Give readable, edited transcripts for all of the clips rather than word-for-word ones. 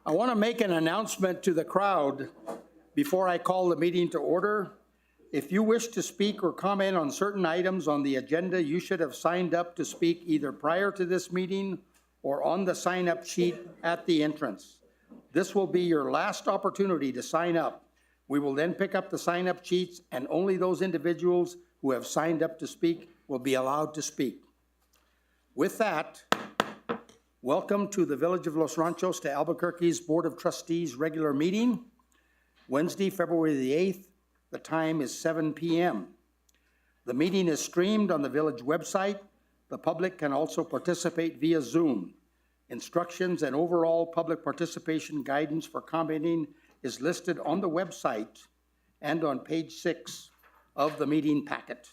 I want to make an announcement to the crowd before I call the meeting to order. If you wish to speak or comment on certain items on the agenda, you should have signed up to speak either prior to this meeting or on the sign-up sheet at the entrance. This will be your last opportunity to sign up. We will then pick up the sign-up sheets, and only those individuals who have signed up to speak will be allowed to speak. With that, welcome to the Village of Los Ranchos to Albuquerque's Board of Trustees regular meeting, Wednesday, February the 8th. The time is 7 p.m. The meeting is streamed on the village website. The public can also participate via Zoom. Instructions and overall public participation guidance for commenting is listed on the website and on page 6 of the meeting packet.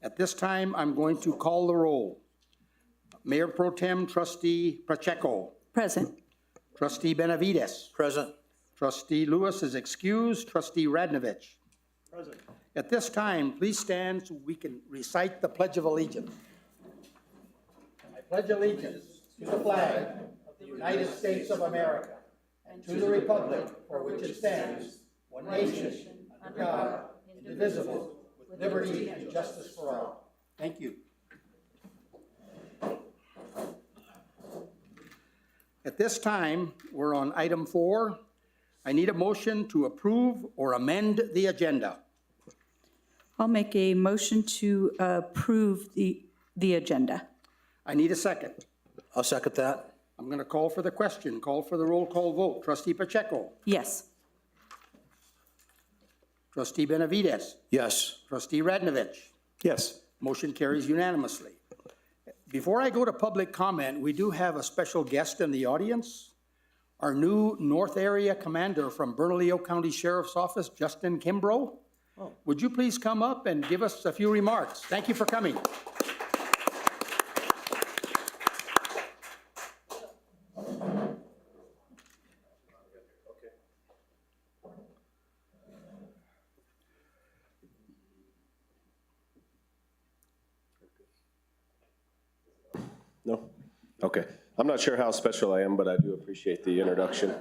At this time, I'm going to call the roll. Mayor Pro Tem Trustee Pacheco. Present. Trustee Benavides. Present. Trustee Lewis is excused. Trustee Radnovich. Present. At this time, please stand so we can recite the Pledge of Allegiance. I pledge allegiance to the flag of the United States of America and to the republic for which it stands, one nation, under God, indivisible, with liberty and justice for all. Thank you. At this time, we're on item 4. I need a motion to approve or amend the agenda. I'll make a motion to approve the agenda. I need a second. I'll second that. I'm going to call for the question, call for the roll call vote. Trustee Pacheco. Yes. Trustee Benavides. Yes. Trustee Radnovich. Yes. Motion carries unanimously. Before I go to public comment, we do have a special guest in the audience. Our new North Area Commander from Bernalillo County Sheriff's Office, Justin Kimbrough. Oh. Would you please come up and give us a few remarks? Thank you for coming. No? Okay. I'm not sure how special I am, but I do appreciate the introduction.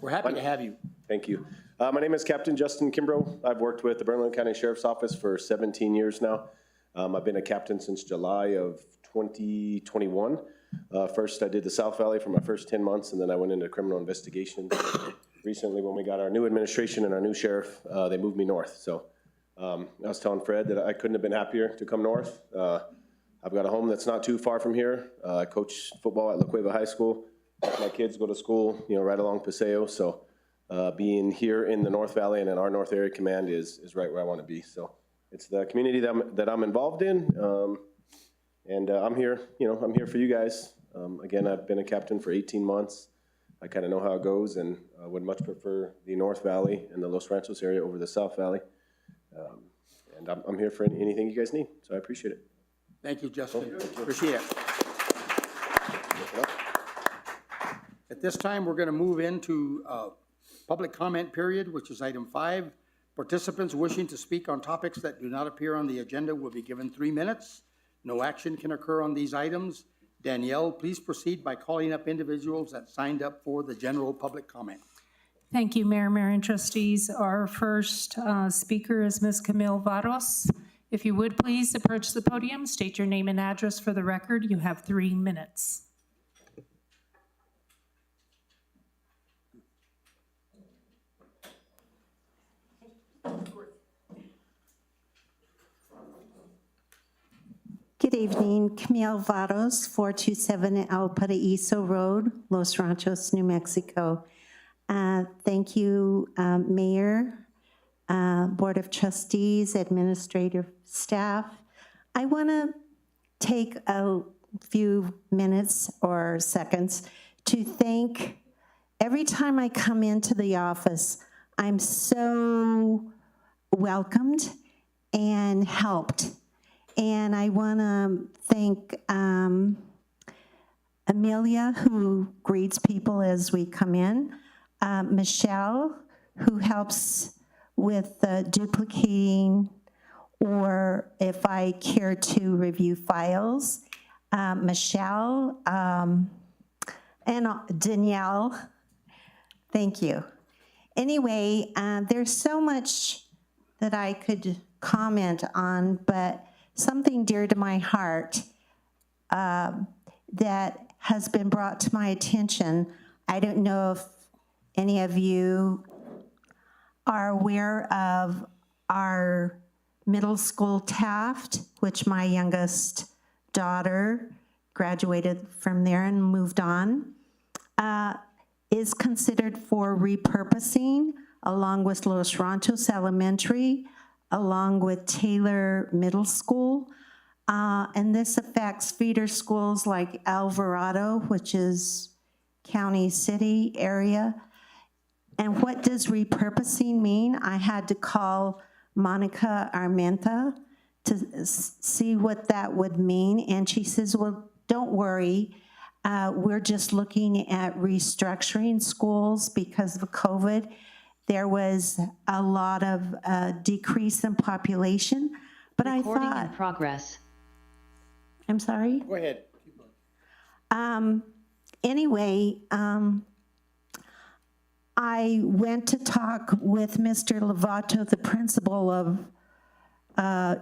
We're happy to have you. Thank you. My name is Captain Justin Kimbrough. I've worked with the Bernalillo County Sheriff's Office for 17 years now. I've been a captain since July of 2021. First, I did the South Valley for my first 10 months, and then I went into criminal investigations. Recently, when we got our new administration and our new sheriff, they moved me north. So I was telling Fred that I couldn't have been happier to come north. I've got a home that's not too far from here. I coach football at La Cueva High School. My kids go to school, right along Paseo. So being here in the North Valley and in our North Area Command is right where I want to be. So it's the community that I'm involved in, and I'm here. I'm here for you guys. Again, I've been a captain for 18 months. I kind of know how it goes, and would much prefer the North Valley and the Los Ranchos area over the South Valley. And I'm here for anything you guys need. So I appreciate it. Thank you, Justin. Appreciate it. At this time, we're going to move into public comment period, which is item 5. Participants wishing to speak on topics that do not appear on the agenda will be given 3 minutes. No action can occur on these items. Danielle, please proceed by calling up individuals that signed up for the general public comment. Thank you, Mayor and Trustees. Our first speaker is Ms. Camille Varos. If you would please approach the podium, state your name and address for the record. You have 3 minutes. Good evening, Camille Varos, 427 El Paraíso Road, Los Ranchos, New Mexico. Thank you, Mayor, Board of Trustees, administrative staff. I want to take a few minutes or seconds to thank, every time I come into the office, I'm so welcomed and helped. And I want to thank Amelia, who greets people as we come in, Michelle, who helps with duplicating or if I care to review files, Michelle, and Danielle. Thank you. Anyway, there's so much that I could comment on, but something dear to my heart that has been brought to my attention. I don't know if any of you are aware of our middle school Taft, which my youngest daughter graduated from there and moved on, is considered for repurposing along with Los Ranchos Elementary, along with Taylor Middle School. And this affects feeder schools like Alvarado, which is County City area. And what does repurposing mean? I had to call Monica Armenta to see what that would mean. And she says, well, don't worry. We're just looking at restructuring schools because of COVID. There was a lot of decrease in population, but Recording I thought, in progress. I'm sorry? Go ahead. Anyway, I went to talk with Mr. Lovato, the principal of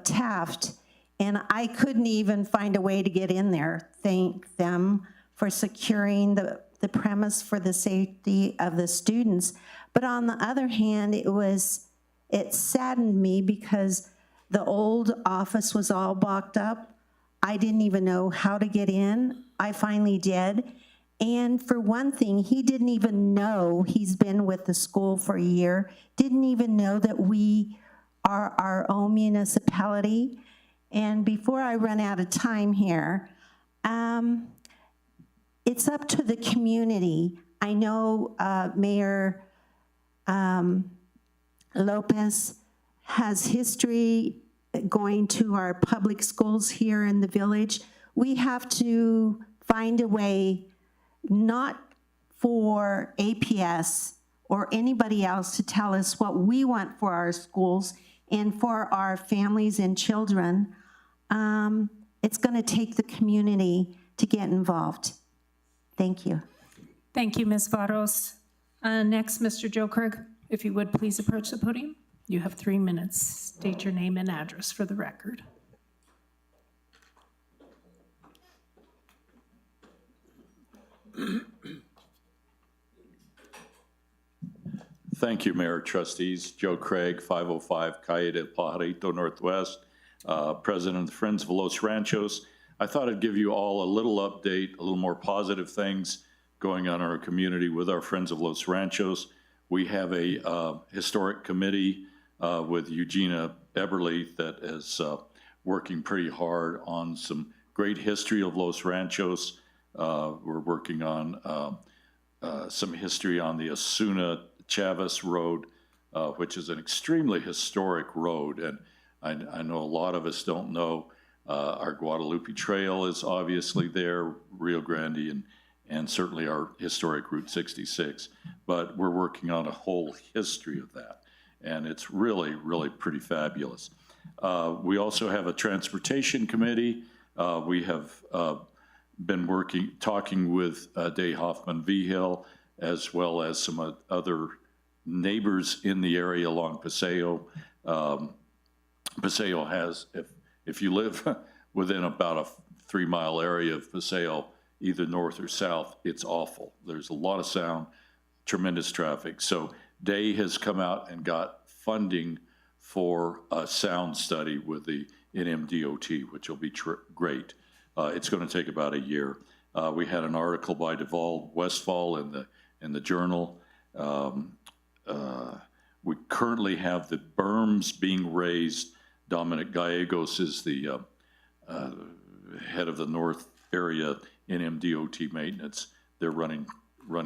Taft, and I couldn't even find a way to get in there. Thank them for securing the premise for the safety of the students. But on the other hand, it saddened me because the old office was all blocked up. I didn't even know how to get in. I finally did. And for one thing, he didn't even know, he's been with the school for a year, didn't even know that we are our own municipality. And before I run out of time here, it's up to the community. I know Mayor Lopez has history going to our public schools here in the village. We have to find a way, not for APS or anybody else to tell us what we want for our schools and for our families and children. It's going to take the community to get involved. Thank you. Thank you, Ms. Varos. Next, Mr. Joe Craig, if you would please approach the podium. You have 3 minutes. State your name and address for the record. Thank you, Mayor, Trustees. Joe Craig, 505 Calle del Pajarito Northwest, President of the Friends of Los Ranchos. I thought I'd give you all a little update, a little more positive things going on in our community with our Friends of Los Ranchos. We have a historic committee with Eugenia Eberly that is working pretty hard on some great history of Los Ranchos. We're working on some history on the Osuna Chavez Road, which is an extremely historic road. And I know a lot of us don't know our Guadalupe Trail is obviously there, Rio Grande, and certainly our historic Route 66. But we're working on a whole history of that. And it's really, really pretty fabulous. We also have a transportation committee. We have been talking with Day Hoffman Vigil, as well as some other neighbors in the area along Paseo. Paseo has, if you live within about a 3-mile area of Paseo, either north or south, it's awful. There's a lot of sound, tremendous traffic. So Day has come out and got funding for a sound study with the NMDOT, which will be great. It's going to take about a year. We had an article by Deval Westfall in the Journal. We currently have the berms being raised. Dominic Gallegos is the head of the North Area NMDOT maintenance. They're running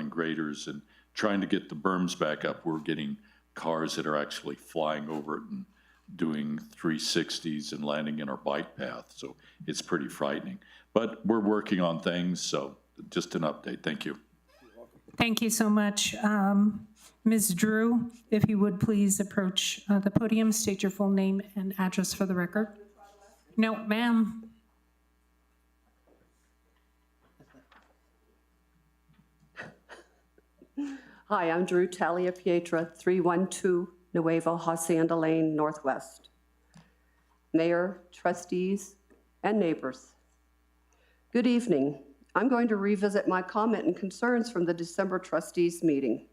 graders and trying to get the berms back up. We're getting cars that are actually flying over it and doing 360s and landing in our bike path. So it's pretty frightening. But we're working on things, so just an update. Thank you. Thank you so much. Ms. Drew, if you would please approach the podium, state your full name and address for the record. No, ma'am. Hi, I'm Drew Talia Pietra, 312 Nuevo Hacienda Lane, Northwest. Mayor, trustees, and neighbors. Good evening. I'm going to revisit my comment and concerns from the December trustees meeting.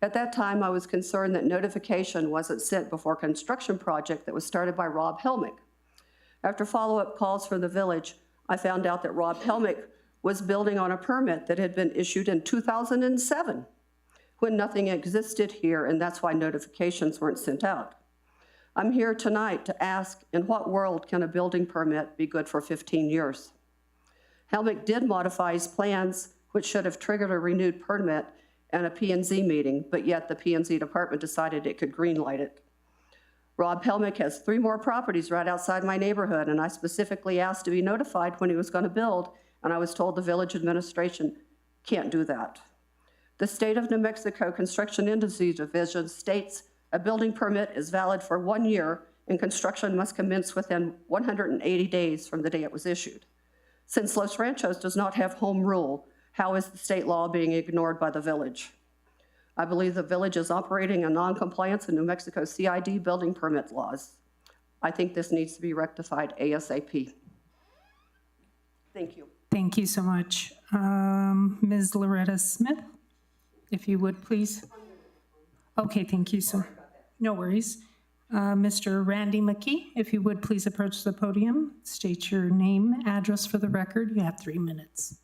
At that time, I was concerned that notification wasn't sent before a construction project that was started by Rob Helmick. After follow-up calls from the village, I found out that Rob Helmick was building on a permit that had been issued in 2007, when nothing existed here, and that's why notifications weren't sent out. I'm here tonight to ask, in what world can a building permit be good for 15 years? Helmick did modify his plans, which should have triggered a renewed permit and a P&Z meeting, but yet the P&Z department decided it could greenlight it. Rob Helmick has 3 more properties right outside my neighborhood, and I specifically asked to be notified when he was going to build, and I was told the village administration can't do that. The State of New Mexico Construction Industry Division states a building permit is valid for 1 year and construction must commence within 180 days from the day it was issued. Since Los Ranchos does not have home rule, how is the state law being ignored by the village? I believe the village is operating in non-compliance in New Mexico CID building permit laws. I think this needs to be rectified ASAP. Thank you. Thank you so much. Ms. Loretta Smith, if you would, please. Okay, thank you, sir. No worries. Mr. Randy McKee, if you would, please approach the podium. State your name, address for the record. You have 3 minutes.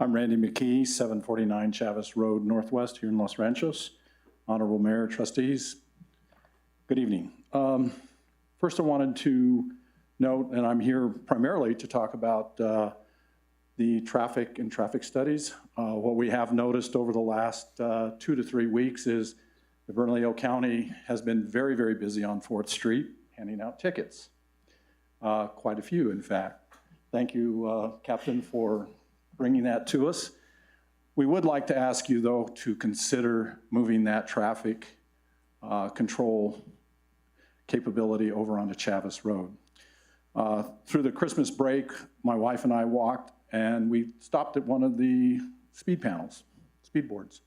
I'm Randy McKee, 749 Chavez Road Northwest here in Los Ranchos. Honorable Mayor, trustees, good evening. First, I wanted to note, and I'm here primarily to talk about the traffic and traffic studies. What we have noticed over the last 2 to 3 weeks is the Bernalillo County has been very, very busy on 4th Street handing out tickets. Quite a few, in fact. Thank you, Captain, for bringing that to us. We would like to ask you, though, to consider moving that traffic control capability over onto Chavez Road. Through the Christmas break, my wife and I walked and we stopped at one of the speed boards.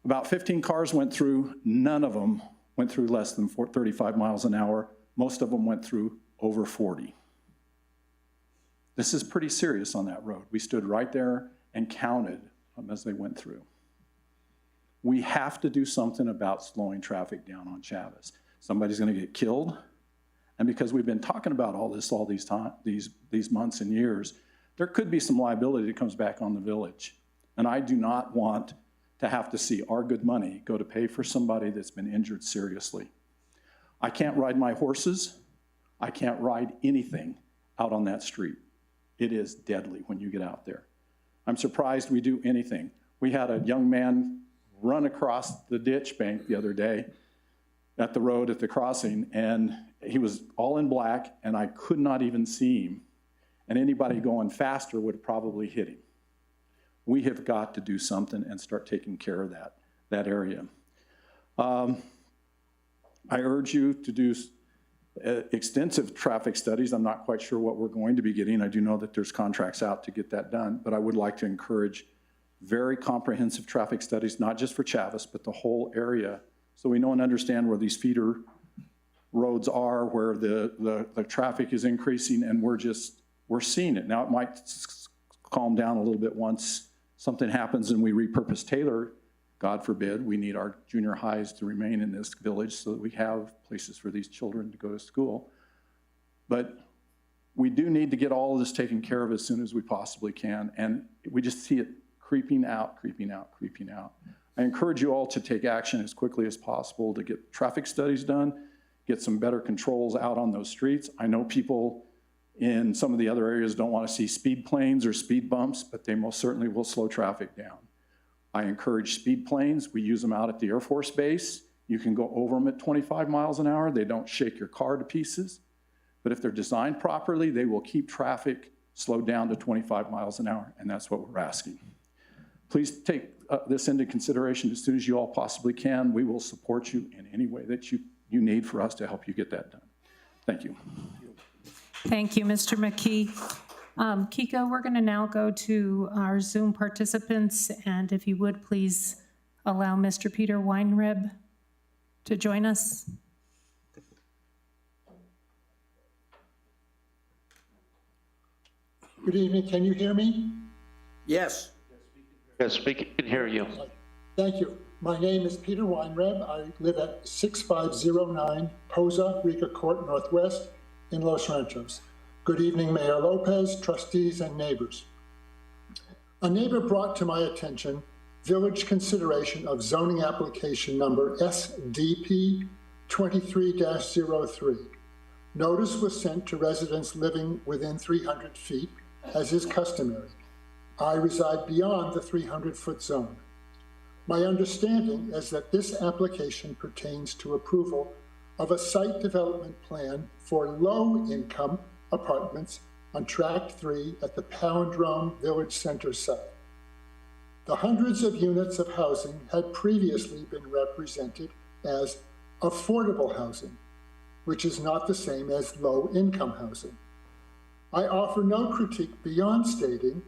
About 15 cars went through. None of them went through less than 35 miles an hour. Most of them went through over 40. This is pretty serious on that road. We stood right there and counted them as they went through. We have to do something about slowing traffic down on Chavez. Somebody's going to get killed. And because we've been talking about all these months and years, there could be some liability that comes back on the village. And I do not want to have to see our good money go to pay for somebody that's been injured seriously. I can't ride my horses. I can't ride anything out on that street. It is deadly when you get out there. I'm surprised we do anything. We had a young man run across the ditch bank the other day at the road at the crossing, and he was all in black, and I could not even see him. And anybody going faster would have probably hit him. We have got to do something and start taking care of that area. I urge you to do extensive traffic studies. I'm not quite sure what we're going to be getting. I do know that there's contracts out to get that done, but I would like to encourage very comprehensive traffic studies, not just for Chavez, but the whole area, so we know and understand where these feeder roads are, where the traffic is increasing, and we're seeing it. Now, it might calm down a little bit once something happens and we repurpose Taylor. God forbid, we need our junior highs to remain in this village so that we have places for these children to go to school. But we do need to get all of this taken care of as soon as we possibly can, and we just see it creeping out, creeping out, creeping out. I encourage you all to take action as quickly as possible to get traffic studies done, get some better controls out on those streets. I know people in some of the other areas don't want to see speed planes or speed bumps, but they most certainly will slow traffic down. I encourage speed planes. We use them out at the Air Force Base. You can go over them at 25 miles an hour. They don't shake your car to pieces. But if they're designed properly, they will keep traffic slowed down to 25 miles an hour, and that's what we're asking. Please take this into consideration as soon as you all possibly can. We will support you in any way that you need for us to help you get that done. Thank you. Thank you, Mr. McKee. Kiko, we're going to now go to our Zoom participants, and if you would, please allow Mr. Peter Weinreb to join us. Good evening, can you hear me? Yes. Yes, we can hear you. Thank you. My name is Peter Weinreb. I live at 6509 Poza Rica Court Northwest in Los Ranchos. Good evening, Mayor Lopez, trustees, and neighbors. A neighbor brought to my attention village consideration of zoning application number SDP 23-03. Notice was sent to residents living within 300 feet, as is customary. I reside beyond the 300-foot zone. My understanding is that this application pertains to approval of a site development plan for low-income apartments on Tract 3 at the Palindrome Village Center site. The hundreds of units of housing had previously been represented as affordable housing, which is not the same as low-income housing. I offer no critique beyond stating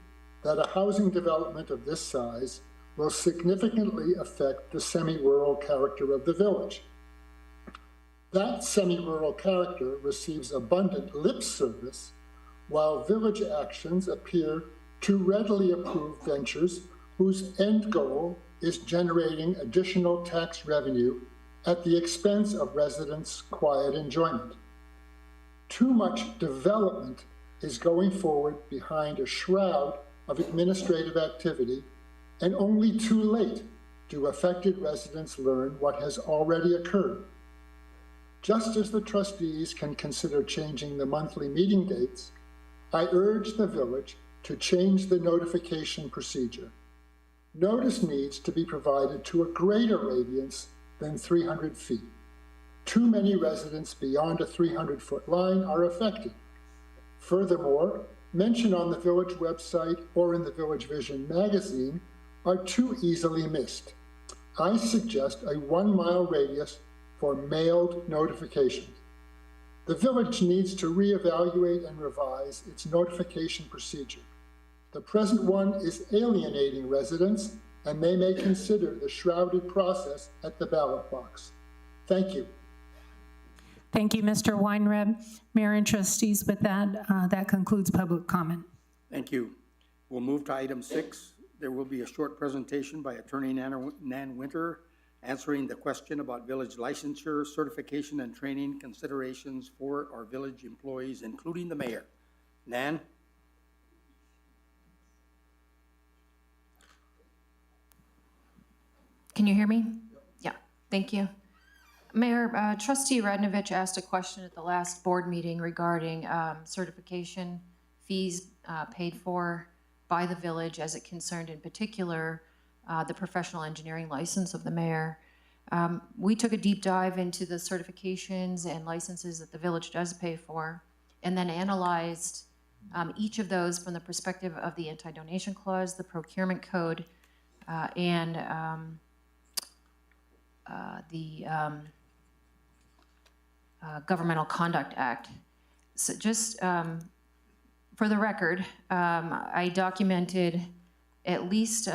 that a housing development of this size will significantly affect the semi-rural character of the village. That semi-rural character receives abundant lip service, while village actions appear to readily approve ventures whose end goal is generating additional tax revenue at the expense of residents' quiet enjoyment. Too much development is going forward behind a shroud of administrative activity, and only too late do affected residents learn what has already occurred. Just as the trustees can consider changing the monthly meeting dates, I urge the village to change the notification procedure. Notice needs to be provided to a greater radius than 300 feet. Too many residents beyond a 300-foot line are affected. Furthermore, mention on the village website or in the Village Vision magazine are too easily missed. I suggest a 1-mile radius for mailed notifications. The village needs to reevaluate and revise its notification procedure. The present one is alienating residents, and they may consider the shrouded process at the ballot box. Thank you. Thank you, Mr. Weinreb. Mayor and trustees, with that, that concludes public comment. Thank you. We'll move to item 6. There will be a short presentation by Attorney Nan Winter answering the question about village licensure, certification, and training considerations for our village employees, including the mayor. Nan? Can you hear me? Yeah, thank you. Mayor, Trustee Radnovich asked a question at the last board meeting regarding certification fees paid for by the village as it concerned in particular the professional engineering license of the mayor. We took a deep dive into the certifications and licenses that the village does pay for, and then analyzed each of those from the perspective of the anti-donation clause, the procurement code, and the Governmental Conduct Act. So just for the record, I documented at least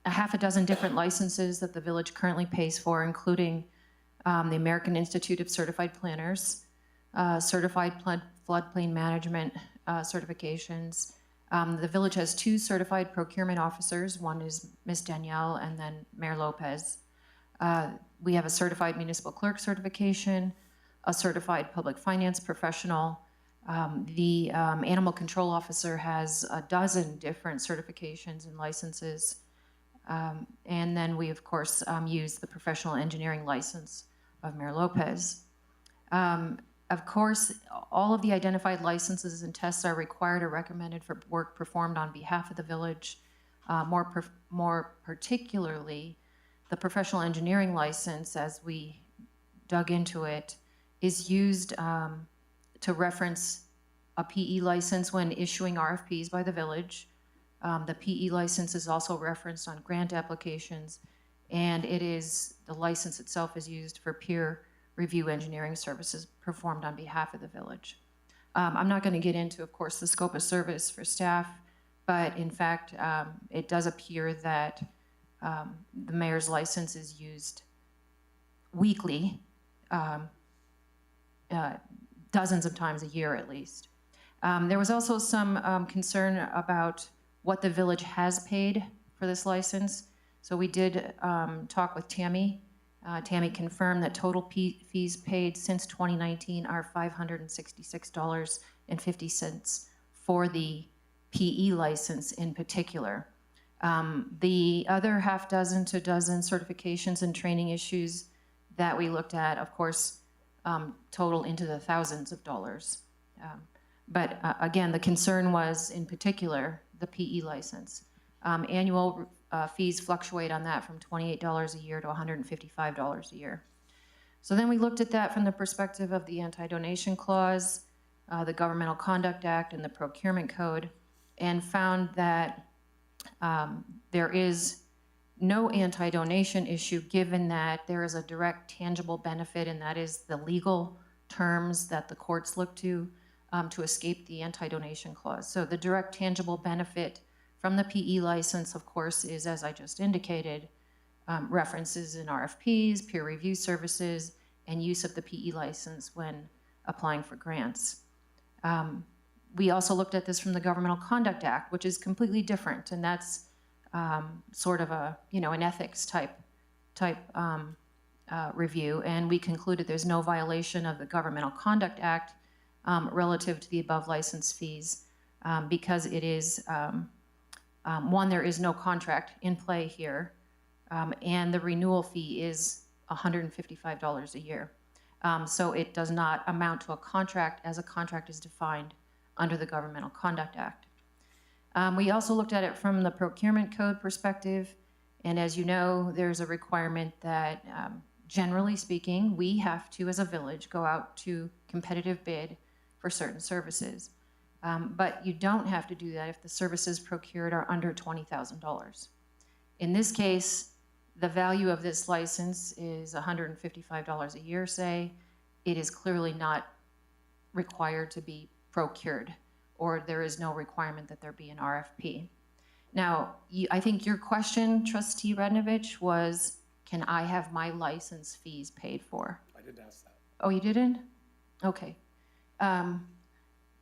a half a dozen different licenses that the village currently pays for, including the American Institute of Certified Planners, certified floodplain management certifications. The village has 2 certified procurement officers. One is Ms. Danielle and then Mayor Lopez. We have a certified municipal clerk certification, a certified public finance professional. The animal control officer has a dozen different certifications and licenses. And then we, of course, use the professional engineering license of Mayor Lopez. Of course, all of the identified licenses and tests are required or recommended for work performed on behalf of the village. More particularly, the professional engineering license, as we dug into it, is used to reference a PE license when issuing RFPs by the village. The PE license is also referenced on grant applications, and the license itself is used for peer review engineering services performed on behalf of the village. I'm not going to get into, of course, the scope of service for staff, but in fact, it does appear that the mayor's license is used weekly, dozens of times a year at least. There was also some concern about what the village has paid for this license. So we did talk with Tammy. Tammy confirmed that total fees paid since 2019 are $566.50 for the PE license in particular. The other half dozen to dozen certifications and training issues that we looked at, of course, total into the thousands of dollars. But again, the concern was, in particular, the PE license. Annual fees fluctuate on that from $28 a year to $155 a year. So then we looked at that from the perspective of the anti-donation clause, the Governmental Conduct Act, and the Procurement Code, and found that there is no anti-donation issue given that there is a direct tangible benefit, and that is the legal terms that the courts look to escape the anti-donation clause. So the direct tangible benefit from the PE license, of course, is, as I just indicated, references in RFPs, peer review services, and use of the PE license when applying for grants. We also looked at this from the Governmental Conduct Act, which is completely different, and that's sort of a, an ethics type review, and we concluded there's no violation of the Governmental Conduct Act relative to the above license fees because it is, one, there is no contract in play here, and the renewal fee is $155 a year. So it does not amount to a contract as a contract is defined under the Governmental Conduct Act. We also looked at it from the Procurement Code perspective, and as you know, there's a requirement that, generally speaking, we have to, as a village, go out to competitive bid for certain services. But you don't have to do that if the services procured are under $20,000. In this case, the value of this license is $155 a year, say. It is clearly not required to be procured, or there is no requirement that there be an RFP. Now, I think your question, Trustee Radnovich, was, can I have my license fees paid for? I didn't ask that. Oh, you didn't? Okay. At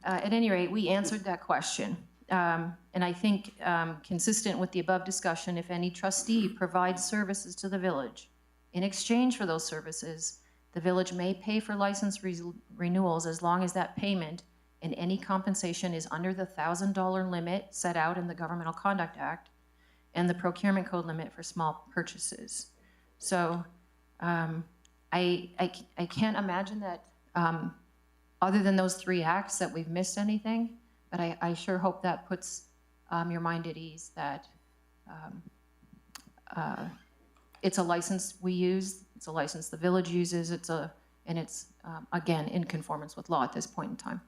any rate, we answered that question. And I think consistent with the above discussion, if any trustee provides services to the village, in exchange for those services, the village may pay for license renewals as long as that payment and any compensation is under the $1,000 limit set out in the Governmental Conduct Act and the Procurement Code limit for small purchases. So I can't imagine that other than those three acts that we've missed anything, but I sure hope that puts your mind at ease that it's a license we use, it's a license the village uses, and it's again, in conformance with law at this point in time.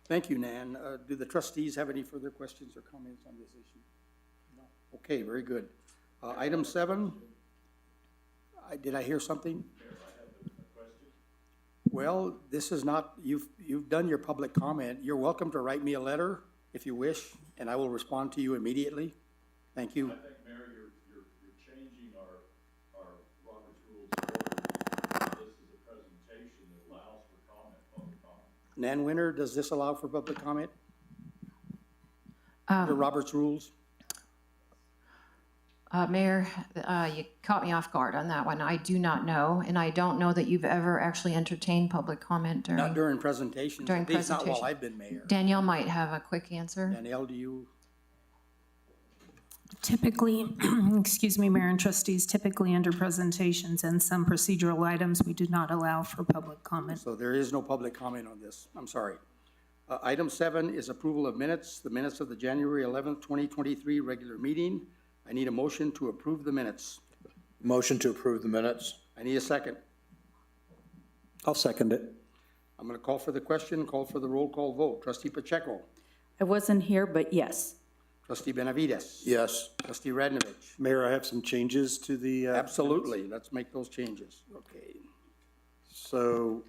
Thank you, Nan. Do the trustees have any further questions or comments on this issue? No. Okay, very good. Item 7, did I hear something? Well, this is not, you've done your public comment. You're welcome to write me a letter if you wish, and I will respond to you immediately. Thank you. I think, Mayor, you're changing our Robert's Rules of Order. This is a presentation that allows for public comment. Nan Winter, does this allow for public comment? The Robert's Rules? Mayor, you caught me off guard on that one. I do not know, and I don't know that you've ever actually entertained public comment during. Not during presentations, During at least not presentation. while I've been mayor. Danielle might have a quick answer. Danielle, do you? Typically, excuse me, Mayor and Trustees, typically under presentations and some procedural items, we do not allow for public comment. So there is no public comment on this. I'm sorry. Item 7 is approval of minutes, the minutes of the January 11th, 2023 regular meeting. I need a motion to approve the minutes. Motion to approve the minutes. I need a second. I'll second it. I'm going to call for the question, call for the roll call vote. Trustee Pacheco. I wasn't here, but yes. Trustee Benavides. Yes. Trustee Radnovich. Mayor, I have some changes to the. Absolutely. Let's make those changes. Okay. So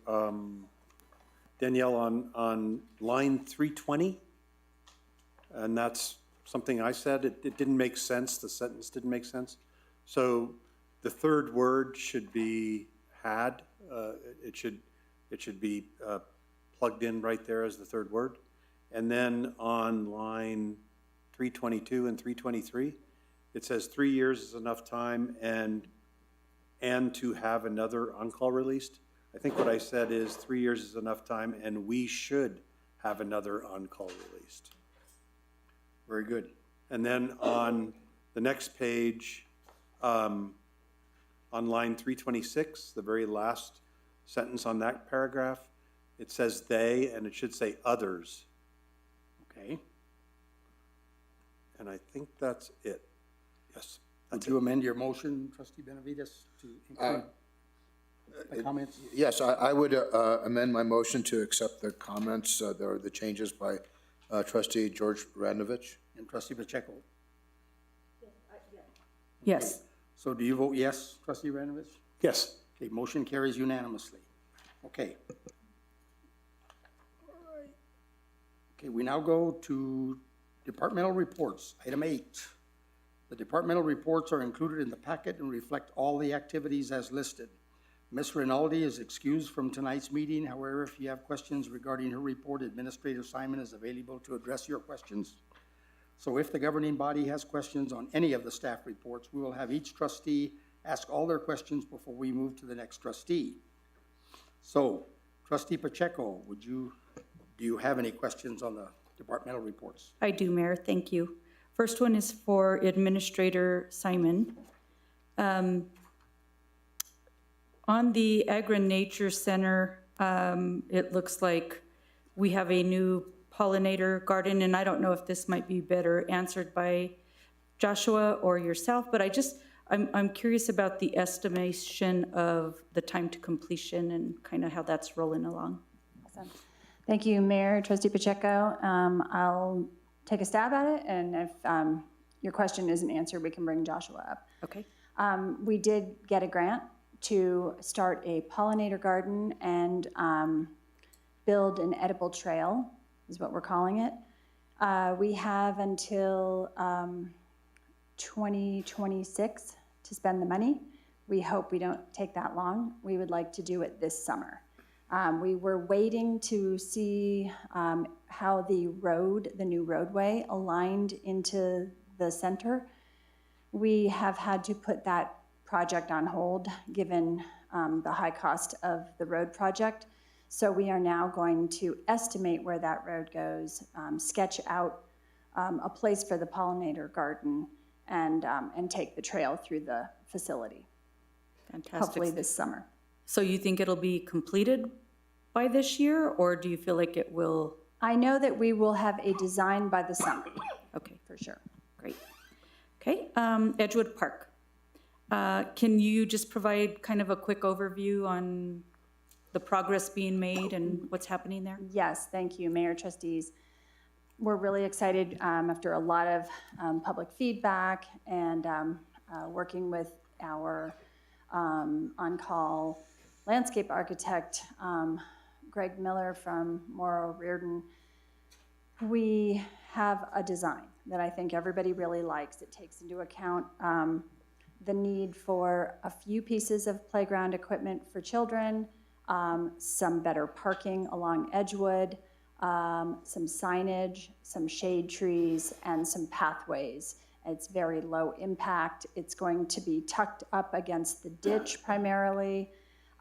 Danielle, on line 320, and that's something I said, it didn't make sense, the sentence didn't make sense. So the third word should be had, it should be plugged in right there as the third word. And then on line 322 and 323, it says 3 years is enough time and to have another on-call released. I think what I said is 3 years is enough time and we should have another on-call released. Very good. And then on the next page, on line 326, the very last sentence on that paragraph, it says they, and it should say others. Okay? And I think that's it. Yes. Would you amend your motion, trustee Benavides, to include the comments? Yes, I would amend my motion to accept the comments, the changes by trustee George Radnovich. And trustee Pacheco? Yes. So do you vote yes, trustee Ranovich? Yes. Okay, motion carries unanimously. Okay. Okay, we now go to departmental reports, item 8. The departmental reports are included in the packet and reflect all the activities as listed. Ms. Rinaldi is excused from tonight's meeting. However, if you have questions regarding her report, Administrator Simon is available to address your questions. So if the governing body has questions on any of the staff reports, we will have each trustee ask all their questions before we move to the next trustee. So, trustee Pacheco, do you have any questions on the departmental reports? I do, Mayor, thank you. First one is for Administrator Simon. On the Agri-Nature Center, it looks like we have a new pollinator garden, and I don't know if this might be better answered by Joshua or yourself, but I'm curious about the estimation of the time to completion and kind of how that's rolling along. Awesome. Thank you, Mayor, Trustee Pacheco. I'll take a stab at it, and if your question isn't answered, we can bring Joshua up. Okay. We did get a grant to start a pollinator garden and build an edible trail, is what we're calling it. We have until 2026 to spend the money. We hope we don't take that long. We would like to do it this summer. We were waiting to see how the new roadway aligned into the center. We have had to put that project on hold given the high cost of the road project. So we are now going to estimate where that road goes, sketch out a place for the pollinator garden, and take the trail through the facility. Fantastic. Hopefully this summer. So you think it'll be completed by this year, or do you feel like it will? I know that we will have a design by the summer. Okay. For sure. Great. Okay, Edgewood Park. Can you just provide kind of a quick overview on the progress being made and what's happening there? Yes, thank you, Mayor, Trustees. We're really excited after a lot of public feedback and working with our on-call landscape architect, Greg Miller from Morrow Reardon. We have a design that I think everybody really likes. It takes into account the need for a few pieces of playground equipment for children, some better parking along Edgewood, some signage, some shade trees, and some pathways. It's very low impact. It's going to be tucked up against the ditch primarily.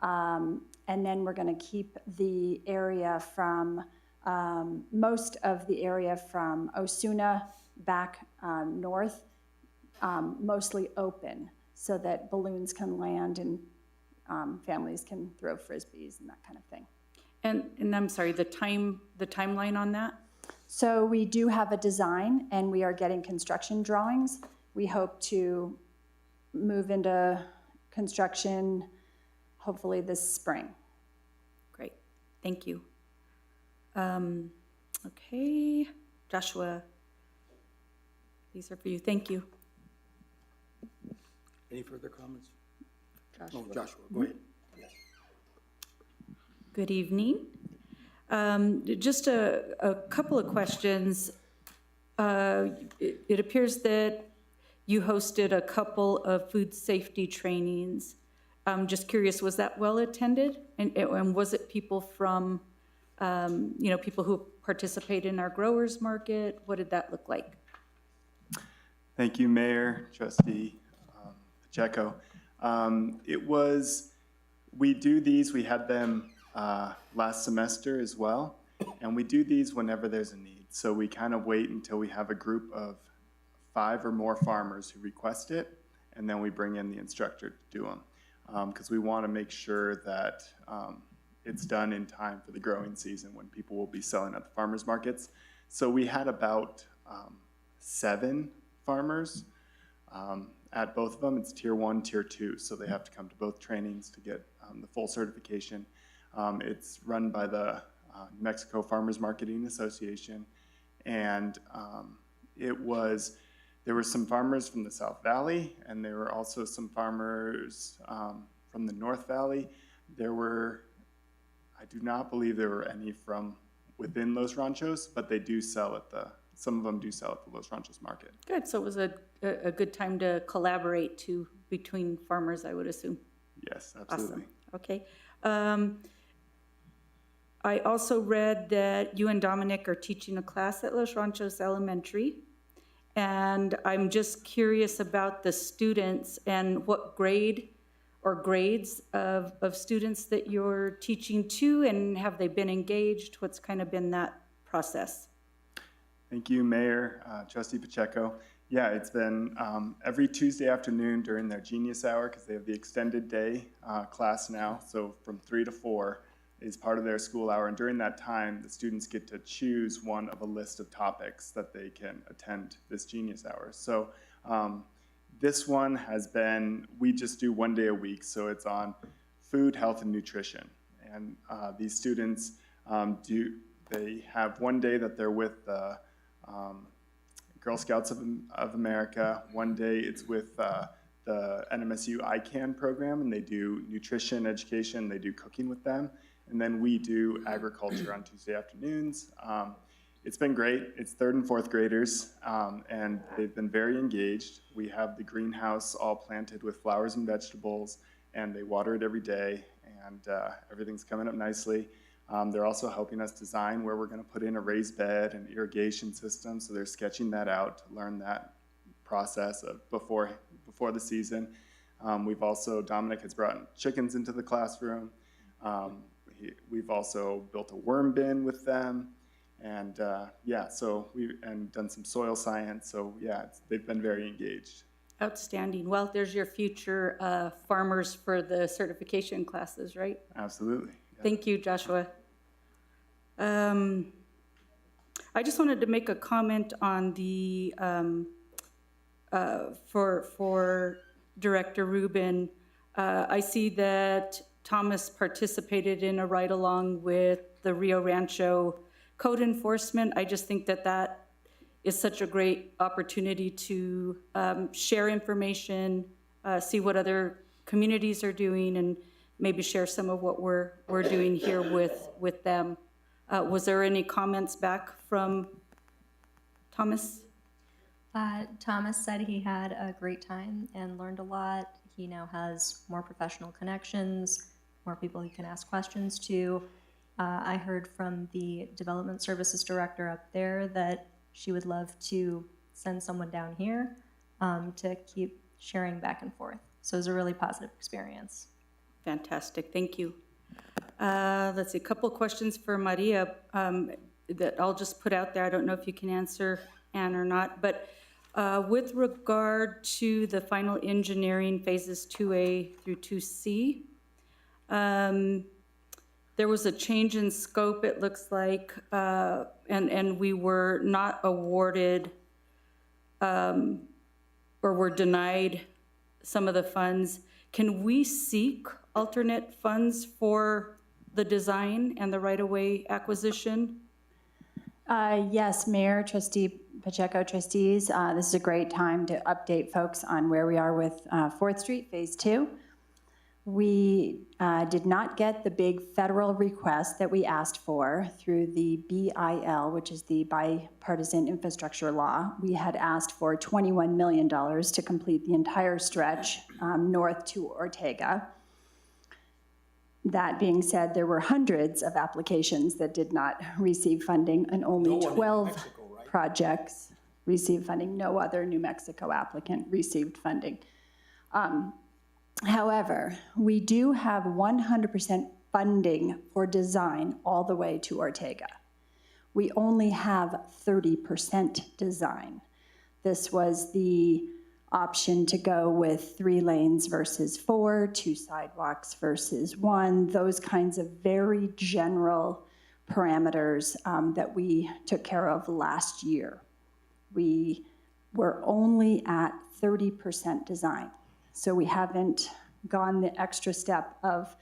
And then we're going to keep the area from, most of the area from Osuna back north, mostly open so that balloons can land and families can throw frisbees and that kind of thing. And I'm sorry, the timeline on that? So we do have a design and we are getting construction drawings. We hope to move into construction hopefully this spring. Great, thank you. Okay, Joshua, these are for you, thank you. Any further comments? Joshua. No, Joshua, go ahead. Yes. Good evening. Just a couple of questions. It appears that you hosted a couple of food safety trainings. I'm just curious, was that well attended? And was it people from, people who participate in our growers market? What did that look like? Thank you, Mayor, Trustee Pacheco. We do these, we had them last semester as well, and we do these whenever there's a need. So we kind of wait until we have a group of 5 or more farmers who request it, and then we bring in the instructor to do them. Because we want to make sure that it's done in time for the growing season when people will be selling at the farmers markets. So we had about 7 farmers at both of them. It's tier 1, tier 2, so they have to come to both trainings to get the full certification. It's run by the New Mexico Farmers Marketing Association, and there were some farmers from the South Valley, and there were also some farmers from the North Valley. I do not believe there were any from within Los Ranchos, but they do sell some of them do sell at the Los Ranchos market. Good, so it was a good time to collaborate between farmers, I would assume. Yes, absolutely. Awesome, okay. I also read that you and Dominic are teaching a class at Los Ranchos Elementary, and I'm just curious about the students and what grade or grades of students that you're teaching to, and have they been engaged? What's kind of been that process? Thank you, Mayor, Trustee Pacheco. Yeah, it's been every Tuesday afternoon during their Genius Hour, because they have the extended day class now, so from 3 to 4 is part of their school hour, and during that time, the students get to choose one of a list of topics that they can attend this Genius Hour. So this one has been, we just do 1 day a week, so it's on food, health, and nutrition. And these students they have 1 day that they're with the Girl Scouts of America. 1 day it's with the NMSU ICANN program, and they do nutrition education, they do cooking with them. And then we do agriculture on Tuesday afternoons. It's been great. It's 3rd and 4th graders, and they've been very engaged. We have the greenhouse all planted with flowers and vegetables, and they water it every day, and everything's coming up nicely. They're also helping us design where we're going to put in a raised bed and irrigation system, so they're sketching that out to learn that process before the season. Dominic has brought chickens into the classroom. We've also built a worm bin with them, and and done some soil science. So yeah, they've been very engaged. Outstanding. Well, there's your future farmers for the certification classes, right? Absolutely. Yeah. Thank you, Joshua. I just wanted to make a comment on the for Director Rubin. I see that Thomas participated in a ride-along with the Rio Rancho code enforcement. I just think that is such a great opportunity to share information, see what other communities are doing, and maybe share some of what we're doing here with them. Was there any comments back from Thomas? Thomas said he had a great time and learned a lot. He now has more professional connections, more people he can ask questions to. I heard from the Development Services Director up there that she would love to send someone down here to keep sharing back and forth. So it was a really positive experience. Fantastic, thank you. Let's see, a couple questions for Maria that I'll just put out there. I don't know if you can answer, Ann, or not, but with regard to the final engineering phases 2A through 2C, there was a change in scope, it looks like, and we were not awarded or were denied some of the funds. Can we seek alternate funds for the design and the right-of-way acquisition? Yes, Mayor, Trustee Pacheco, Trustees, this is a great time to update folks on where we are with 4th Street Phase 2. We did not get the big federal request that we asked for through the BIL, which is the Bipartisan Infrastructure Law. We had asked for $21 million to complete the entire stretch north to Ortega. That being said, there were hundreds of applications that did not receive funding, and only 12 projects received funding. No other New Mexico applicant received funding. However, we do have 100% funding for design all the way to Ortega. We only have 30% design. This was the option to go with 3 lanes versus 4, 2 sidewalks versus 1, those kinds of very general parameters that we took care of last year. We were only at 30% design. So we haven't gone the extra step of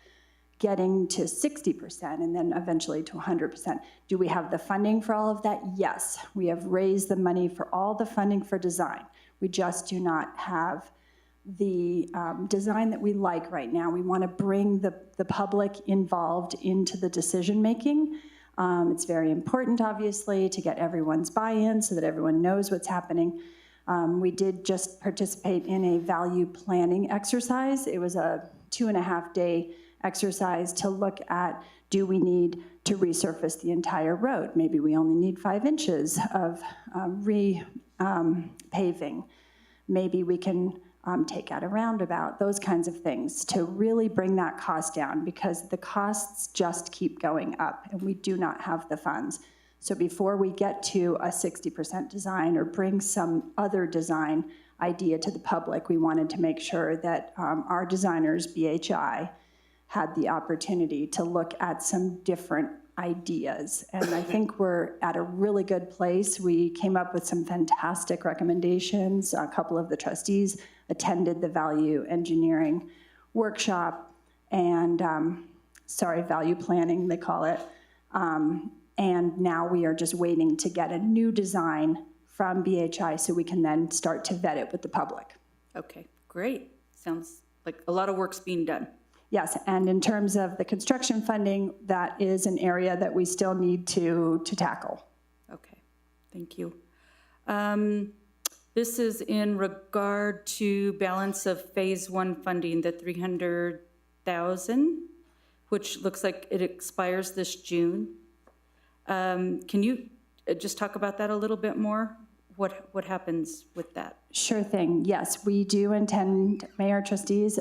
getting to 60% and then eventually to 100%. Do we have the funding for all of that? Yes. We have raised the money for all the funding for design. We just do not have the design that we like right now. We want to bring the public involved into the decision-making. It's very important, obviously, to get everyone's buy-in so that everyone knows what's happening. We did just participate in a value planning exercise. It was a 2.5-day exercise to look at, do we need to resurface the entire road? Maybe we only need 5 inches of paving. Maybe we can take out a roundabout, those kinds of things to really bring that cost down, because the costs just keep going up and we do not have the funds. So before we get to a 60% design or bring some other design idea to the public, we wanted to make sure that our designers, BHI, had the opportunity to look at some different ideas. And I think we're at a really good place. We came up with some fantastic recommendations. A couple of the trustees attended the value engineering workshop and, value planning, they call it. And now we are just waiting to get a new design from BHI so we can then start to vet it with the public. Okay, great. Sounds like a lot of work's being done. Yes, and in terms of the construction funding, that is an area that we still need to tackle. Okay, thank you. This is in regard to balance of phase 1 funding, the $300,000, which looks like it expires this June. Can you just talk about that a little bit more? What happens with that? Sure thing. Yes, we do intend, Mayor, trustees,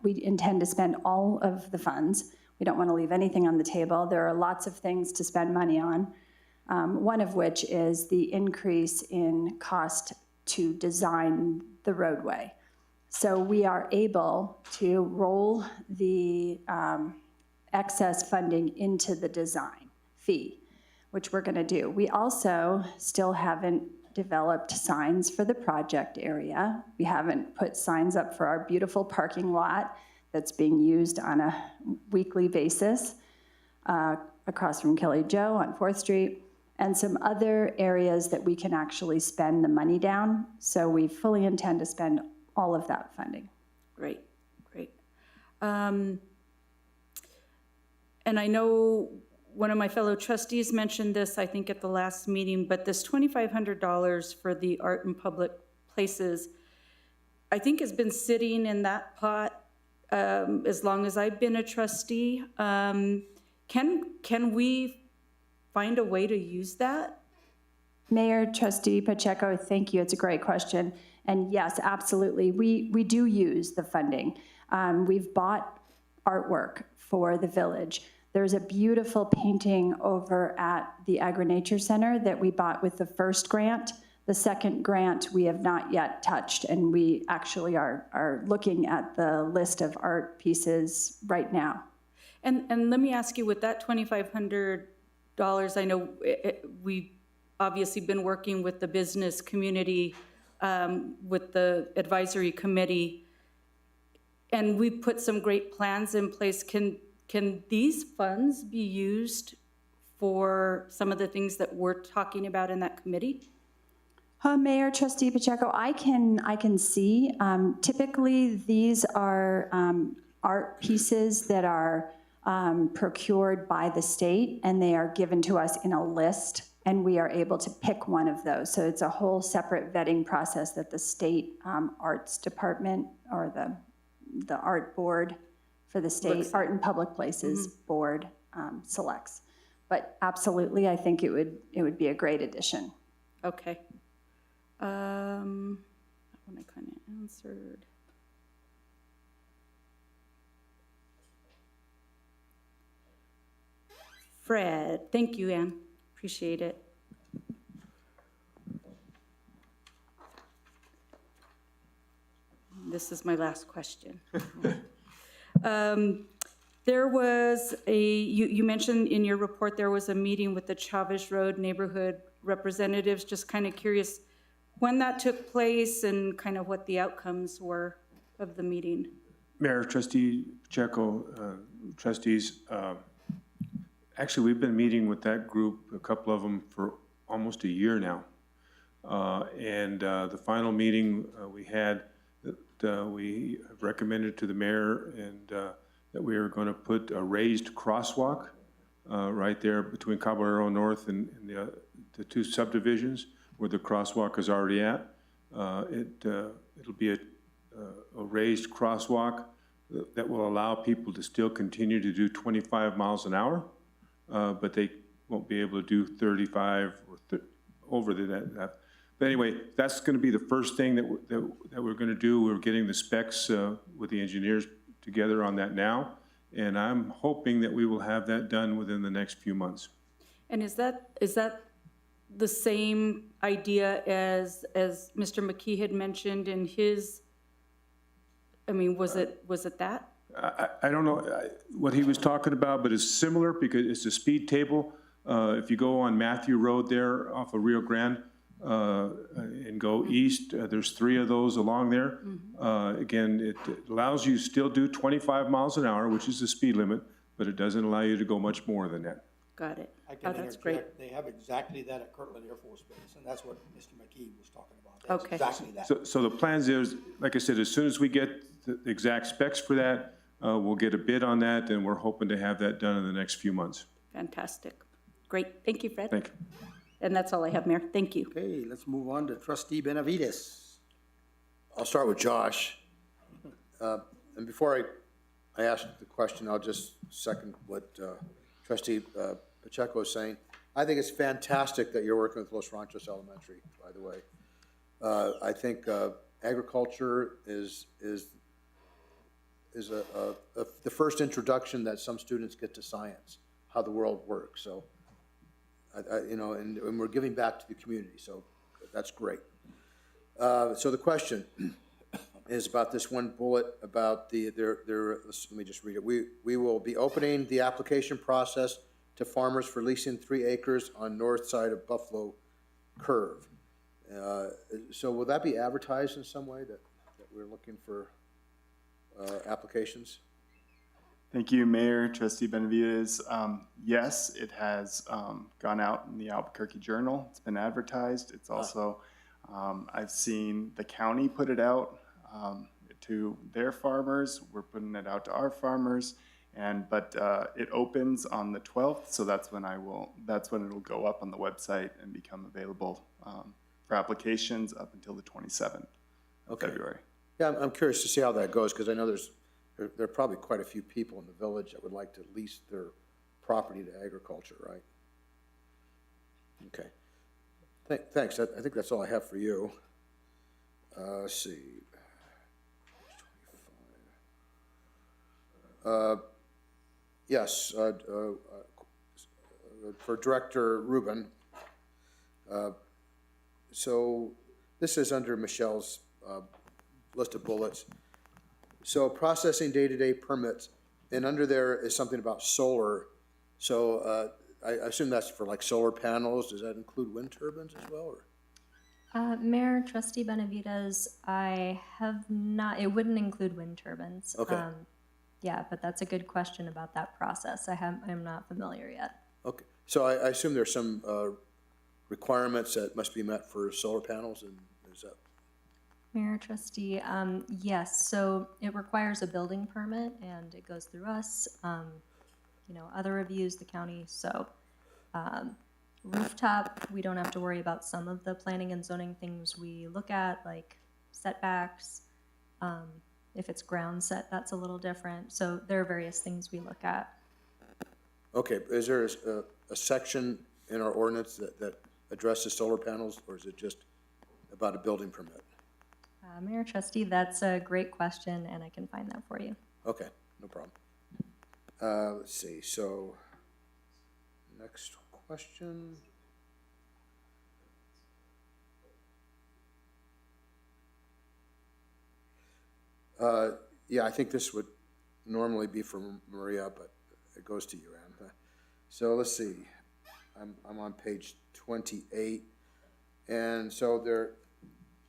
we intend to spend all of the funds. We don't want to leave anything on the table. There are lots of things to spend money on, one of which is the increase in cost to design the roadway. So we are able to roll the excess funding into the design fee, which we're going to do. We also still haven't developed signs for the project area. We haven't put signs up for our beautiful parking lot that's being used on a weekly basis across from Kelly Joe on 4th Street, and some other areas that we can actually spend the money down. So we fully intend to spend all of that funding. Great, great. And I know one of my fellow trustees mentioned this, I think, at the last meeting, but this $2,500 for the art in public places, I think has been sitting in that pot as long as I've been a trustee. Can we find a way to use that? Mayor, Trustee Pacheco, thank you. It's a great question. And yes, absolutely. We do use the funding. We've bought artwork for the village. There's a beautiful painting over at the Agri-Nature Center that we bought with the first grant. The second grant we have not yet touched, and we actually are looking at the list of art pieces right now. And let me ask you, with that $2,500, I know we've obviously been working with the business community, with the advisory committee, and we've put some great plans in place. Can these funds be used for some of the things that we're talking about in that committee? Mayor, Trustee Pacheco, I can see. Typically, these are art pieces that are procured by the state, and they are given to us in a list, and we are able to pick one of those. So it's a whole separate vetting process that the state arts department or the art board for the state art and public places board selects. But absolutely, I think it would be a great addition. Okay. That one I kind of answered. Fred, thank you, Ann. Appreciate it. This is my last question. There was you mentioned in your report there was a meeting with the Chavez Road neighborhood representatives. Just kind of curious when that took place and kind of what the outcomes were of the meeting. Mayor, Trustee Pacheco, trustees, actually, we've been meeting with that group, a couple of them, for almost a year now. The final meeting we had, that we recommended to the mayor and that we are going to put a raised crosswalk right there between Caballero North and the two subdivisions where the crosswalk is already at. It'll be a raised crosswalk that will allow people to still continue to do 25 miles an hour, but they won't be able to do 35 or over that. But anyway, that's going to be the first thing that we're going to do. We're getting the specs with the engineers together on that now, and I'm hoping that we will have that done within the next few months. And is that the same idea as Mr. McKee had mentioned in his? I mean, was it that? I don't know what he was talking about, but it's similar because it's a speed table. If you go on Matthew Road there off of Rio Grande and go east, there's 3 of those along there. Again, it allows you to still do 25 miles an hour, which is the speed limit, but it doesn't allow you to go much more than that. Got it. I can that's great. interject. They have exactly that at Kirtland Air Force Base, and that's what Mr. McKee was talking about. That's Okay. exactly that. So the plans is, like I said, as soon as we get the exact specs for that, we'll get a bid on that, and we're hoping to have that done in the next few months. Fantastic. Great. Thank you, Fred. Thank you. And that's all I have, Mayor. Thank you. Okay, let's move on to Trustee Benavides. I'll start with Josh. And before I ask the question, I'll just second what Trustee Pacheco is saying. I think it's fantastic that you're working with Los Ranchos Elementary, by the way. I think agriculture is the first introduction that some students get to science, how the world works. So, and we're giving back to the community, so that's great. So the question is about this one bullet about let me just read it. We will be opening the application process to farmers for leasing 3 acres on north side of Buffalo Curve. So will that be advertised in some way that we're looking for applications? Thank you, Mayor, Trustee Benavides. Yes, it has gone out in the Albuquerque Journal. It's been advertised. It's also, I've seen the county put it out to their farmers. We're putting it out to our farmers. But it opens on the 12th, so that's when it'll go up on the website and become available for applications up until the 27th of February. Yeah, I'm curious to see how that goes, because I know there are probably quite a few people in the village that would like to lease their property to agriculture, right? Okay. Thanks. I think that's all I have for you. Let's see. Yes, for Director Rubin. So this is under Michelle's list of bullets. So processing day-to-day permits, and under there is something about solar. So I assume that's for like solar panels. Does that include wind turbines as well? Or? Mayor, Trustee Benavides, I have not, it wouldn't include wind turbines. Okay. Yeah, but that's a good question about that process. I'm not familiar yet. Okay, so I assume there's some requirements that must be met for solar panels, and is that? Mayor Trustee, yes, so it requires a building permit and it goes through us, other reviews, the county, so rooftop, we don't have to worry about some of the planning and zoning things we look at, like setbacks. If it's ground set, that's a little different, so there are various things we look at. Okay, is there a section in our ordinance that addresses solar panels, or is it just about a building permit? Mayor Trustee, that's a great question, and I can find that for you. Okay, no problem. Let's see, so, next question. Yeah, I think this would normally be for Maria, but it goes to you, Ann. So let's see, I'm on page 28, and so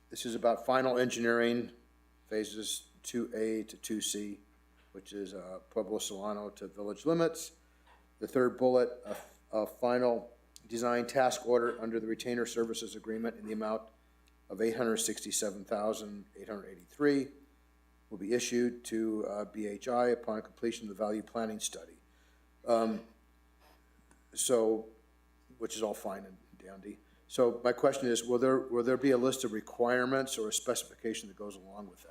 this is about final engineering, phases 2A to 2C, which is Pueblo Solano to village limits. The third bullet, a final design task order under the retainer services agreement in the amount of $867,883 will be issued to BHI upon completion of the value planning study. So, which is all fine and dandy. So my question is, will there be a list of requirements or a specification that goes along with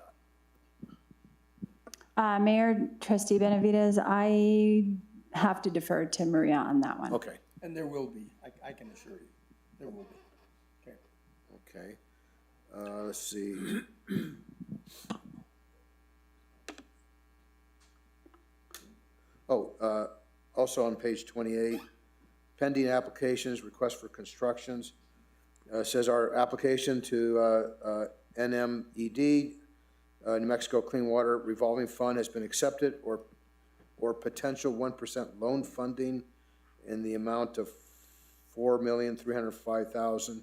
that? Mayor, Trustee Benavides, I have to defer to Maria on that one. Okay. And there will be, I can assure you, there will be. Okay. Okay. Let's see. Also on page 28, pending applications, request for constructions. Says our application to NMED, New Mexico Clean Water Revolving Fund, has been accepted, or potential 1% loan funding in the amount of $4,305,000.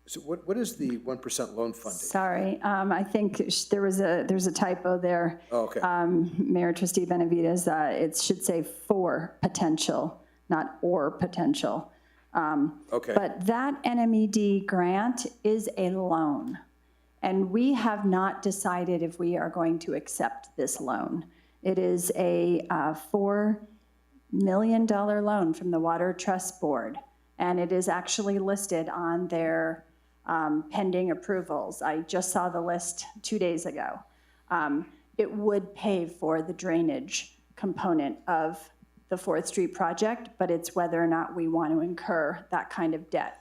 So what is the 1% loan funding? Sorry, I think there's a typo there. Oh, okay. Mayor Trustee Benavides, it should say for potential, not or potential. Okay. But that NMED grant is a loan, and we have not decided if we are going to accept this loan. It is a $4 million loan from the Water Trust Board, and it is actually listed on their pending approvals. I just saw the list 2 days ago. It would pay for the drainage component of the 4th Street project, but it's whether or not we want to incur that kind of debt.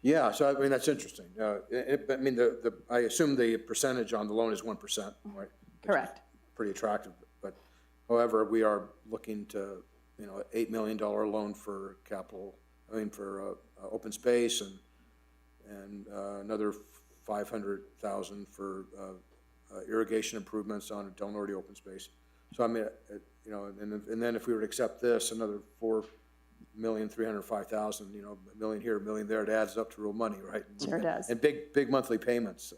Yeah, so I mean, that's interesting. I assume the percentage on the loan is 1%, right? Correct. Pretty attractive, but however, we are looking to, $8 million loan for capital, for open space, and another $500,000 for irrigation improvements on Del Norte open space. So I mean, and then if we were to accept this, another $4,305,000, $1 million here, $1 million there, it adds up to real money, right? Sure does. And big monthly payments.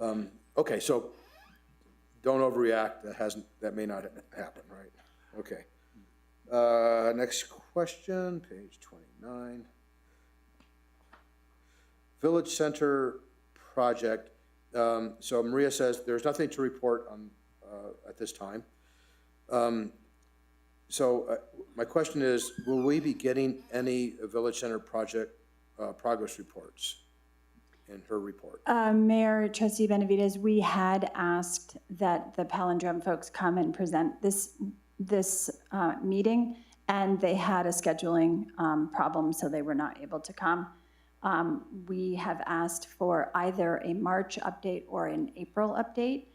Okay, so don't overreact. That may not happen, right? Okay. Next question, page 29. Village Center project. So Maria says there's nothing to report on at this time. So my question is, will we be getting any Village Center project progress reports in her report? Mayor Trustee Benavides, we had asked that the Palindrome folks come and present this meeting, and they had a scheduling problem, so they were not able to come. We have asked for either a March update or an April update.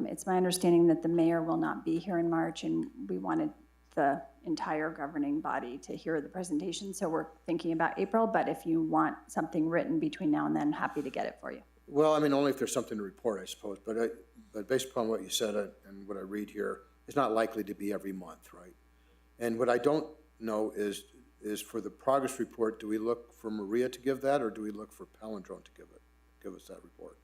It's my understanding that the mayor will not be here in March, and we wanted the entire governing body to hear the presentation, so we're thinking about April, but if you want something written between now and then, happy to get it for you. Well, I mean, only if there's something to report, I suppose, but based upon what you said and what I read here, it's not likely to be every month, right? And what I don't know is for the progress report, do we look for Maria to give that, or do we look for Palindrome to give us that report?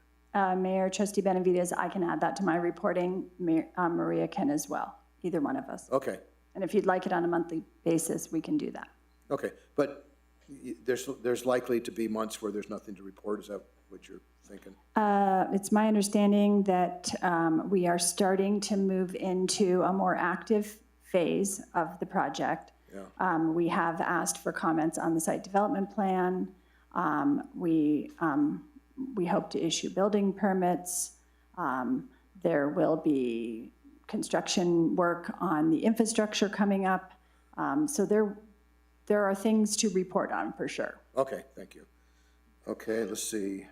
Mayor Trustee Benavides, I can add that to my reporting. Maria can as well, either one of us. Okay. And if you'd like it on a monthly basis, we can do that. Okay, but there's likely to be months where there's nothing to report. Is that what you're thinking? It's my understanding that we are starting to move into a more active phase of the project. Yeah. We have asked for comments on the site development plan. We hope to issue building permits. There will be construction work on the infrastructure coming up. So there are things to report on for sure. Okay, thank you. Okay, let's see.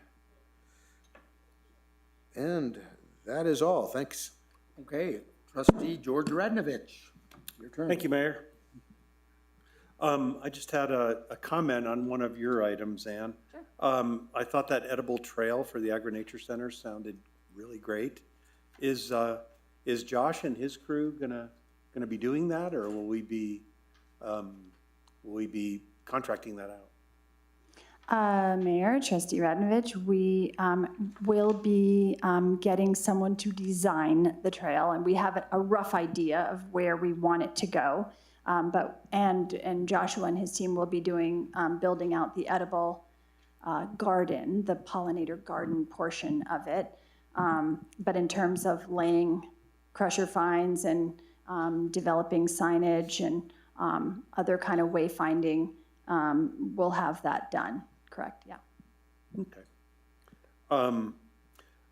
And that is all. Thanks. Okay, trustee George Radnovich, your turn. Thank you, Mayor. I just had a comment on one of your items, Ann. Sure. I thought that edible trail for the Agri-Nature Center sounded really great. Is Josh and his crew gonna be doing that, or will we be contracting that out? Mayor, Trustee Radnovich, we will be getting someone to design the trail, and we have a rough idea of where we want it to go. And Joshua and his team will be doing building out the edible garden, the pollinator garden portion of it. But in terms of laying crusher fines and developing signage and other kind of wayfinding, we'll have that done. Correct, yeah. Okay.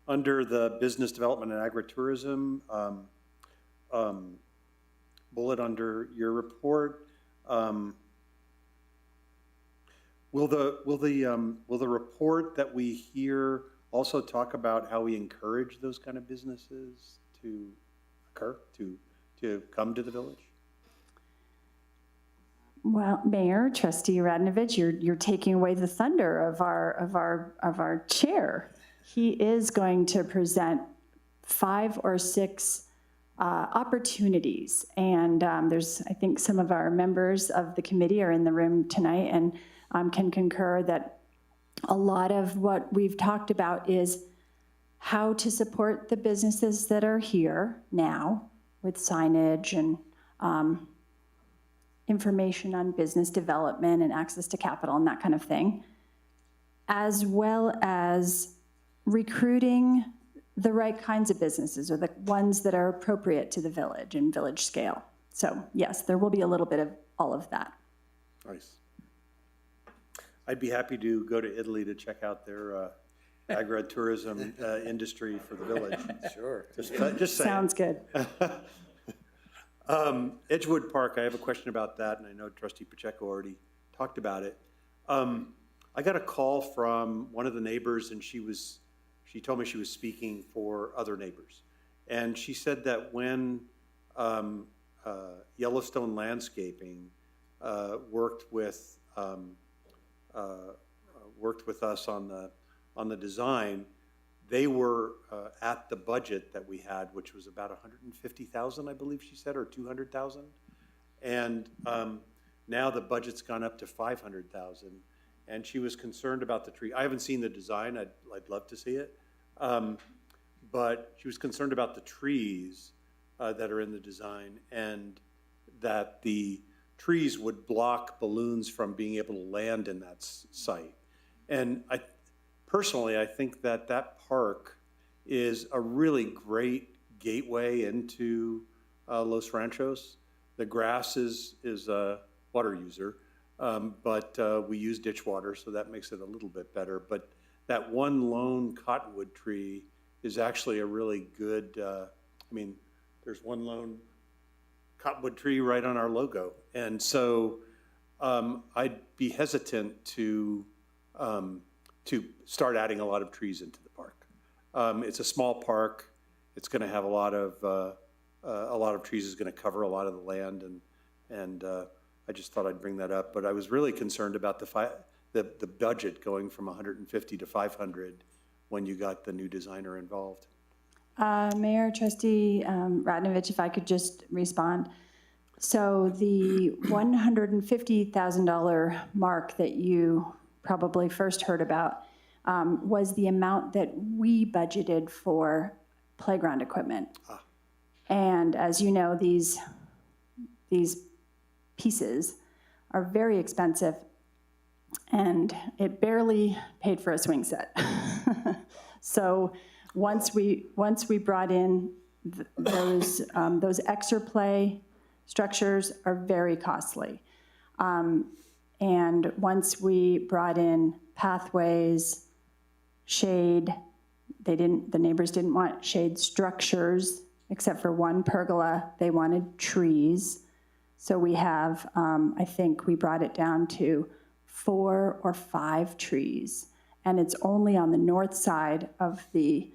Under the business development and agritourism, bullet under your report, will the report that we hear also talk about how we encourage those kind of businesses to occur, to come to the village? Well, Mayor, Trustee Radnovich, you're taking away the thunder of our chair. He is going to present 5 or 6 opportunities, and I think some of our members of the committee are in the room tonight and can concur that a lot of what we've talked about is how to support the businesses that are here now with signage and information on business development and access to capital and that kind of thing, as well as recruiting the right kinds of businesses or the ones that are appropriate to the village and village scale. So yes, there will be a little bit of all of that. Nice. I'd be happy to go to Italy to check out their agritourism industry for the village. Sure. Just saying. Sounds good. Edgewood Park, I have a question about that, and I know Trustee Pacheco already talked about it. I got a call from one of the neighbors, and she told me she was speaking for other neighbors. And she said that when Yellowstone Landscaping worked with us on the design, they were at the budget that we had, which was about $150,000, I believe she said, or $200,000. And now the budget's gone up to $500,000. And she was concerned about the tree. I haven't seen the design. I'd love to see it. But she was concerned about the trees that are in the design, and that the trees would block balloons from being able to land in that site. And personally, I think that park is a really great gateway into Los Ranchos. The grass is a water user, but we use ditch water, so that makes it a little bit better. But that one lone cottonwood tree is actually a really good, there's one lone cottonwood tree right on our logo. And so I'd be hesitant to start adding a lot of trees into the park. It's a small park. It's going to have a lot of trees. Is going to cover a lot of the land, and I just thought I'd bring that up. But I was really concerned about the budget going from 150 to 500 when you got the new designer involved. Mayor, Trustee Radnovich, if I could just respond. So the $150,000 mark that you probably first heard about was the amount that we budgeted for playground equipment. And as you know, these pieces are very expensive and it barely paid for a swing set. So once we brought in those Exerplay structures are very costly. And once we brought in pathways, shade, the neighbors didn't want shade structures, except for one pergola. They wanted trees. So we have, I think we brought it down to 4 or 5 trees. And it's only on the north side of the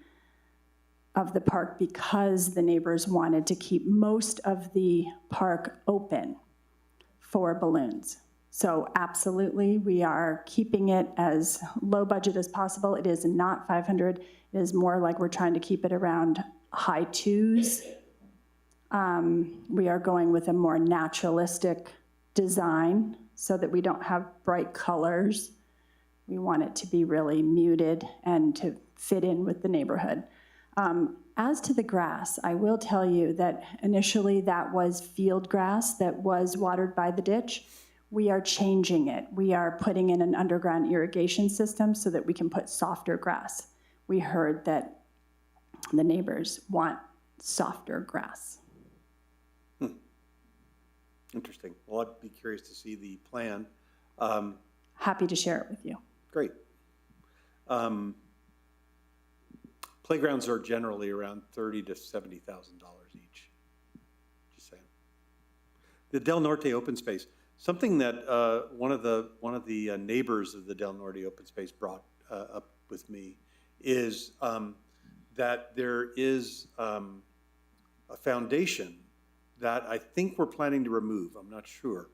park because the neighbors wanted to keep most of the park open for balloons. So absolutely, we are keeping it as low budget as possible. It is not 500. It is more like we're trying to keep it around high 2s. We are going with a more naturalistic design so that we don't have bright colors. We want it to be really muted and to fit in with the neighborhood. As to the grass, I will tell you that initially that was field grass that was watered by the ditch. We are changing it. We are putting in an underground irrigation system so that we can put softer grass. We heard that the neighbors want softer grass. Interesting. Well, I'd be curious to see the plan. Happy to share it with you. Great. Playgrounds are generally around $30,000 to $70,000 each. Just saying. The Del Norte open space, something that one of the neighbors of the Del Norte open space brought up with me is that there is a foundation that I think we're planning to remove. I'm not sure.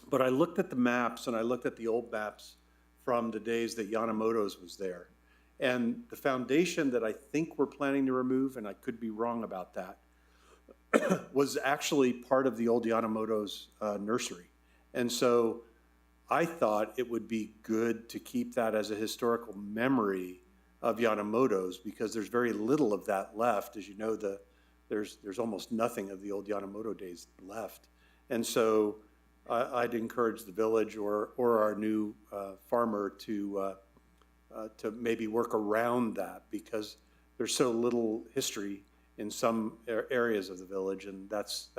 But I looked at the maps and I looked at the old maps from the days that Yanamoto's was there. And the foundation that I think we're planning to remove, and I could be wrong about that, was actually part of the old Yanamoto's nursery. And so I thought it would be good to keep that as a historical memory of Yanamoto's because there's very little of that left. As you know, there's almost nothing of the old Yanamoto days left. And so I'd encourage the village or our new farmer to maybe work around that because there's so little history in some areas of the village, and that's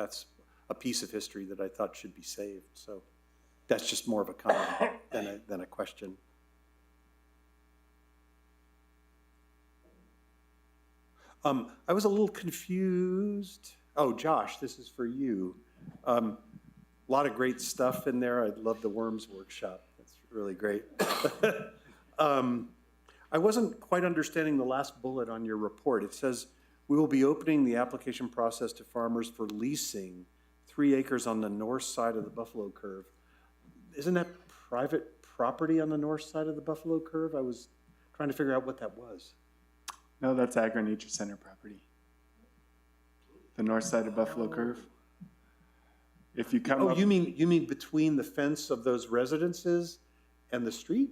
a piece of history that I thought should be saved. So that's just more of a comment than a question. I was a little confused. Oh, Josh, this is for you. A lot of great stuff in there. I love the Worms workshop. That's really great. I wasn't quite understanding the last bullet on your report. It says, we will be opening the application process to farmers for leasing 3 acres on the north side of the Buffalo Curve. Isn't that private property on the north side of the Buffalo Curve? I was trying to figure out what that was. No, that's Agri Nature Center property. The north side of Buffalo Curve. If you come up, you mean between the fence of those residences and the street?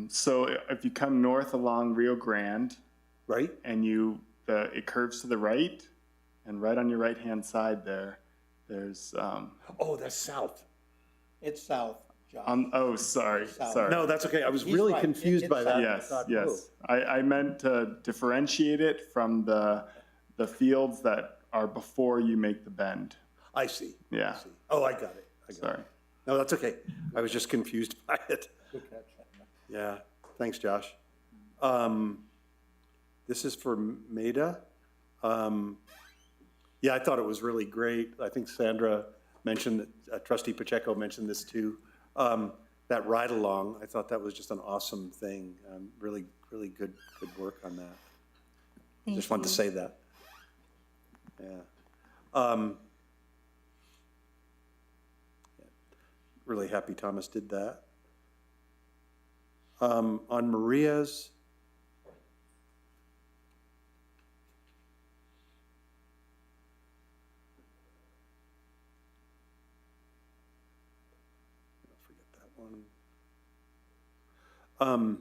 So if you come north along Rio Grande, right, and it curves to the right, and right on your right-hand side there's. Oh, that's south. It's south, Josh. Oh, sorry. No, that's okay. I was really confused by that. Yes, I thought, yes. I meant to differentiate it from the fields that are before you make the bend. I see. Yeah. I see. Oh, I got it. Sorry. No, that's okay. I was just confused by it. Yeah. Thanks, Josh. This is for Maida. Yeah, I thought it was really great. I think Sandra mentioned, Trustee Pacheco mentioned this too. That ride along, I thought that was just an awesome thing. Really, really good work on that. Just wanted to say that. Yeah. Really happy Thomas did that. On Maria's, I'll forget that one.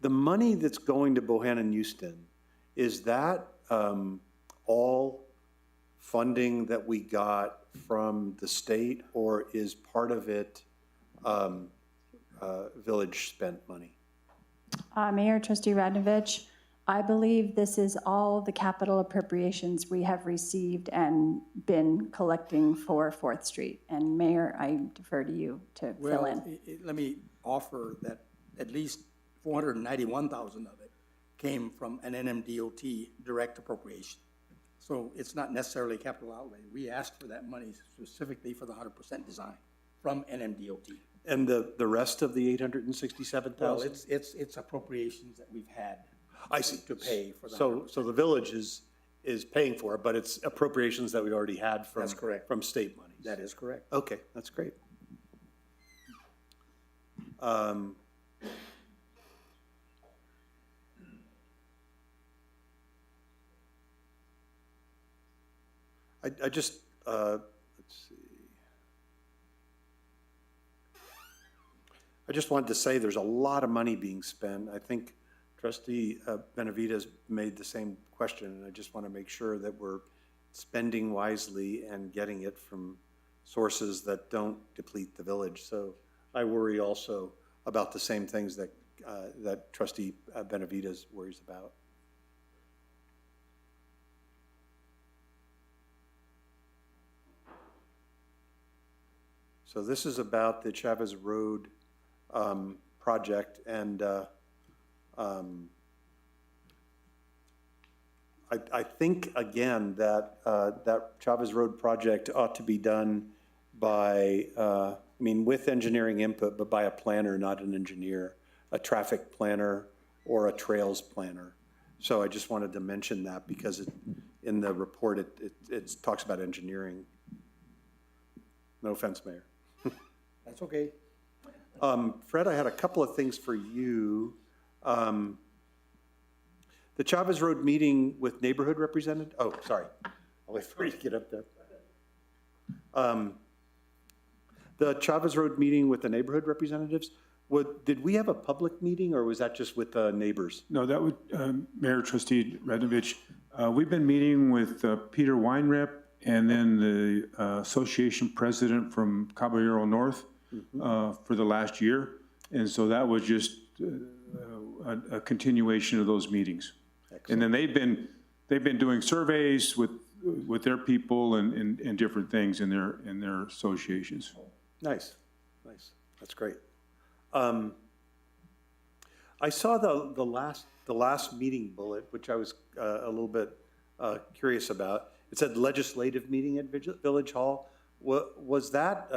The money that's going to Bohannon Houston, is that all funding that we got from the state, or is part of it village spent money? Mayor, Trustee Radnovich, I believe this is all the capital appropriations we have received and been collecting for 4th Street. And Mayor, I defer to you to fill in. Let me offer that at least 491,000 of it came from an NMDOT direct appropriation. So it's not necessarily capital outlay. We asked for that money specifically for the 100% design from NMDOT. And the rest of the 867,000? Well, it's appropriations that we've had. I see. To pay for the So the village is paying for it, but it's appropriations that we already had from. That's correct. From state money. That is correct. Okay, that's great. I just, let's see. I just wanted to say there's a lot of money being spent. I think Trustee Benavides made the same question, and I just want to make sure that we're spending wisely and getting it from sources that don't deplete the village. So I worry also about the same things that, that Trustee Benavides worries about. So this is about the Chavez Road project, and I think, again, that that Chavez Road project ought to be done by, I mean, with engineering input, but by a planner, not an engineer, a traffic planner or a trails planner. So I just wanted to mention that because in the report, it talks about engineering. No offense, Mayor. That's okay. Fred, I had a couple of things for you. The Chavez Road meeting with neighborhood representative, oh, sorry. I'll wait for you to get up there. The Chavez Road meeting with the neighborhood representatives, did we have a public meeting, or was that just with the neighbors? No, that would, Mayor Trustee Radnovich, we've been meeting with Peter Weinrep and then the association president from Caballero North for the last year. And so that was just a continuation of those meetings. Excellent. And then they've been doing surveys with their people and different things in their associations. Nice, nice. That's great. I saw the last meeting bullet, which I was a little bit curious about. It said legislative meeting at Village Hall. Was that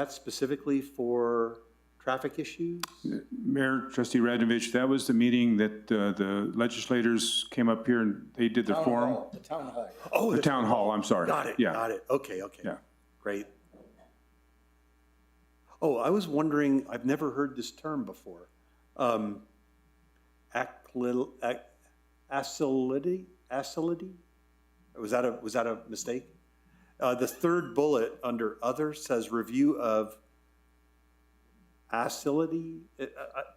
specifically for traffic issues? Mayor Trustee Radnovich, that was the meeting that the legislators came up here and they did the forum. The town hall. Oh, the town hall, I'm sorry. Got it, yeah. Got it. Okay, okay. Yeah. Great. Oh, I was wondering, I've never heard this term before. Acylity? Was that a mistake? The third bullet under other says review of acylity.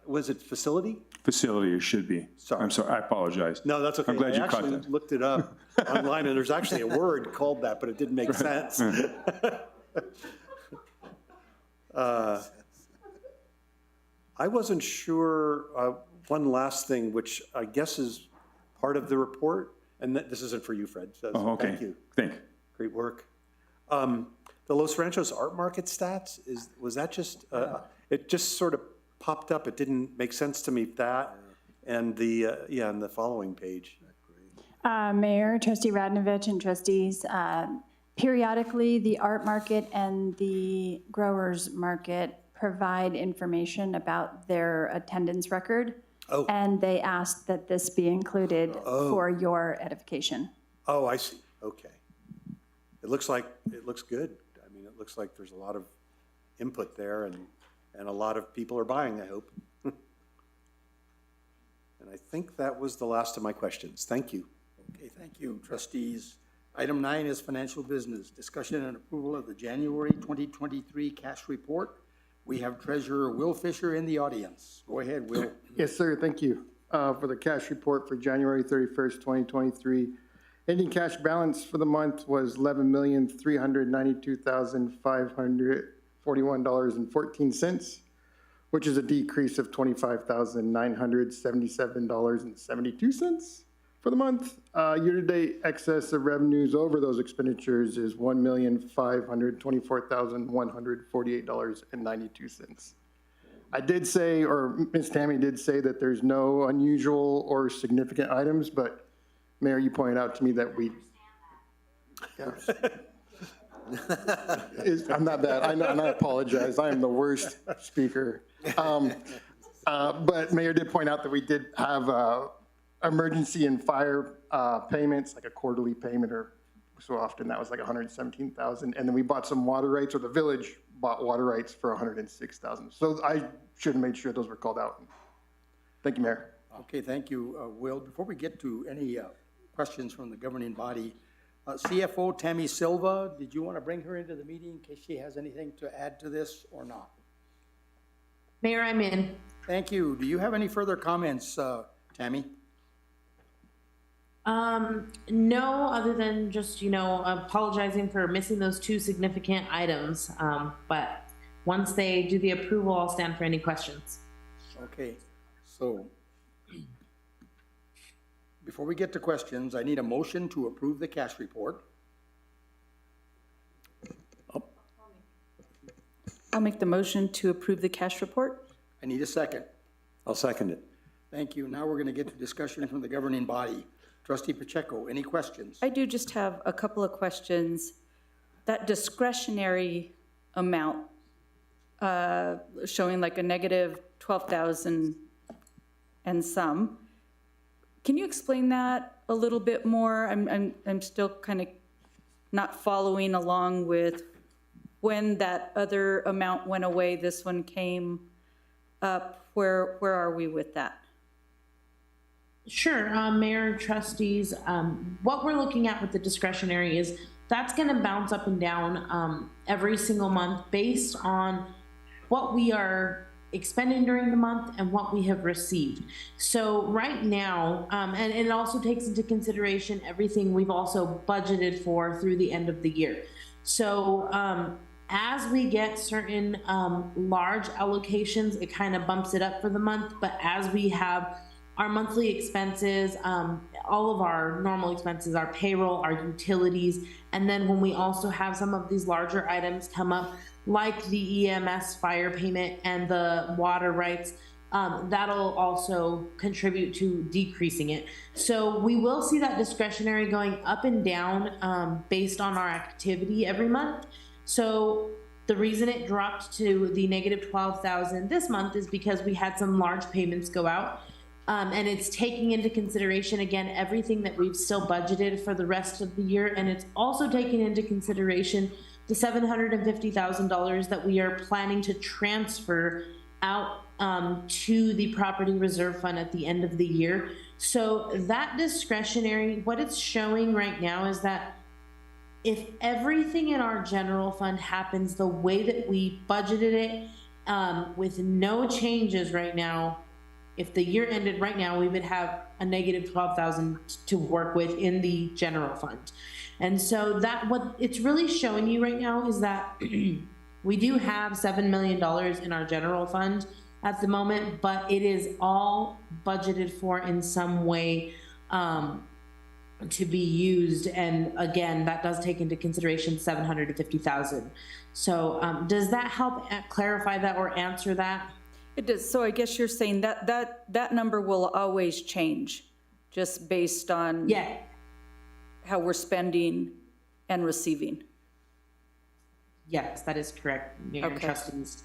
Was it facility? Facility, it should be. Sorry. I'm sorry, I apologize. No, that's okay. I'm glad you caught actually that. Looked it up online, and there's actually a word called that, but it didn't make sense. I wasn't sure, one last thing, which I guess is part of the report, and this isn't for you, Fred, so okay. Thank you. Great work. The Los Ranchos Art Market stats, was that just, it just sort of popped up, it didn't make sense to me, that, and and the following page. Mayor, Trustee Radnovich, and trustees, periodically, the art market and the growers market provide information about their attendance record. Oh. And they asked that this be included for your edification. Oh, I see, okay. It looks good. I mean, it looks like there's a lot of input there, and a lot of people are buying, I hope. And I think that was the last of my questions. Thank you. Okay, thank you, trustees. Item 9 is financial business. Discussion and approval of the January 2023 cash report. We have Treasurer Will Fisher in the audience. Go ahead, Will. Yes, sir. Thank you. For the cash report for January 31st, 2023, Ending cash balance for the month was $11,392,541.14, which is a decrease of $25,977.72 for the month. Year-to-date excess of revenues over those expenditures is $1,524,148.92. I did say, or Ms. Tammy did say, that there's no unusual or significant items, but Mayor, you pointed out to me that we. I'm not that, and I apologize, I am the worst speaker. But Mayor did point out that we did have emergency and fire payments, like a quarterly payment, or so often that was like $117,000. And then we bought some water rights, or the village bought water rights for $106,000. So I should have made sure those were called out. Thank you, Mayor. Okay, thank you, Will. Before we get to any questions from the governing body, CFO Tammy Silva, did you want to bring her into the meeting in case she has anything to add to this or not? Mayor, I'm in. Thank you. Do you have any further comments, Tammy? No, other than just, apologizing for missing those two significant items. But once they do the approval, I'll stand for any questions. Okay, so before we get to questions, I need a motion to approve the cash report. I'll make the motion to approve the cash report. I need a second. I'll second it. Thank you. Now we're going to get to discussion from the governing body. Trustee Pacheco, any questions? I do just have a couple of questions. That discretionary amount showing like a negative 12,000 and some. Can you explain that a little bit more? I'm still kind of not following along with when that other amount went away, this one came up. Where are we with that? Sure, Mayor and Trustees, what we're looking at with the discretionary is that's going to bounce up and down every single month based on what we are expending during the month and what we have received. So right now, and it also takes into consideration everything we've also budgeted for through the end of the year. So as we get certain large allocations, it kind of bumps it up for the month. But as we have our monthly expenses, all of our normal expenses, our payroll, our utilities, and then when we also have some of these larger items come up, like the EMS fire payment and the water rights, that'll also contribute to decreasing it. So we will see that discretionary going up and down based on our activity every month. So the reason it dropped to the negative 12,000 this month is because we had some large payments go out. And it's taking into consideration, again, everything that we've still budgeted for the rest of the year. And it's also taking into consideration the $750,000 that we are planning to transfer out to the property reserve fund at the end of the year. So that discretionary, what it's showing right now is that if everything in our general fund happens the way that we budgeted it, with no changes right now, if the year ended right now, we would have a negative 12,000 to work with in the general fund. And so that what it's really showing you right now is that we do have $7 million in our general fund at the moment, but it is all budgeted for in some way to be used. And again, that does take into consideration $750,000. So does that help clarify that or answer that? It does. So I guess you're saying that number will always change just based on how we're spending and receiving. Yes, that is correct. Okay. Trustees.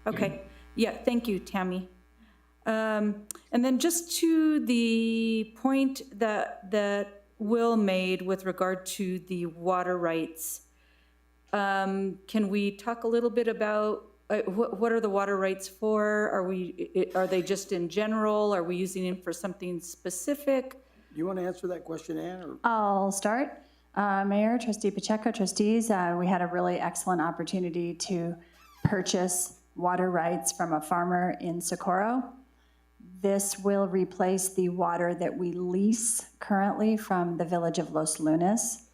Okay. Yeah, thank you, Tammy. And then just to the point that Will made with regard to the water rights, can we talk a little bit about what are the water rights for? Are they just in general? Are we using them for something specific? Do you want to answer that question, Ann? Or? I'll start. Mayor, Trustee Pacheco, Trustees, we had a really excellent opportunity to purchase water rights from a farmer in Socorro. This will replace the water that we lease currently from the village of Los Lunas.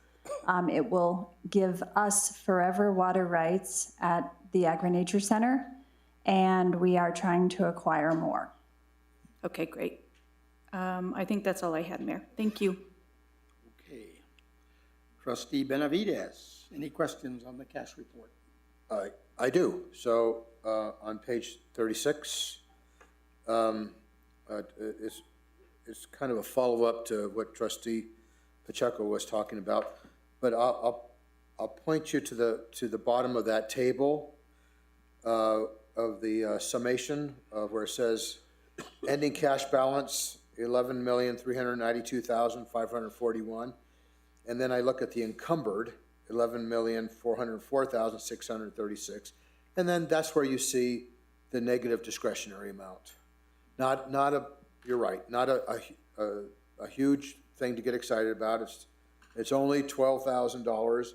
It will give us forever water rights at the Agri-Nature Center, and we are trying to acquire more. Okay, great. I think that's all I had, Mayor. Thank you. Okay. Trustee Benavides, any questions on the cash report? I do. So on page 36, it's kind of a follow-up to what Trustee Pacheco was talking about, but I'll point you to the bottom of that table of the summation where it says ending cash balance $11,392,541, and then I look at the encumbered $11,404,636, and then that's where you see the negative discretionary amount. Not a, you're right, not a huge thing to get excited about. It's only $12,000,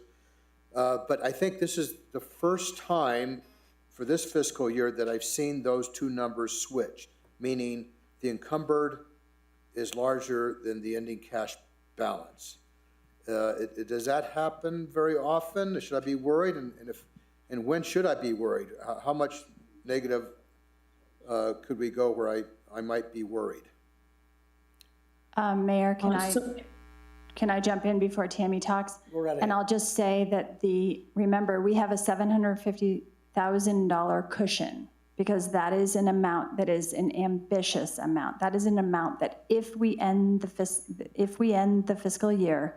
but I think this is the first time for this fiscal year that I've seen those two numbers switch, meaning the encumbered is larger than the ending cash balance. Does that happen very often? Should I be worried? And when should I be worried? How much negative could we go where I might be worried? Mayor, can I jump in before Tammy talks? Go right ahead. And I'll just say that remember, we have a $750,000 cushion, because that is an amount that is an ambitious amount. That is an amount that if we end the fiscal year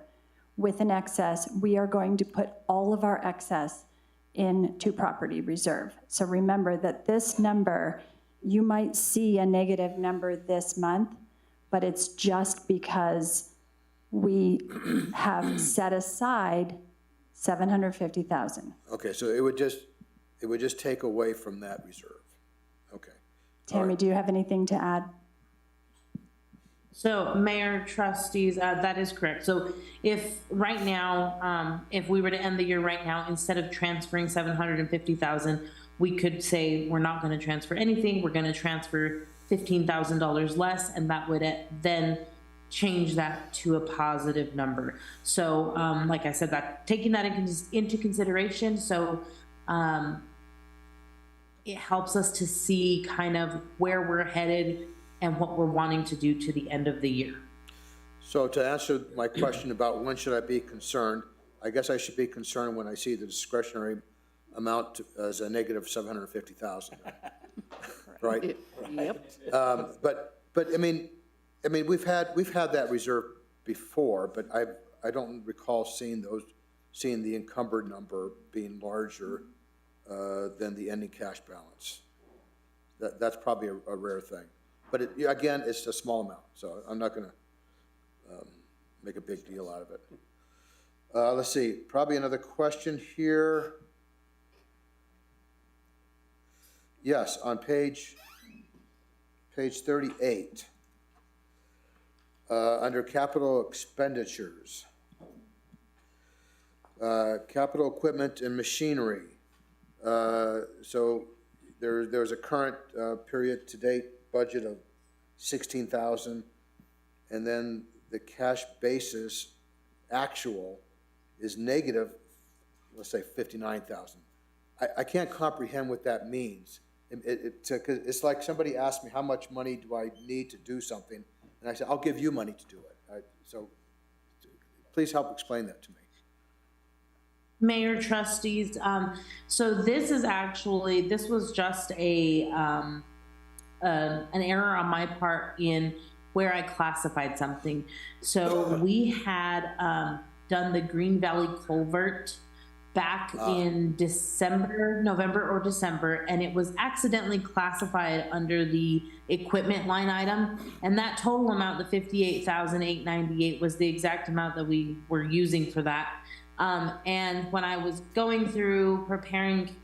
with an excess, we are going to put all of our excess into property reserve. So remember that this number, you might see a negative number this month, but it's just because we have set aside $750,000. Okay, so it would just take away from that reserve. Okay. Tammy, do you have anything to add? So, Mayor, trustees, that is correct. So if right now, if we were to end the year right now, instead of transferring $750,000, we could say we're not going to transfer anything. We're going to transfer $15,000 less, and that would then change that to a positive number. So, like I said, that taking that into consideration, so it helps us to see kind of where we're headed and what we're wanting to do to the end of the year. So to answer my question about when should I be concerned, I guess I should be concerned when I see the discretionary amount as a negative $750,000, right? Yep. But I mean, we've had that reserve before, but I don't recall seeing the encumbered number being larger than the ending cash balance. That's probably a rare thing. But again, it's a small amount, so I'm not going to make a big deal out of it. Let's see, probably another question here. Yes, on page 38, under capital expenditures, capital equipment and machinery. So there's a current period to date budget of $16,000, and then the cash basis actual is negative, let's say $59,000. I can't comprehend what that means. It's like somebody asked me, how much money do I need to do something? And I said, I'll give you money to do it. So please help explain that to me. Mayor, trustees, so this was just an error on my part in where I classified something. So we had done the Green Valley Culvert back in November or December, and it was accidentally classified under the equipment line item. And that total amount, the $58,898, was the exact amount that we were using for that. And when I was going through preparing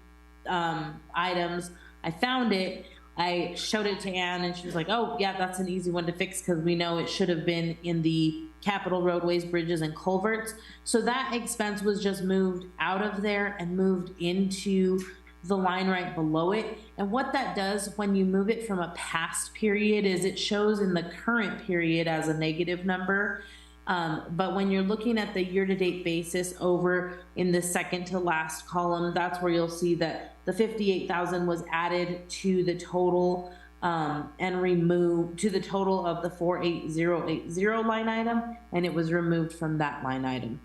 items, I found it. I showed it to Ann, and she was like, oh, yeah, that's an easy one to fix because we know it should have been in the capital roadways, bridges, and culverts. So that expense was just moved out of there and moved into the line right below it. And what that does when you move it from a past period is it shows in the current period as a negative number. But when you're looking at the year-to-date basis over in the second to last column, that's where you'll see that the 58,000 was added to the total and removed to the total of the 48080 line item, and it was removed from that line item.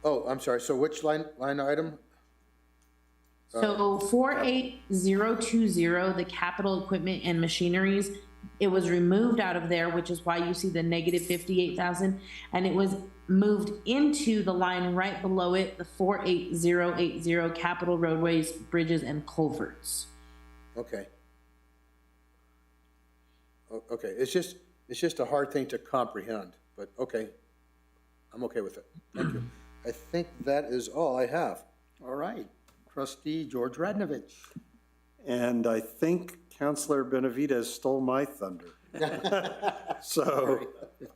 Oh, I'm sorry, so which line item? So 48020, the capital equipment and machineries, it was removed out of there, which is why you see the negative 58,000, and it was moved into the line right below it, the 48080 capital roadways, bridges, and culverts. Okay. Okay, it's just a hard thing to comprehend, but okay. I'm okay with it. Thank you. I think that is all I have. All right. Trustee George Radnovich. And I think Counselor Benavides stole my thunder. So,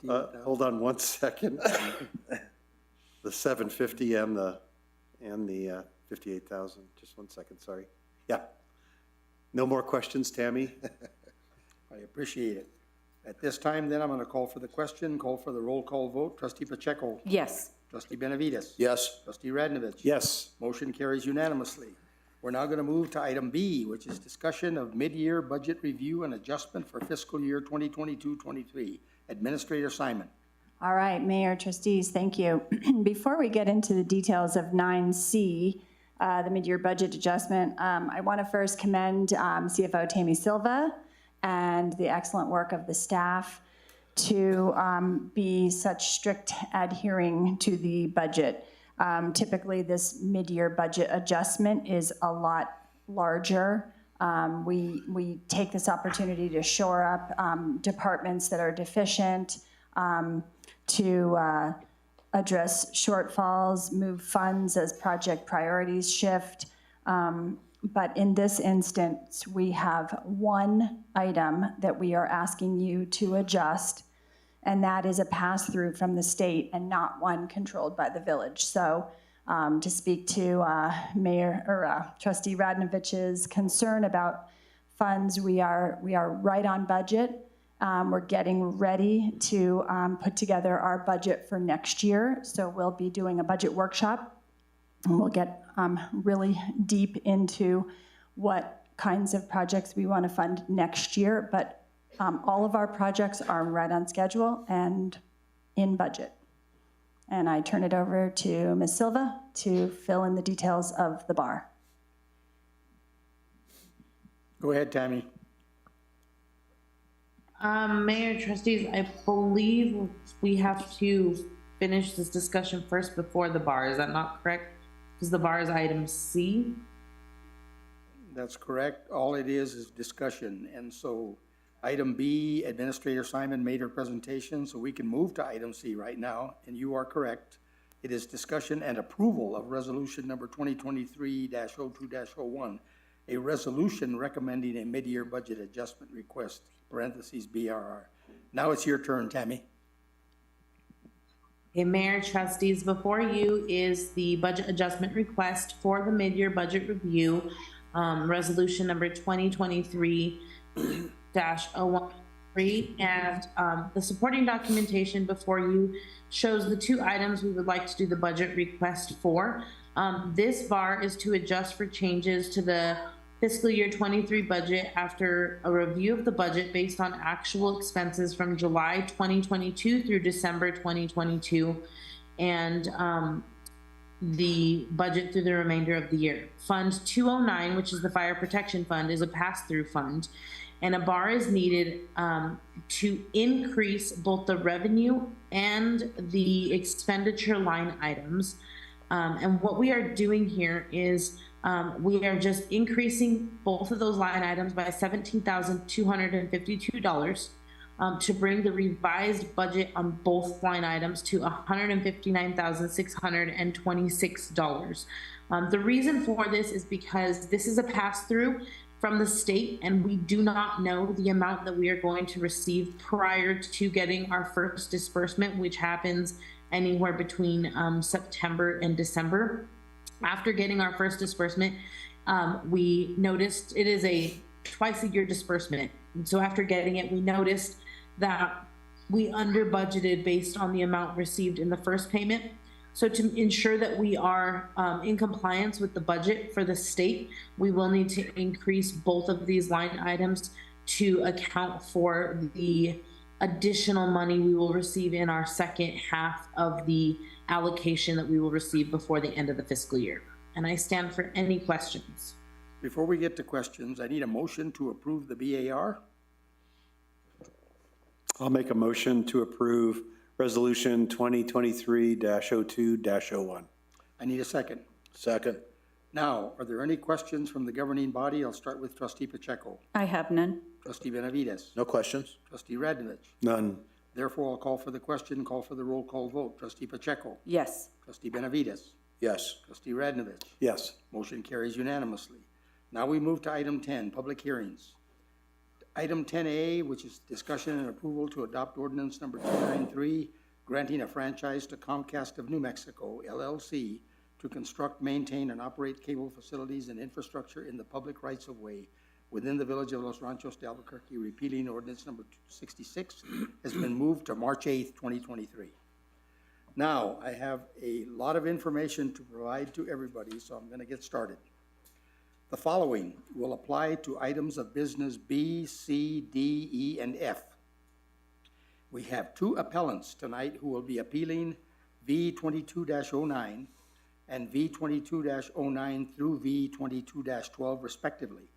hold on one second. The 750 and the 58,000, just 1 second, sorry. Yeah. No more questions, Tammy? I appreciate it. At this time, then, I'm going to call for the question, call for the roll call vote. Trustee Pacheco. Yes. Trustee Benavides. Yes. Trustee Radnovich. Yes. Motion carries unanimously. We're now going to move to item B, which is discussion of mid-year budget review and adjustment for fiscal year 2022-23. Administrator Simon. All right, Mayor, trustees, thank you. Before we get into the details of 9C, the mid-year budget adjustment, I want to first commend CFO Tammy Silva and the excellent work of the staff to be such strict adhering to the budget. Typically, this mid-year budget adjustment is a lot larger. We take this opportunity to shore up departments that are deficient, to address shortfalls, move funds as project priorities shift. But in this instance, we have one item that we are asking you to adjust, and that is a pass-through from the state and not one controlled by the village. So to speak to Trustee Radnovich's concern about funds, we are right on budget. We're getting ready to put together our budget for next year. So we'll be doing a budget workshop, and we'll get really deep into what kinds of projects we want to fund next year. But all of our projects are right on schedule and in budget. And I turn it over to Ms. Silva to fill in the details of the bar. Go ahead, Tammy. Mayor, trustees, I believe we have to finish this discussion first before the bar. Is that not correct? Because the bar is item C. That's correct. All it is discussion. And so item B, Administrator Simon made her presentation, so we can move to item C right now. And you are correct. It is discussion and approval of resolution number 2023-02-01, a resolution recommending a mid-year budget adjustment request, parentheses BRR. Now it's your turn, Tammy. Okay, Mayor, trustees, before you is the budget adjustment request for the mid-year budget review, resolution number 2023-01. And the supporting documentation before you shows the two items we would like to do the budget request for. This bar is to adjust for changes to the fiscal year 23 budget after a review of the budget based on actual expenses from July 2022 through December 2022 and the budget through the remainder of the year. Fund 209, which is the Fire Protection Fund, is a pass-through fund, and a bar is needed to increase both the revenue and the expenditure line items. And what we are doing here is we are just increasing both of those line items by $17,252 to bring the revised budget on both line items to $159,626. The reason for this is because this is a pass-through from the state, and we do not know the amount that we are going to receive prior to getting our first disbursement, which happens anywhere between September and December. After getting our first disbursement, We noticed it is a twice-a-year disbursement. And so after getting it, we noticed that we under budgeted based on the amount received in the first payment. So to ensure that we are in compliance with the budget for the state, we will need to increase both of these line items to account for the additional money we will receive in our second half of the allocation that we will receive before the end of the fiscal year. And I stand for any questions. Before we get to questions, I need a motion to approve the BAR. I'll make a motion to approve Resolution 2023-02-01. I need a second. Second. Now, are there any questions from the governing body? I'll start with Trustee Pacheco. I have none. Trustee Benavides. No questions. Trustee Radnovich. None. Therefore, I'll call for the question, call for the roll call vote. Trustee Pacheco. Yes. Trustee Benavides. Yes. Trustee Radnovich. Yes. Motion carries unanimously. Now we move to item 10, public hearings. Item 10A, which is discussion and approval to adopt ordinance number 293, granting a franchise to Comcast of New Mexico, LLC, to construct, maintain, and operate cable facilities and infrastructure in the public rights-of-way within the village of Los Ranchos de Albuquerque, repealing ordinance number 66, has been moved to March 8th, 2023. Now, I have a lot of information to provide to everybody, so I'm going to get started. The following will apply to items of business B, C, D, E, and F. We have two appellants tonight who will be appealing V22-09 and V22-09 through V22-12 respectively.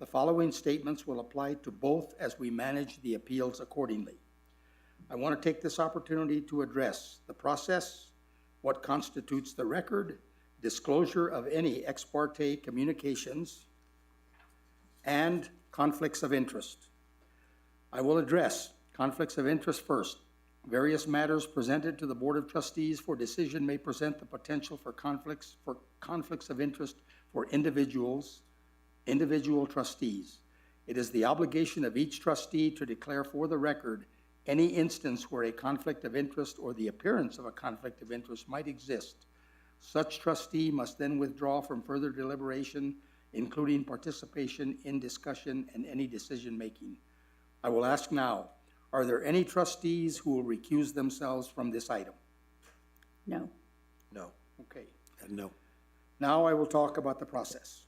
The following statements will apply to both as we manage the appeals accordingly. I want to take this opportunity to address the process, what constitutes the record, disclosure of any ex parte communications, and conflicts of interest. I will address conflicts of interest first. Various matters presented to the Board of Trustees for decision may present the potential for conflicts of interest for individual trustees. It is the obligation of each trustee to declare for the record any instance where a conflict of interest or the appearance of a conflict of interest might exist. Such trustee must then withdraw from further deliberation, including participation in discussion and any decision-making. I will ask now, are there any trustees who will recuse themselves from this item? No. No. Okay. No. Now I will talk about the process.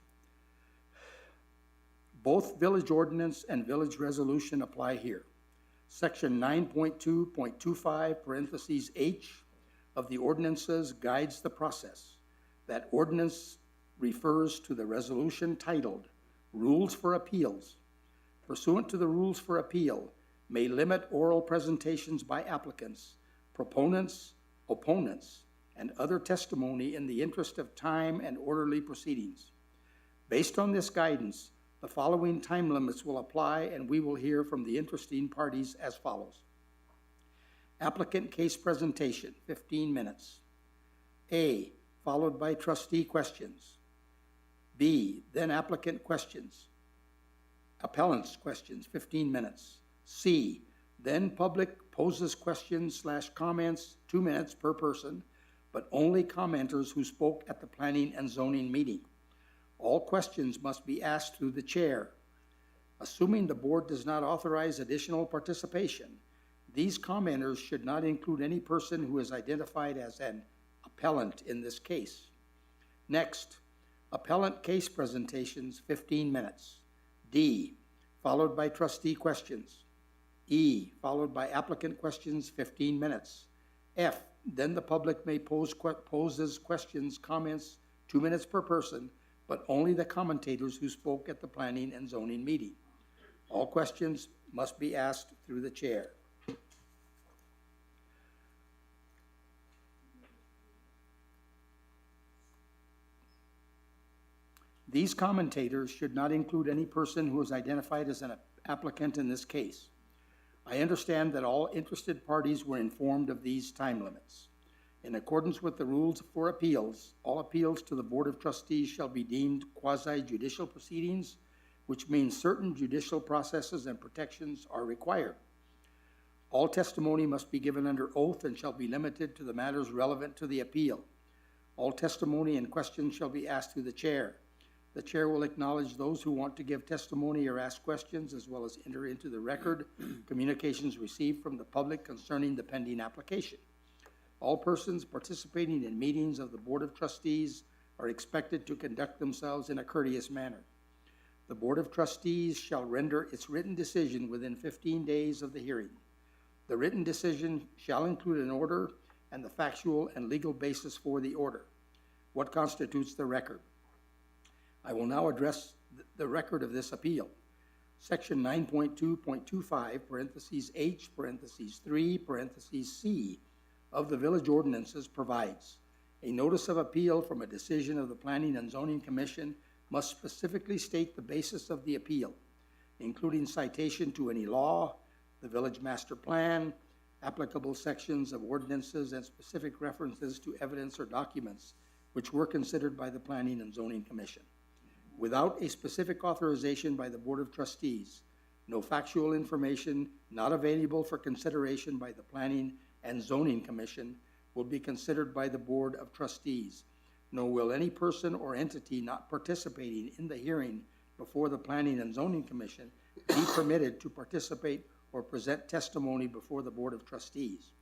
Both village ordinance and village resolution apply here. Section 9.2.25 parentheses H of the ordinances guides the process. That ordinance refers to the resolution titled Rules for Appeals. Pursuant to the rules for appeal, may limit oral presentations by applicants, proponents, opponents, and other testimony in the interest of time and orderly proceedings. Based on this guidance, the following time limits will apply, and we will hear from the interesting parties as follows. Applicant case presentation, 15 minutes. A, followed by trustee questions. B, then applicant questions. Appellant's questions, 15 minutes. C, then public poses questions / comments, 2 minutes per person, but only commenters who spoke at the planning and zoning meeting. All questions must be asked through the chair. Assuming the board does not authorize additional participation, these commenters should not include any person who is identified as an appellant in this case. Next, appellant case presentations, 15 minutes. D, followed by trustee questions. E, followed by applicant questions, 15 minutes. F, then the public may poses questions, comments, 2 minutes per person, but only the commentators who spoke at the planning and zoning meeting. All questions must be asked through the chair. These commentators should not include any person who is identified as an applicant in this case. I understand that all interested parties were informed of these time limits. In accordance with the rules for appeals, all appeals to the Board of Trustees shall be deemed quasi-judicial proceedings, which means certain judicial processes and protections are required. All testimony must be given under oath and shall be limited to the matters relevant to the appeal. All testimony and questions shall be asked through the chair. The chair will acknowledge those who want to give testimony or ask questions, as well as enter into the record communications received from the public concerning the pending application. All persons participating in meetings of the Board of Trustees are expected to conduct themselves in a courteous manner. The Board of Trustees shall render its written decision within 15 days of the hearing. The written decision shall include an order and the factual and legal basis for the order. What constitutes the record? I will now address the record of this appeal. Section 9.2.25, parentheses H, parentheses 3, parentheses C of the village ordinances provides, a notice of appeal from a decision of the Planning and Zoning Commission must specifically state the basis of the appeal, including citation to any law, the village master plan, applicable sections of ordinances, and specific references to evidence or documents which were considered by the Planning and Zoning Commission. Without a specific authorization by the Board of Trustees, no factual information not available for consideration by the Planning and Zoning Commission will be considered by the Board of Trustees, nor will any person or entity not participating in the hearing before the Planning and Zoning Commission be permitted to participate or present testimony before the Board of Trustees.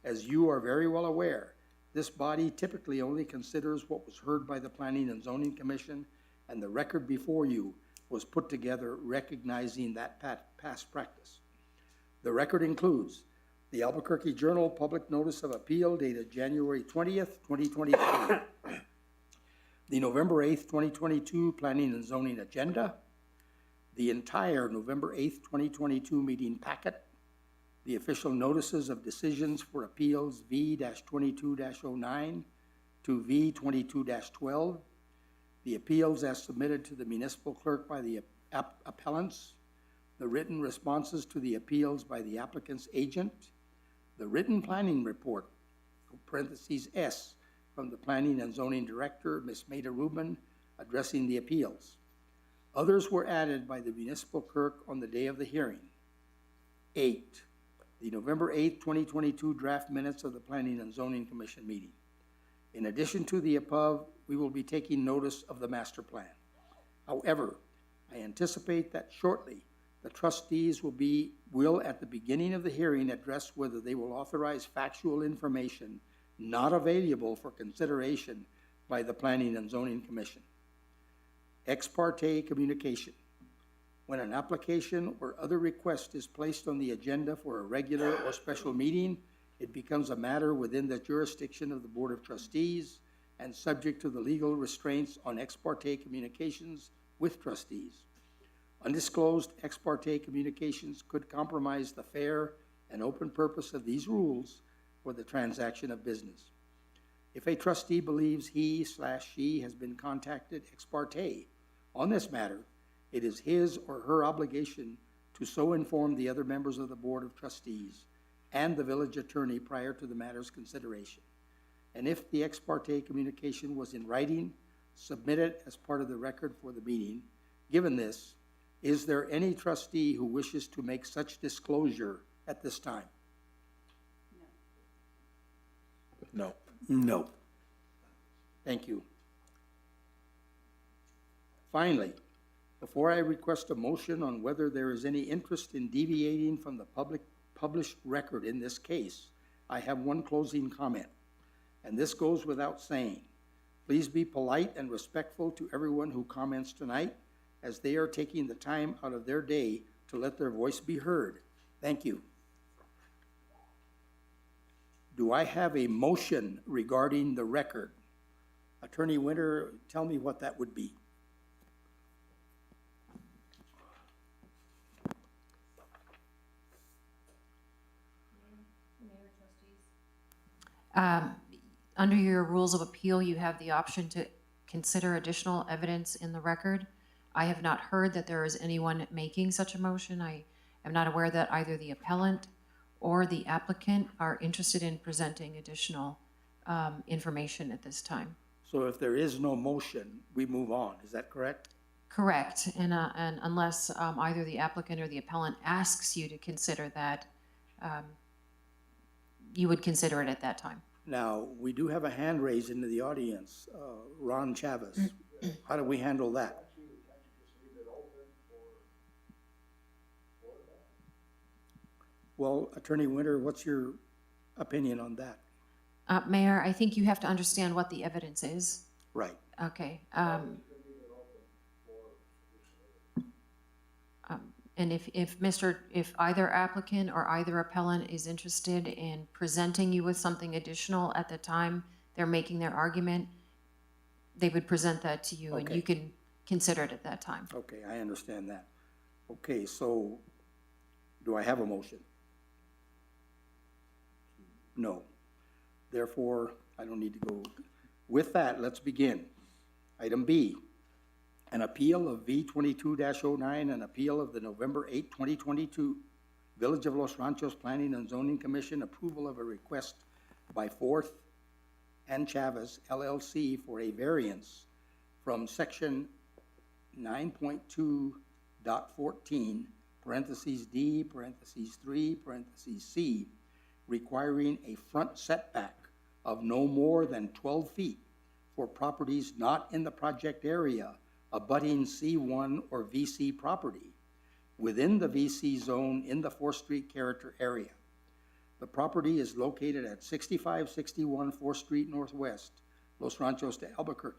As you are very well aware, this body typically only considers what was heard by the Planning and Zoning Commission, and the record before you was put together recognizing that past practice. The record includes the Albuquerque Journal Public Notice of Appeal dated January 20th, 2023, the November 8th, 2022 Planning and Zoning Agenda, the entire November 8th, 2022 meeting packet, the official notices of decisions for appeals V-22-09 to V-22-12, the appeals as submitted to the municipal clerk by the appellants, the written responses to the appeals by the applicant's agent, the written planning report, parentheses S, from the Planning and Zoning Director, Ms. Maida Rubin, addressing the appeals. Others were added by the municipal clerk on the day of the hearing. 8, the November 8th, 2022 draft minutes of the Planning and Zoning Commission meeting. In addition to the above, we will be taking notice of the master plan. However, I anticipate that shortly the trustees will at the beginning of the hearing address whether they will authorize factual information not available for consideration by the Planning and Zoning Commission. Ex parte communication. When an application or other request is placed on the agenda for a regular or special meeting, it becomes a matter within the jurisdiction of the Board of Trustees and subject to the legal restraints on ex parte communications with trustees. Undisclosed ex parte communications could compromise the fair and open purpose of these rules for the transaction of business. If a trustee believes he/she has been contacted ex parte on this matter, it is his or her obligation to so inform the other members of the Board of Trustees and the village attorney prior to the matter's consideration. And if the ex parte communication was in writing, submit it as part of the record for the meeting. Given this, is there any trustee who wishes to make such disclosure at this time? No. No. Thank you. Finally, before I request a motion on whether there is any interest in deviating from the published record in this case, I have one closing comment, and this goes without saying. Please be polite and respectful to everyone who comments tonight, as they are taking the time out of their day to let their voice be heard. Thank you. Do I have a motion regarding the record? Attorney Winter, tell me what that would be. Under your rules of appeal, you have the option to consider additional evidence in the record. I have not heard that there is anyone making such a motion. I am not aware that either the appellant or the applicant are interested in presenting additional information at this time. So if there is no motion, we move on. Is that correct? Correct. And unless either the applicant or the appellant asks you to consider that, you would consider it at that time. Now, we do have a hand raised into the audience, Ron Chavez. How do we handle that? Well, Attorney Winter, what's your opinion on that? Mayor, I think you have to understand what the evidence is. Right. Okay. And if either applicant or either appellant is interested in presenting you with something additional at the time they're making their argument, they would present that to you and you can consider it at that time. Okay, I understand that. Okay, so do I have a motion? No. Therefore, I don't need to go. With that, let's begin. Item B, an appeal of V 22-09, an appeal of the November 8, 2022 Village of Los Ranchos Planning and Zoning Commission approval of a request by Fourth and Chavez LLC for a variance from section 9.2.14, parentheses D, parentheses 3, parentheses C, requiring a front setback of no more than 12 feet for properties not in the project area abutting C1 or VC property within the VC zone in the 4th Street character area. The property is located at 6561 4th Street Northwest, Los Ranchos de Albuquerque,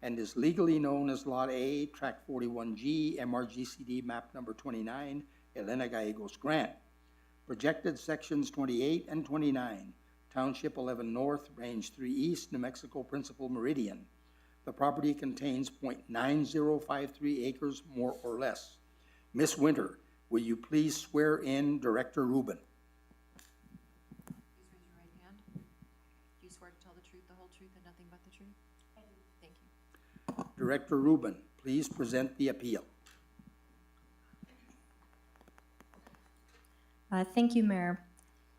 and is legally known as Lot A, Tract 41G, MRGCD map number 29, Elena Gallegos Grant. Projected sections 28 and 29, Township 11 North, Range 3 East, New Mexico Principal Meridian. The property contains .9053 acres, more or less. Ms. Winter, will you please swear in Director Rubin? Please raise your right hand. Do you swear to tell the truth, the whole truth, and nothing but the truth? I do. Thank you. Director Rubin, please present the appeal. Thank you, Mayor.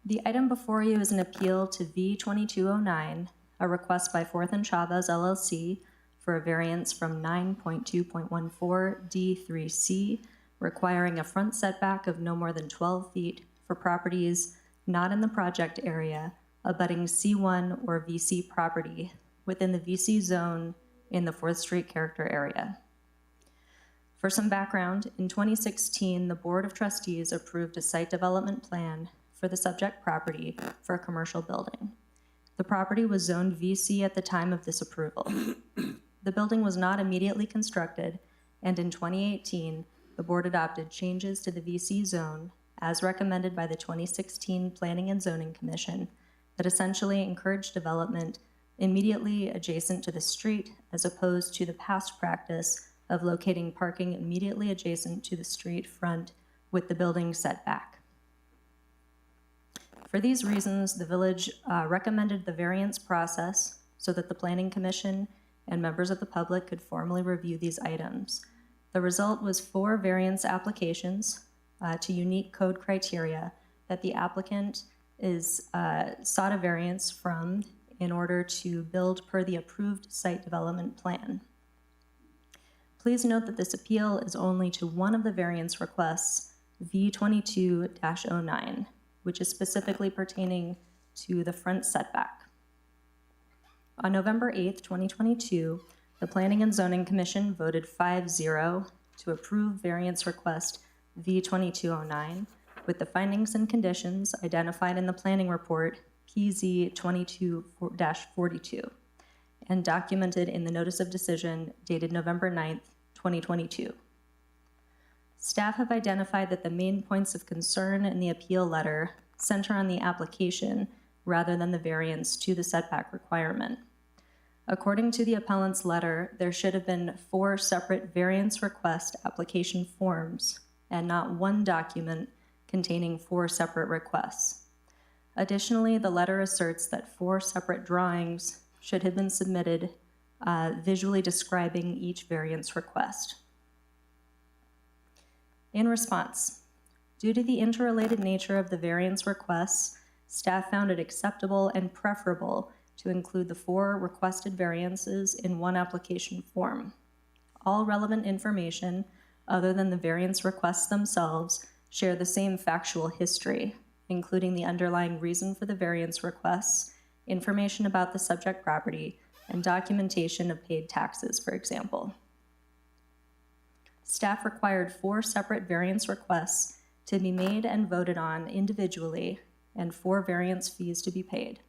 The item before you is an appeal to V 2209, a request by Fourth and Chavez LLC for a variance from 9.2.14 D3C, requiring a front setback of no more than 12 feet for properties not in the project area abutting C1 or VC property within the VC zone in the 4th Street character area. For some background, in 2016, the Board of Trustees approved a site development plan for the subject property for a commercial building. The property was zoned VC at the time of this approval. The building was not immediately constructed, and in 2018, the board adopted changes to the VC zone as recommended by the 2016 Planning and Zoning Commission that essentially encouraged development immediately adjacent to the street as opposed to the past practice of locating parking immediately adjacent to the street front with the building set back. For these reasons, the village recommended the variance process so that the Planning Commission and members of the public could formally review these items. The result was 4 variance applications to unique code criteria that the applicant sought a variance from in order to build per the approved site development plan. Please note that this appeal is only to one of the variance requests, V22-09, which is specifically pertaining to the front setback. On November 8th, 2022, the Planning and Zoning Commission voted 5-0 to approve variance request V2209 with the findings and conditions identified in the planning report PZ 22-42 and documented in the notice of decision dated November 9th, 2022. Staff have identified that the main points of concern in the appeal letter center on the application rather than the variance to the setback requirement. According to the appellant's letter, there should have been 4 separate variance request application forms and not one document containing 4 separate requests. Additionally, the letter asserts that 4 separate drawings should have been submitted visually describing each variance request. In response, due to the interrelated nature of the variance requests, staff found it acceptable and preferable to include the 4 requested variances in one application form. All relevant information, other than the variance requests themselves, share the same factual history, including the underlying reason for the variance requests, information about the subject property, and documentation of paid taxes, for example. Staff required 4 separate variance requests to be made and voted on individually and 4 variance fees to be paid.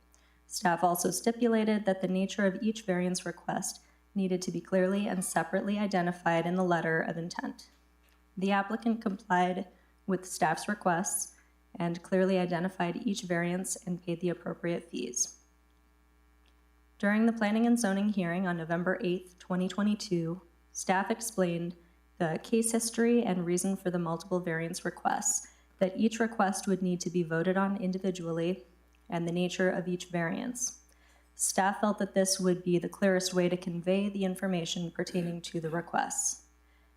Staff also stipulated that the nature of each variance request needed to be clearly and separately identified in the letter of intent. The applicant complied with staff's requests and clearly identified each variance and paid the appropriate fees. During the Planning and Zoning hearing on November 8th, 2022, staff explained the case history and reason for the multiple variance requests, that each request would need to be voted on individually, and the nature of each variance. Staff felt that this would be the clearest way to convey the information pertaining to the requests.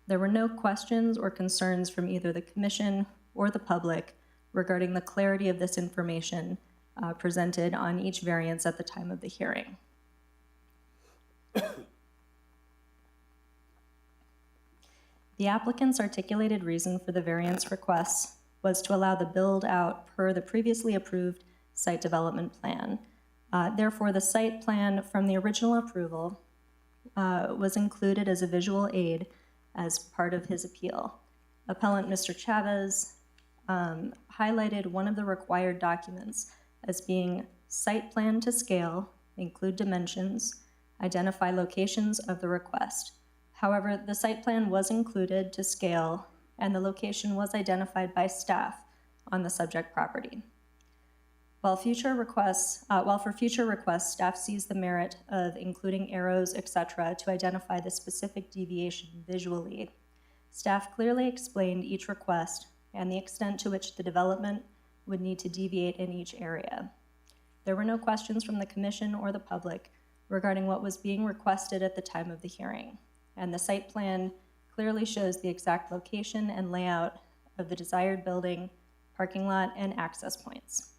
There were no questions or concerns from either the Commission or the public regarding the clarity of this information presented on each variance at the time of the hearing. The applicant's articulated reason for the variance requests was to allow the build out per the previously approved site development plan. Therefore, the site plan from the original approval was included as a visual aid as part of his appeal. Appellant Mr. Chavez highlighted one of the required documents as being site plan to scale, include dimensions, identify locations of the request. However, the site plan was included to scale and the location was identified by staff on the subject property. While for future requests, staff sees the merit of including arrows, etc., to identify the specific deviation visually, staff clearly explained each request and the extent to which the development would need to deviate in each area. There were no questions from the Commission or the public regarding what was being requested at the time of the hearing, and the site plan clearly shows the exact location and layout of the desired building, parking lot, and access points.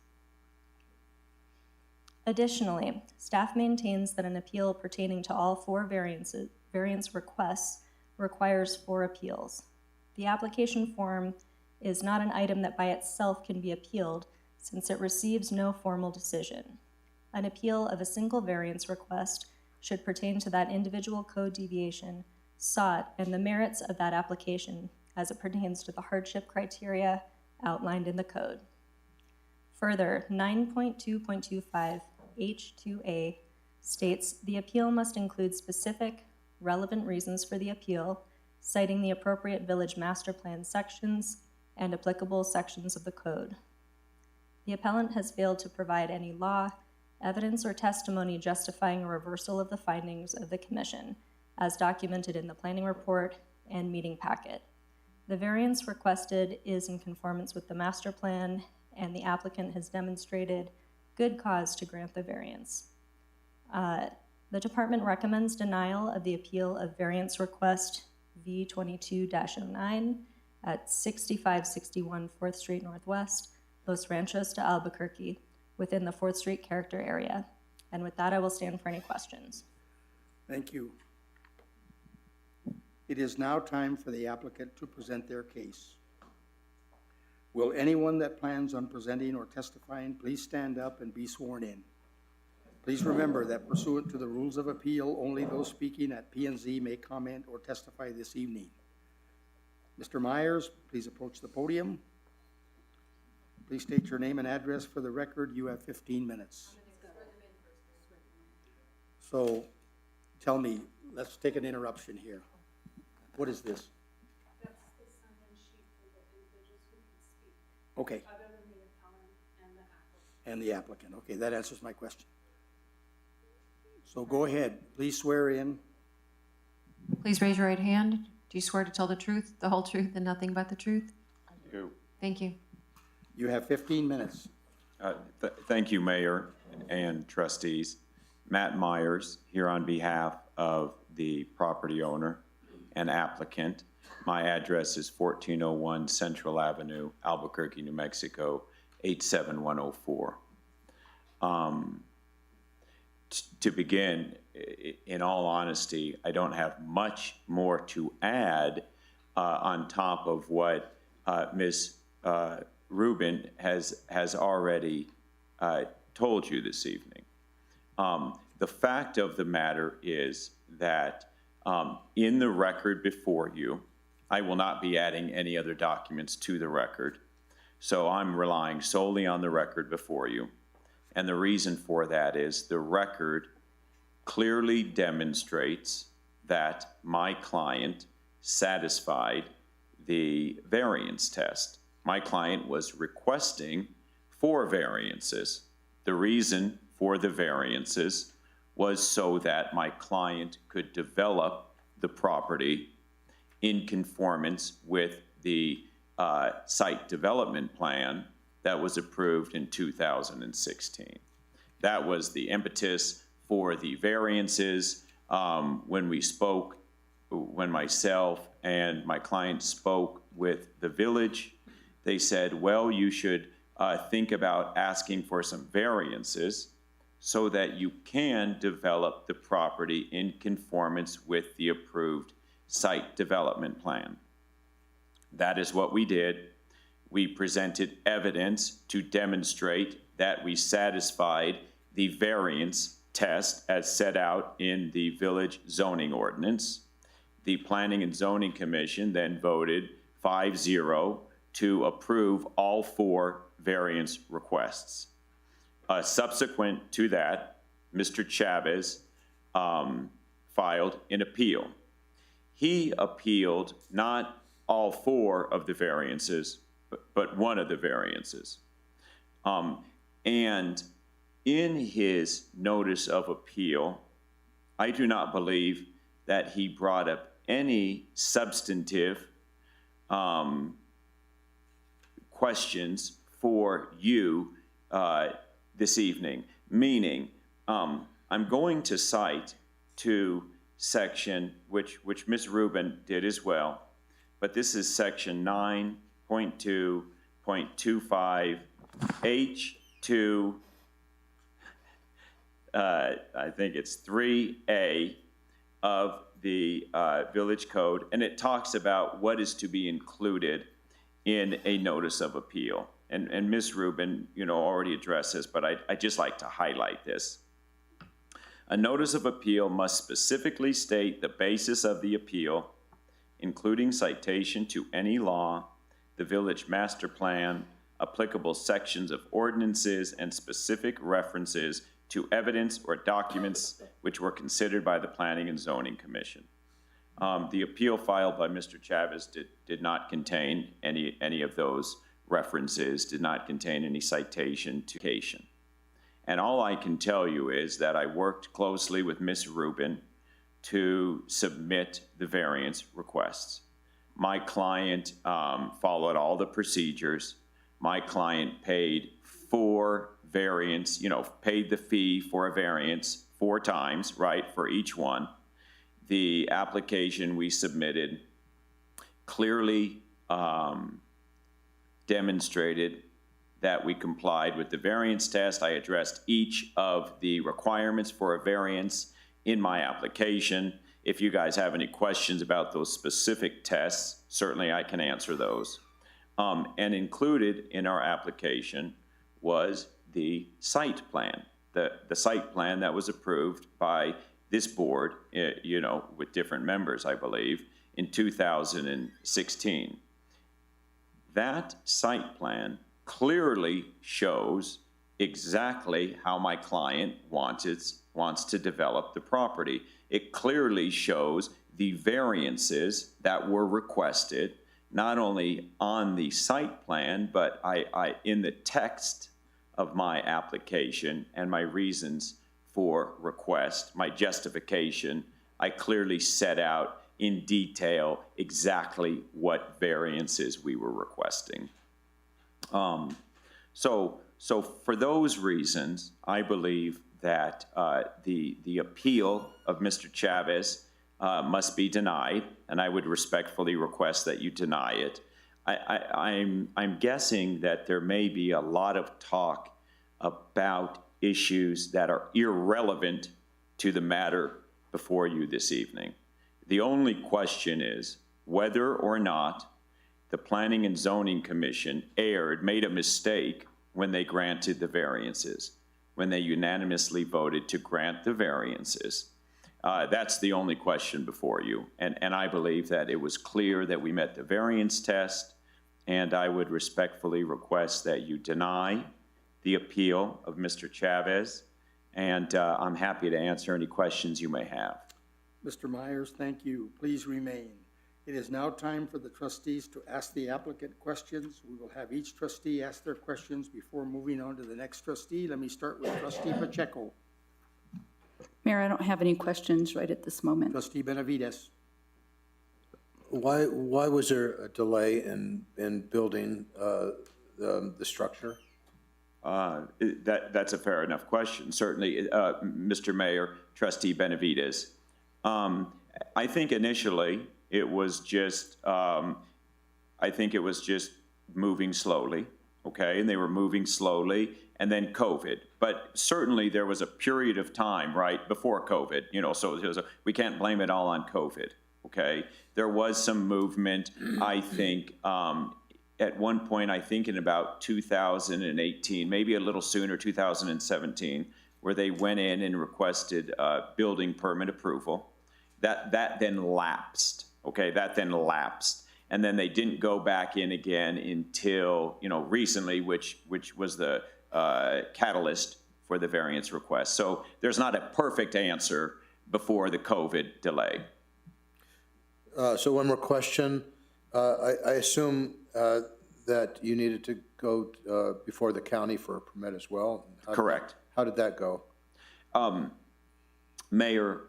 Additionally, staff maintains that an appeal pertaining to all 4 variance requests requires 4 appeals. The application form is not an item that by itself can be appealed since it receives no formal decision. An appeal of a single variance request should pertain to that individual code deviation sought and the merits of that application as it pertains to the hardship criteria outlined in the code. Further, 9.2.25 H2A states the appeal must include specific, relevant reasons for the appeal, citing the appropriate village master plan sections and applicable sections of the code. The appellant has failed to provide any law, evidence, or testimony justifying a reversal of the findings of the Commission, as documented in the planning report and meeting packet. The variance requested is in conformance with the master plan, and the applicant has demonstrated good cause to grant the variance. The department recommends denial of the appeal of variance request V22-09 at 6561 4th Street Northwest, Los Ranchos to Albuquerque, within the 4th Street character area. And with that, I will stand for any questions. Thank you. It is now time for the applicant to present their case. Will anyone that plans on presenting or testifying please stand up and be sworn in? Please remember that pursuant to the rules of appeal, only those speaking at P&Z may comment or testify this evening. Mr. Myers, please approach the podium. Please state your name and address for the record. You have 15 minutes. So tell me, let's take an interruption here. What is this? That's the sign-in sheet for the individuals who can speak. Okay. Other than the appellant and the applicant. And the applicant. Okay, that answers my question. So go ahead. Please swear in. Please raise your right hand. Do you swear to tell the truth, the whole truth, and nothing but the truth? I do. Thank you. You have 15 minutes. Thank you, Mayor and trustees. Matt Myers, here on behalf of the property owner and applicant. My address is 1401 Central Avenue, Albuquerque, New Mexico, 87104. To begin, in all honesty, I don't have much more to add on top of what Ms. Rubin has already told you this evening. The fact of the matter is that in the record before you, I will not be adding any other documents to the record. So I'm relying solely on the record before you. And the reason for that is the record clearly demonstrates that my client satisfied the variance test. My client was requesting 4 variances. The reason for the variances was so that my client could develop the property in conformance with the site development plan that was approved in 2016. That was the impetus for the variances. When myself and my client spoke with the village, they said, well, you should think about asking for some variances so that you can develop the property in conformance with the approved site development plan. That is what we did. We presented evidence to demonstrate that we satisfied the variance test as set out in the village zoning ordinance. The Planning and Zoning Commission then voted 5-0 to approve all 4 variance requests. Subsequent to that, Mr. Chavez filed an appeal. He appealed not all 4 of the variances, but one of the variances. And in his notice of appeal, I do not believe that he brought up any substantive questions for you this evening, meaning I'm going to cite to section, which Ms. Rubin did as well, but this is section 9.2.25 H2, I think it's 3A of the village code, and it talks about what is to be included in a notice of appeal. And Ms. Rubin, already addressed this, but I'd just like to highlight this. A notice of appeal must specifically state the basis of the appeal, including citation to any law, the village master plan, applicable sections of ordinances, and specific references to evidence or documents which were considered by the Planning and Zoning Commission. The appeal filed by Mr. Chavez did not contain any of those references, did not contain any citation to occasion. And all I can tell you is that I worked closely with Ms. Rubin to submit the variance requests. My client followed all the procedures. My client paid for variance, paid the fee for a variance 4 times, right, for each one. The application we submitted clearly demonstrated that we complied with the variance test. I addressed each of the requirements for a variance in my application. If you guys have any questions about those specific tests, certainly I can answer those. And included in our application was the site plan, the site plan that was approved by this board, with different members, I believe, in 2016. That site plan clearly shows exactly how my client wants to develop the property. It clearly shows the variances that were requested, not only on the site plan, but I in the text of my application and my reasons for request, my justification, I clearly set out in detail exactly what variances we were requesting. So for those reasons, I believe that the appeal of Mr. Chavez must be denied, and I would respectfully request that you deny it. I'm guessing that there may be a lot of talk about issues that are irrelevant to the matter before you this evening. The only question is whether or not the Planning and Zoning Commission made a mistake when they granted the variances. when they unanimously voted to grant the variances. That's the only question before you. And I believe that it was clear that we met the variance test, and I would respectfully request that you deny the appeal of Mr. Chavez, and I'm happy to answer any questions you may have. Mr. Myers, thank you. Please remain. It is now time for the trustees to ask the applicant questions. We will have each trustee ask their questions before moving on to the next trustee. Let me start with Trustee Pacheco. Mayor, I don't have any questions right at this moment. Trustee Benavides. Why was there a delay in building the structure? That's a fair enough question. Certainly, Mr. Mayor, Trustee Benavides. I think initially it was just, moving slowly, okay? And they were moving slowly, and then COVID. But certainly there was a period of time, right, before COVID, you know, so we can't blame it all on COVID, okay? There was some movement, I think, at one point, I think in about 2018, maybe a little sooner, 2017, where they went in and requested building permit approval. That then lapsed, okay? That then lapsed. And then they didn't go back in again until, you know, recently, which was the catalyst for the variance request. So there's not a perfect answer before the COVID delay. So one more question. I assume that you needed to go before the county for a permit as well? Correct. How did that go? Mayor,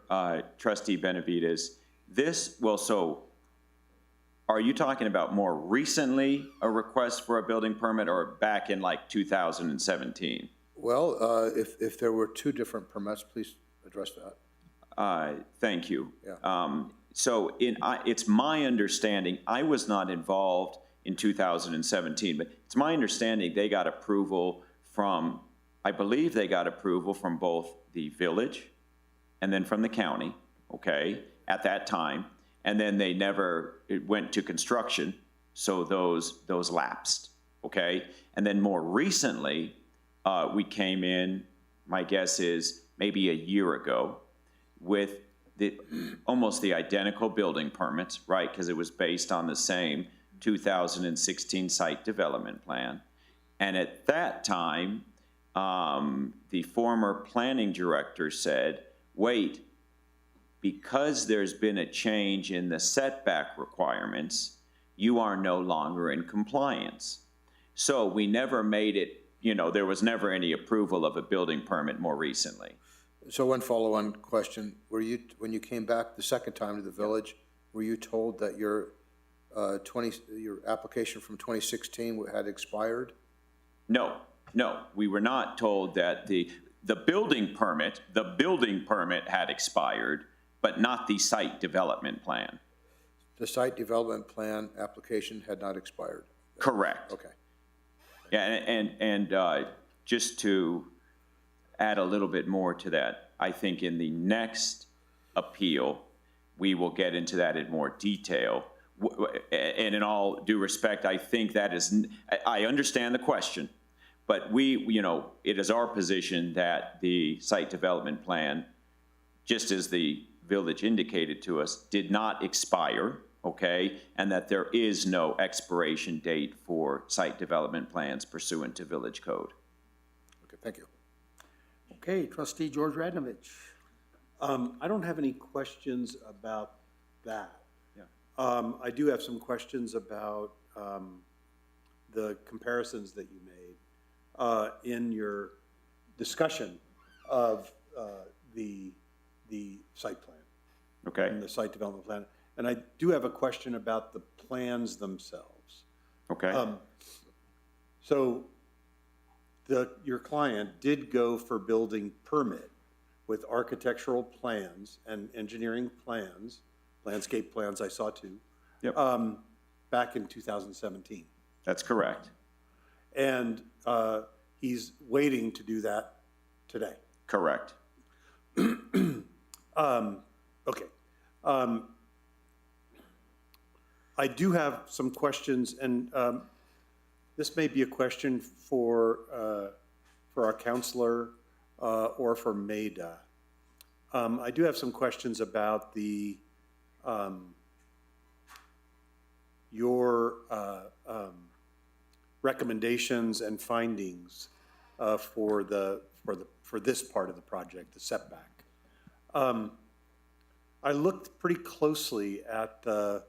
Trustee Benavides, are you talking about more recently a request for a building permit or back in like 2017? Well, if there were two different permits, please address that. Thank you. Yeah. So it's my understanding, I was not involved in 2017, but it's my understanding they got approval from, I believe they got approval from both the village and then from the county, okay, at that time. And then it went to construction, so those lapsed, okay? And then more recently, we came in, my guess is maybe a year ago, with almost the identical building permits, right? Because it was based on the same 2016 site development plan. And at that time, the former planning director said, wait, because there's been a change in the setback requirements, you are no longer in compliance. So we never made it, you know, there was never any approval of a building permit more recently. So one follow-on question, when you came back the second time to the village, were you told that your application from 2016 had expired? No, we were not told that the building permit had expired, but not the site development plan. The site development plan application had not expired? Correct. Okay. Yeah, and just to add a little bit more to that, I think in the next appeal, we will get into that in more detail. And in all due respect, I think that I understand the question, but it is our position that the site development plan, just as the village indicated to us, did not expire, okay? And that there is no expiration date for site development plans pursuant to village code. Okay, thank you. Okay, Trustee George Radnovich. I don't have any questions about that. Yeah. I do have some questions about the comparisons that you made in your discussion of the site plan. Okay. And the site development plan. And I do have a question about the plans themselves. Okay. So your client did go for building permit with architectural plans and engineering plans, landscape plans I saw too, yep. Back in 2017. That's correct. And he's waiting to do that today. Correct. Okay. I do have some questions, and this may be a question for our counselor or for MEDA. I do have some questions about your recommendations and findings for this part of the project, the setback. I looked pretty closely at the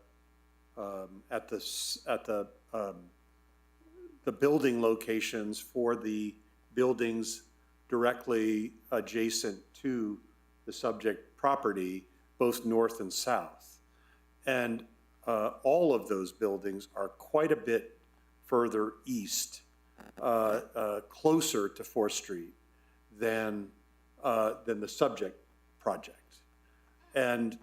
building locations for the buildings directly adjacent to the subject property, both north and south. And all of those buildings are quite a bit further east, closer to 4th Street than the subject project. And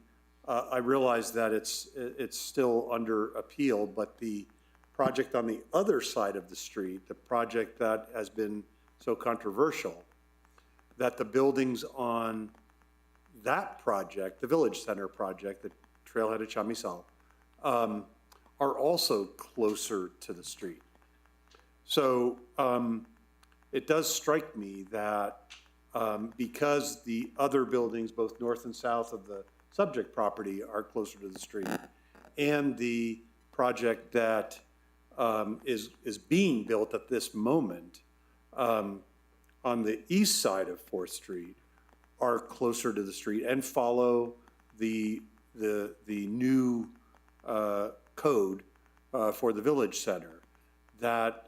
I realize that it's still under appeal, but the project on the other side of the street, the project that has been so controversial, that the buildings on that project, the Village Center project, the Trailhead of Chamisal, are also closer to the street. So it does strike me that because the other buildings, both north and south of the subject property, are closer to the street, and the project that is being built at this moment on the east side of 4th Street are closer to the street and follow the new code for the Village Center, that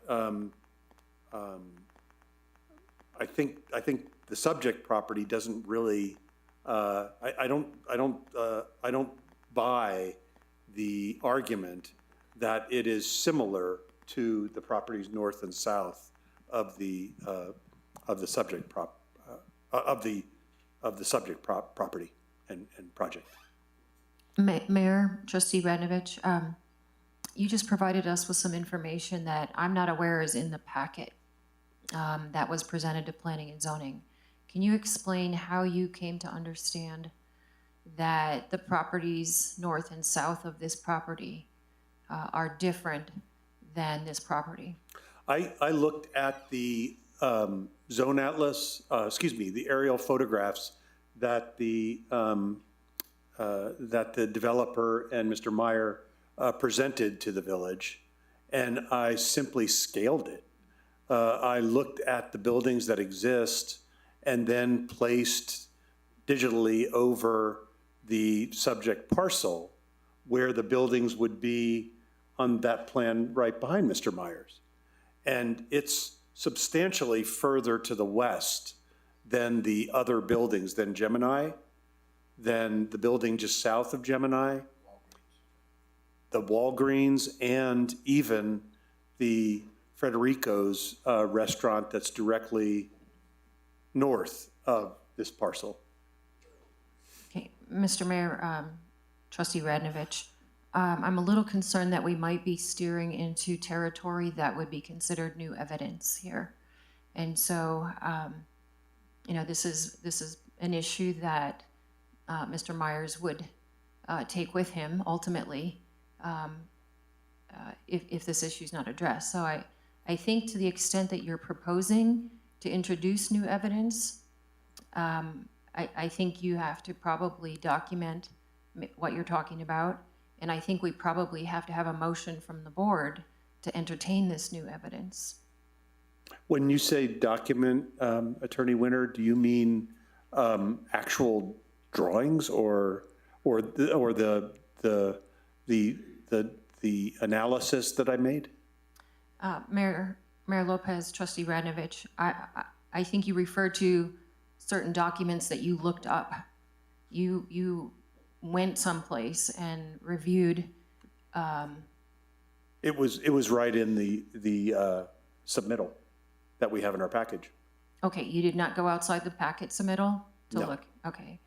I think the subject property doesn't really. I don't buy the argument that it is similar to the properties north and south of the subject property and project. Mayor, Trustee Radnovich, you just provided us with some information that I'm not aware is in the packet that was presented to Planning and Zoning. Can you explain how you came to understand that the properties north and south of this property are different than this property? I looked at the zone atlas, the aerial photographs that the developer and Mr. Meyer presented to the village, and I simply scaled it. I looked at the buildings that exist and then placed digitally over the subject parcel where the buildings would be on that plan right behind Mr. Meyer's. And it's substantially further to the west than the other buildings, than Gemini, than the building just south of Gemini, the Walgreens, and even the Frederico's restaurant that's directly north of this parcel. Okay, Mr. Mayor, Trustee Radnovich, I'm a little concerned that we might be steering into territory that would be considered new evidence here. And so, this is an issue that Mr. Myers would take with him ultimately if this issue is not addressed. So I think to the extent that you're proposing to introduce new evidence, I think you have to probably document what you're talking about. And I think we probably have to have a motion from the board to entertain this new evidence. When you say document, Attorney Winter, do you mean actual drawings or the analysis that I made? Mayor Lopez, Trustee Radnovich, I think you referred to certain documents that you looked up. You went someplace and reviewed. It was right in the submittal that we have in our package. Okay, you did not go outside the packet submittal to No. look. Okay,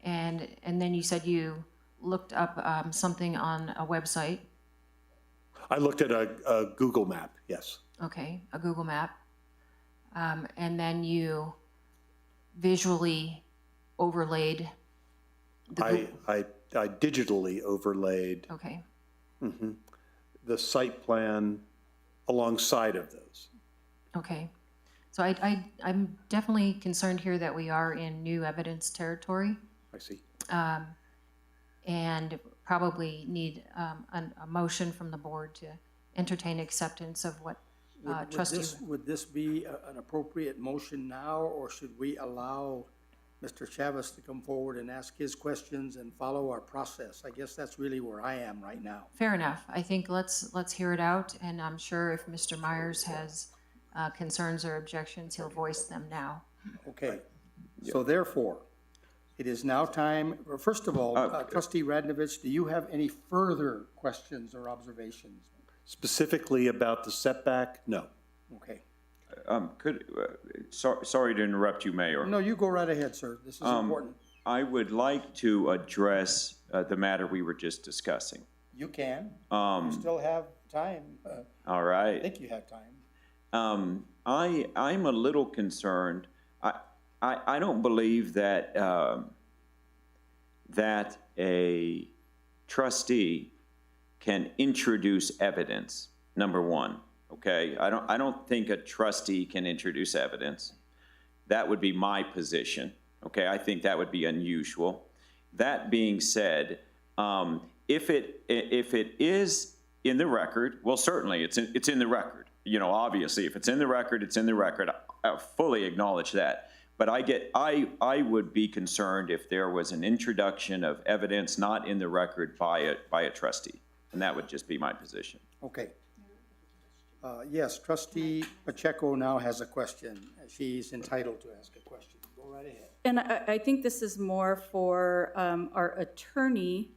and then you said you looked up something on a website. I looked at a Google map, yes. Okay, a Google map, and then you visually overlaid. I digitally overlaid. Okay. The site plan alongside of those. Okay. So I'm definitely concerned here that we are in new evidence territory. I see. And probably need a motion from the board to entertain acceptance of what trustee. Would this be an appropriate motion now, or should we allow Mr. Chavez to come forward and ask his questions and follow our process? I guess that's really where I am right now. Fair enough. I think let's hear it out, and I'm sure if Mr. Myers has concerns or objections, he'll voice them now. Okay, so therefore, it is now time, first of all, Trustee Radnovich, do you have any further questions or observations? Specifically about the setback, no. Okay. Sorry to interrupt you, Mayor. No, you go right ahead, sir. This is important. I would like to address the matter we were just discussing. You can. You still have time. All right. I think you have time. I'm a little concerned. I don't believe that that a trustee can introduce evidence, number one, okay? I don't think a trustee can introduce evidence. That would be my position, okay? I think that would be unusual. That being said, if it is in the record, well, certainly it's in the record. You know, obviously, if it's in the record, it's in the record. I fully acknowledge that. But I would be concerned if there was an introduction of evidence not in the record by a trustee, and that would just be my position. Okay. Yes, Trustee Pacheco now has a question. She's entitled to ask a question. Go right ahead. And I think this is more for our attorney.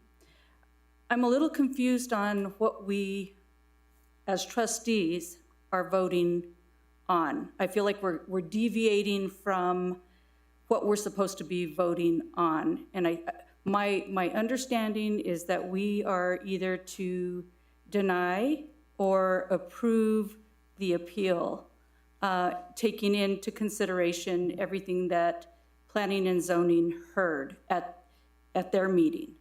I'm a little confused on what we, as trustees, are voting on. I feel like we're deviating from what we're supposed to be voting on. And my understanding is that we are either to deny or approve the appeal, taking into consideration everything that Planning and Zoning heard at their meeting.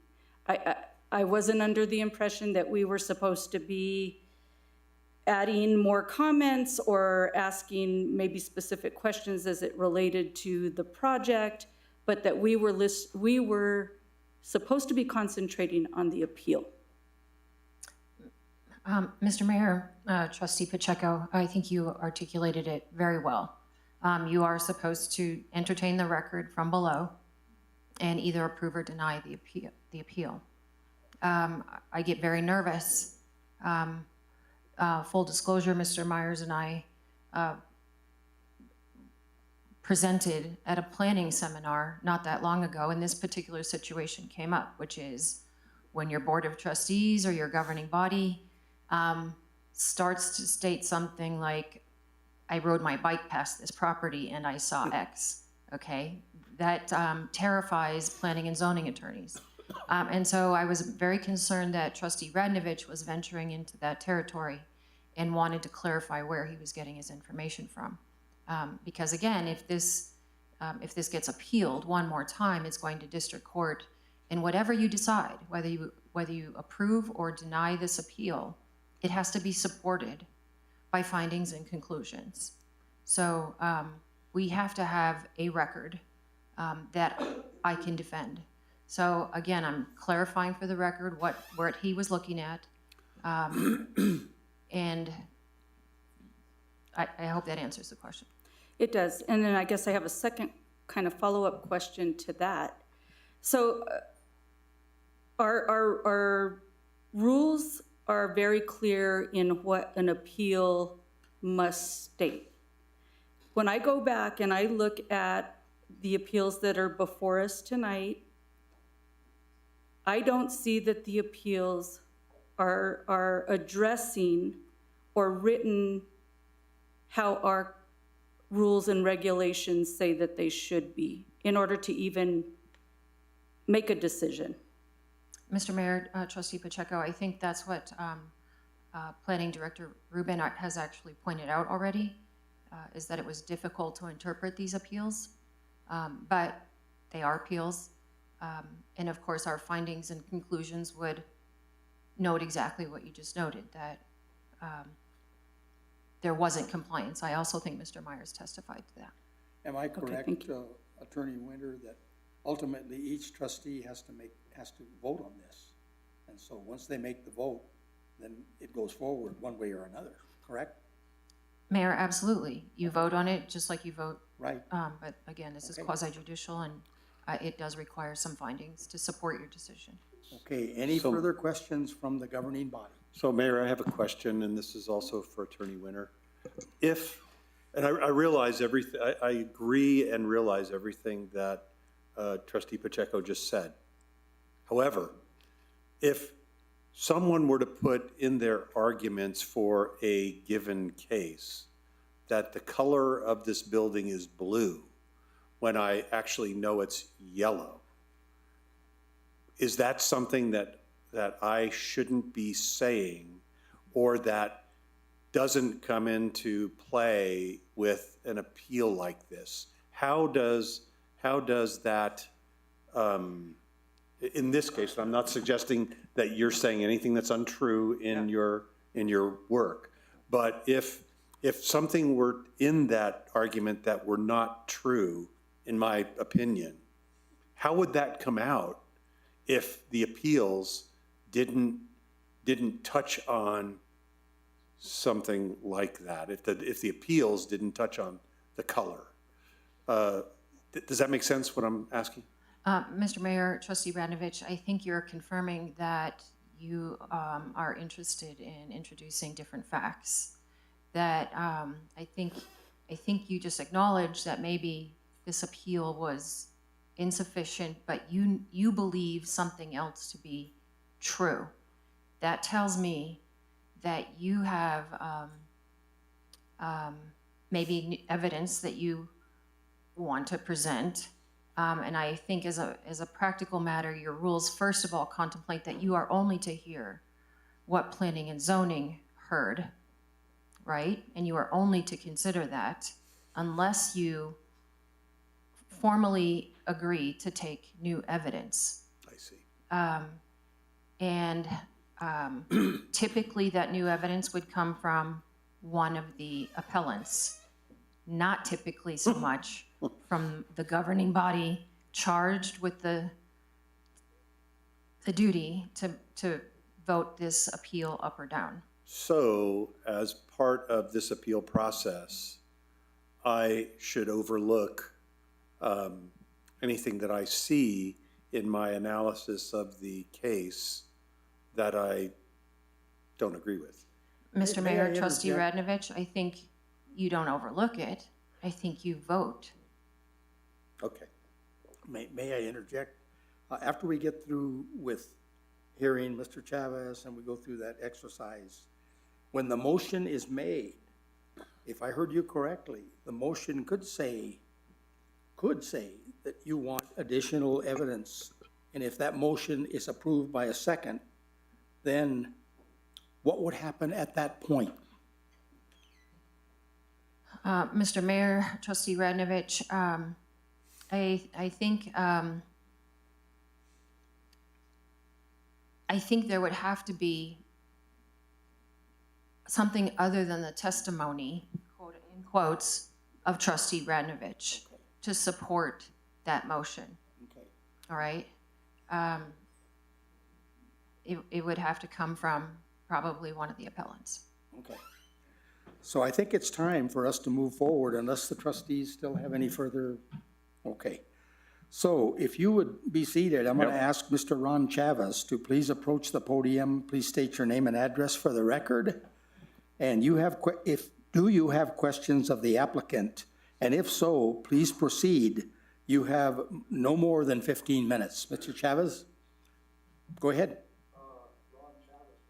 I wasn't under the impression that we were supposed to be adding more comments or asking maybe specific questions as it related to the project, but that we were supposed to be concentrating on the appeal. Mr. Mayor, Trustee Pacheco, I think you articulated it very well. You are supposed to entertain the record from below and either approve or deny the appeal. I get very nervous. Full disclosure, Mr. Myers and I presented at a planning seminar not that long ago, and this particular situation came up, which is when your board of trustees or your governing body starts to state something like, I rode my bike past this property and I saw X, okay? That terrifies planning and zoning attorneys. And so I was very concerned that Trustee Radnovich was venturing into that territory and wanted to clarify where he was getting his information from. Because again, if this gets appealed one more time, it's going to district court, and whatever you decide, whether you approve or deny this appeal, it has to be supported by findings and conclusions. So we have to have a record that I can defend. So again, I'm clarifying for the record what he was looking at, and I hope that answers the question. It does, and then I guess I have a second kind of follow-up question to that. So our rules are very clear in what an appeal must state. When I go back and I look at the appeals that are before us tonight, I don't see that the appeals are addressing or written how our rules and regulations say that they should be in order to even make a decision. Mr. Mayor, Trustee Pacheco, I think that's what Planning Director Rubin has actually pointed out already, is that it was difficult to interpret these appeals, but they are appeals. And of course, our findings and conclusions would note exactly what you just noted, that there wasn't compliance. I also think Mr. Myers testified to that. Am I correct, thank Attorney Winter, that ultimately each trustee has to vote on this? And so once they make the vote, then it goes forward one way or another, correct? Mayor, absolutely. You vote on it just like you vote. Right. But again, this is quasi judicial, and it does require some findings to support your decision. Okay, any further questions from the governing body? So Mayor, I have a question, and this is also for Attorney Winter. And I realize everything, I agree and realize everything that Trustee Pacheco just said. However, if someone were to put in their arguments for a given case that the color of this building is blue when I actually know it's yellow, is that something that I shouldn't be saying, or that doesn't come into play with an appeal like this? How does that, in this case, and I'm not suggesting that you're saying anything that's untrue in your work, but if something were in that argument that were not true, in my opinion, how would that come out if the appeals didn't touch on something like that? If the appeals didn't touch on the color, does that make sense? What I'm asking? Mr. Mayor, Trustee Radnovich, I think you're confirming that you are interested in introducing different facts. That I think you just acknowledged that maybe this appeal was insufficient, but you believe something else to be true. That tells me that you have maybe evidence that you want to present. And I think as a practical matter, your rules, first of all, contemplate that you are only to hear what planning and zoning heard, right? And you are only to consider that unless you formally agree to take new evidence. I see. And typically that new evidence would come from one of the appellants, not typically so much from the governing body charged with the duty to vote this appeal up or down. So as part of this appeal process, I should overlook anything that I see in my analysis of the case that I don't agree with. Mr. Mayor, Trustee Radnovich, I think you don't overlook it. I think you vote. Okay. May I interject? After we get through with hearing Mr. Chavez and we go through that exercise, when the motion is made, if I heard you correctly, the motion could say that you want additional evidence. And if that motion is approved by a second, then what would happen at that point? Mr. Mayor, Trustee Radnovich, I think there would have to be something other than the testimony, quote, in quotes, of Trustee Radnovich to support that motion. Okay. All right? It would have to come from probably one of the appellants. Okay. So I think it's time for us to move forward unless the trustees still have any further. Okay. So if you would be seated, I'm going to ask Mr. Ron Chavez to please approach the podium. Please state your name and address for the record. And do you have questions of the applicant? And if so, please proceed. You have no more than 15 minutes. Mr. Chavez, go ahead.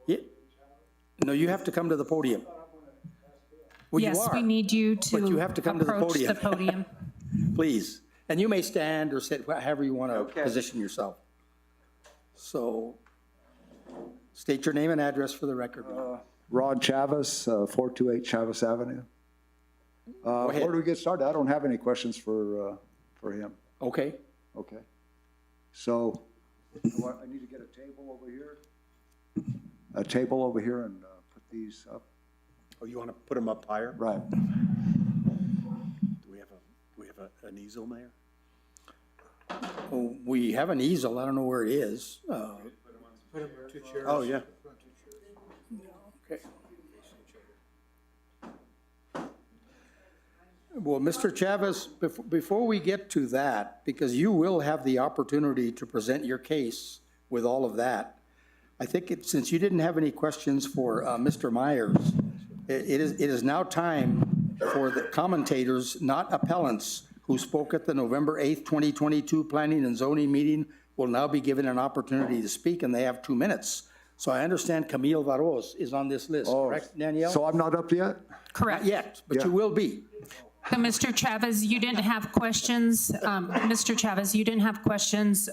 Yeah. No, you have to come to the podium. Well, Yes, you are, we need you to but you have to come to the approach podium. the podium. Please. And you may stand or sit, however you want to position yourself. So state your name and address for the record. Rod Chavez, 428 Chavez Avenue. Where do we get started? I don't have any questions for him. Okay. Okay. So I need to get a table over here. A table over here and put these up. Oh, you want to put them up higher? Right. Do we have an easel, Mayor? Oh, we have an easel, I don't know where it is. Oh, yeah. Okay. Well, Mr. Chavez, before we get to that, because you will have the opportunity to present your case with all of that, I think since you didn't have any questions for Mr. Myers, it is now time for the commentators, not appellants, who spoke at the November 8th, 2022 Planning and Zoning meeting will now be given an opportunity to speak, and they have 2 minutes. So I understand Camille Varos is on this list, correct, Danielle? So I'm not up yet? Correct. Not yet, but you will be. So, Mr. Chavez, you didn't have questions, Mr. Chavez, you didn't have questions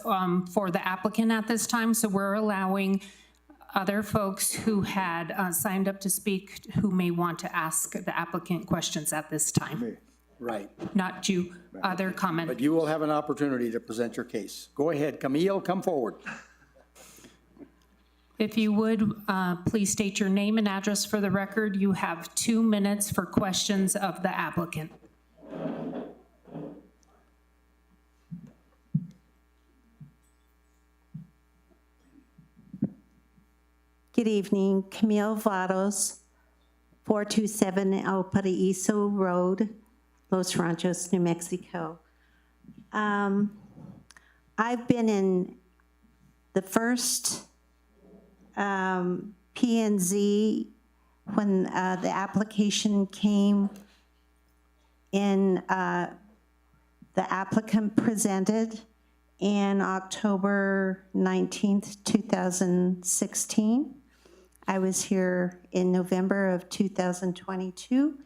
for the applicant at this time, so we're allowing other folks who had signed up to speak who may want to ask the applicant questions at this time. Right. Not you, other comment. But you will have an opportunity to present your case. Go ahead, Camille, come forward. If you would, please state your name and address for the record. You have 2 minutes for questions of the applicant. Good evening, Camille Vados, 427 El Paraíso Road, Los Ranchos, New Mexico. I've been in the first P&Z when the application came in, the applicant presented in October 19th, 2016. I was here in November of 2022,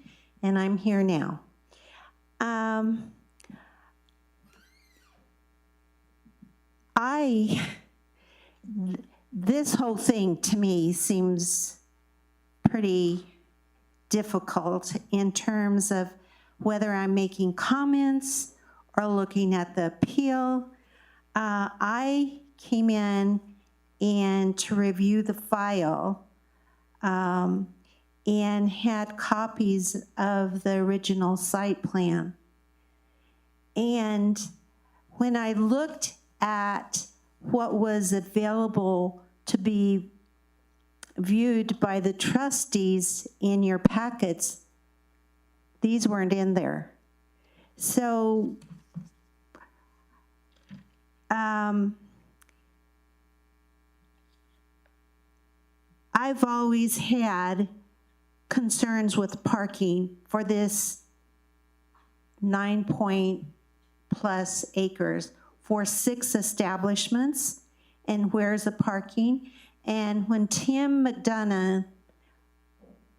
and I'm here now. This whole thing to me seems pretty difficult in terms of whether I'm making comments or looking at the appeal. I came in and to review the file and had copies of the original site plan. And when I looked at what was available to be viewed by the trustees in your packets, these weren't in there. So I've always had concerns with parking for this 9+ acres for 6 establishments, and where's the parking? And when Tim McDonough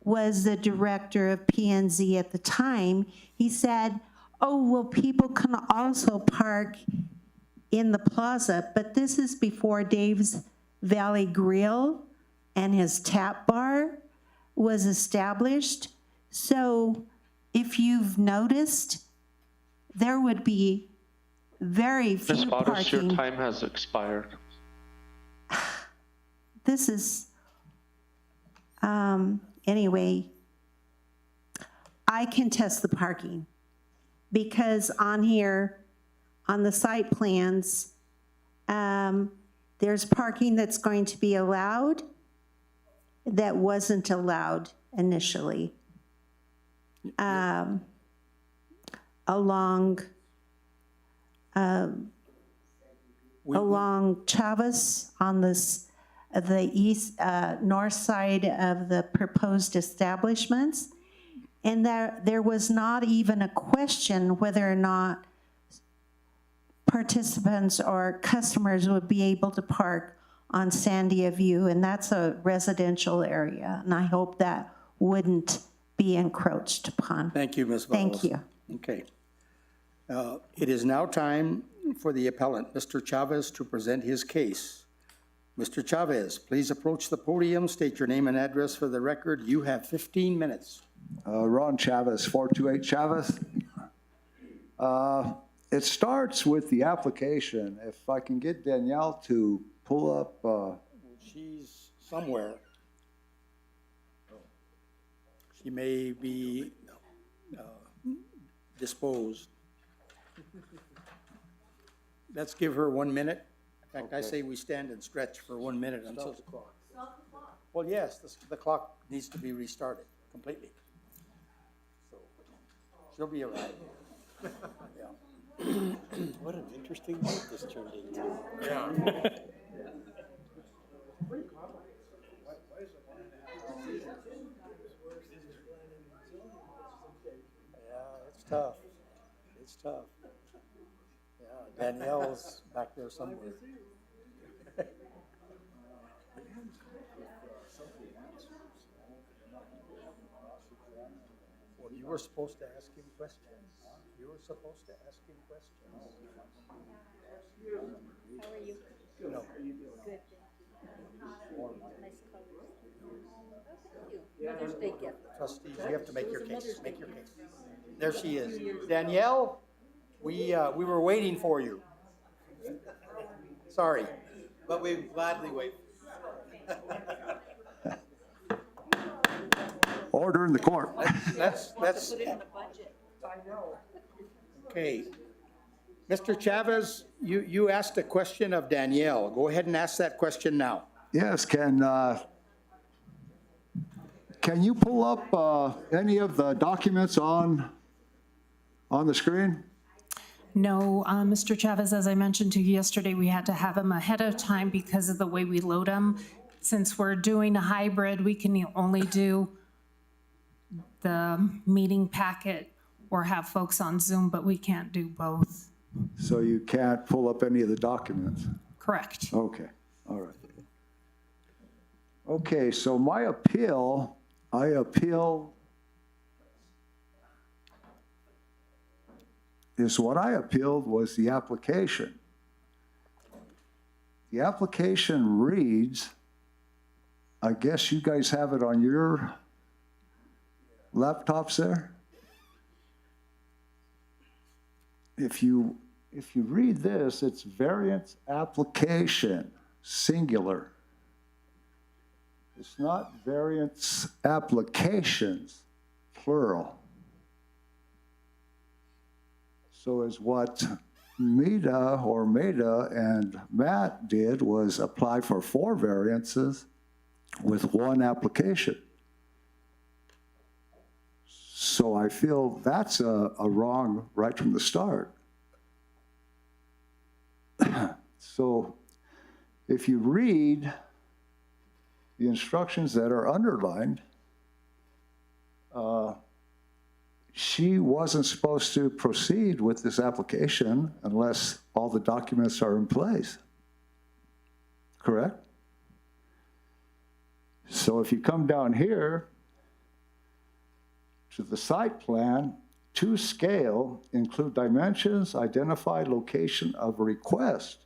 was the director of P&Z at the time, he said, oh, well, people can also park in the plaza, but this is before Dave's Valley Grill and his tap bar was established. So if you've noticed, there would be very few Ms. Vados, parking. your time has expired. This is, anyway, I can test the parking because on here, on the site plans, there's parking that's going to be allowed that wasn't allowed initially. Along Chavez on this, the east, north side of the proposed establishments. And there was not even a question whether or not participants or customers would be able to park on Sandia View, and that's a residential area, and I hope that wouldn't be encroached upon. Thank you, Ms. Valos. Thank you. Okay. It is now time for the appellant, Mr. Chavez, to present his case. Mr. Chavez, please approach the podium, state your name and address for the record. You have 15 minutes. Ron Chavez, 428 Chavez. It starts with the application. If I can get Danielle to pull up. She's somewhere. She may be disposed. Let's give her 1 minute. In fact, I say we stand and stretch for 1 minute until. Stop the clock. Well, yes, the clock needs to be restarted completely. So she'll be all right. Yeah. What an interesting night this turned into. Yeah. Yeah, it's tough. It's tough. Yeah, Danielle's back there somewhere. Well, you were supposed to ask him questions. You were supposed to ask him questions. How are you? No. Good, thank you. Nice colors. Oh, thank you. Mother's Day gift. Trustees, you have to make your case. Make your case. There she is. Danielle, we were waiting for you. Sorry. But we gladly wait. Order in the court. Let's. Put it in the budget. I know. Okay. Mr. Chavez, you asked a question of Danielle. Go ahead and ask that question now. Yes, can you pull up any of the documents on the screen? No, Mr. Chavez, as I mentioned to you yesterday, we had to have them ahead of time because of the way we load them. Since we're doing a hybrid, we can only do the meeting packet or have folks on Zoom, but we can't do both. So you can't pull up any of the documents? Correct. Okay, all right. Okay, so my appeal, I appeal is what I appealed was the application. The application reads, I guess you guys have it on your laptops there? If you read this, it's variance application, singular. It's not variance applications, plural. So is what Meda and Matt did was apply for 4 variances with 1 application. So I feel that's a wrong right from the start. So if you read the instructions that are underlined, she wasn't supposed to proceed with this application unless all the documents are in place. Correct? So if you come down here to the site plan, to scale, include dimensions, identify location of request.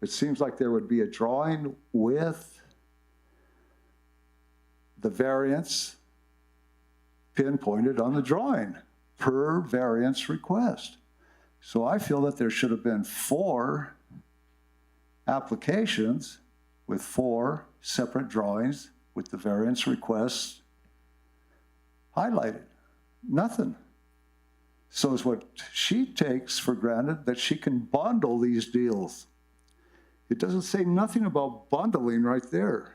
It seems like there would be a drawing with the variance pinpointed on the drawing per variance request. So I feel that there should have been 4 applications with 4 separate drawings with the variance requests highlighted. Nothing. So it's what she takes for granted that she can bundle these deals. It doesn't say nothing about bundling right there.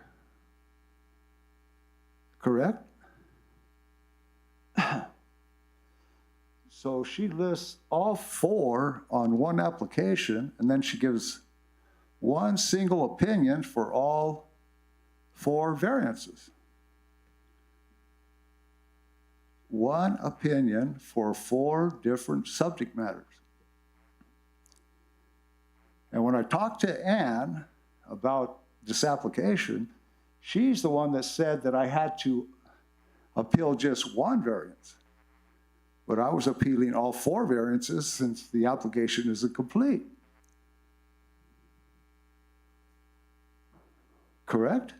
Correct? So she lists all 4 on one application, and then she gives one single opinion for all 4 variances. One opinion for 4 different subject matters. And when I talked to Ann about this application, she's the one that said that I had to appeal just 1 variance. But I was appealing all 4 variances since the application isn't complete. Correct?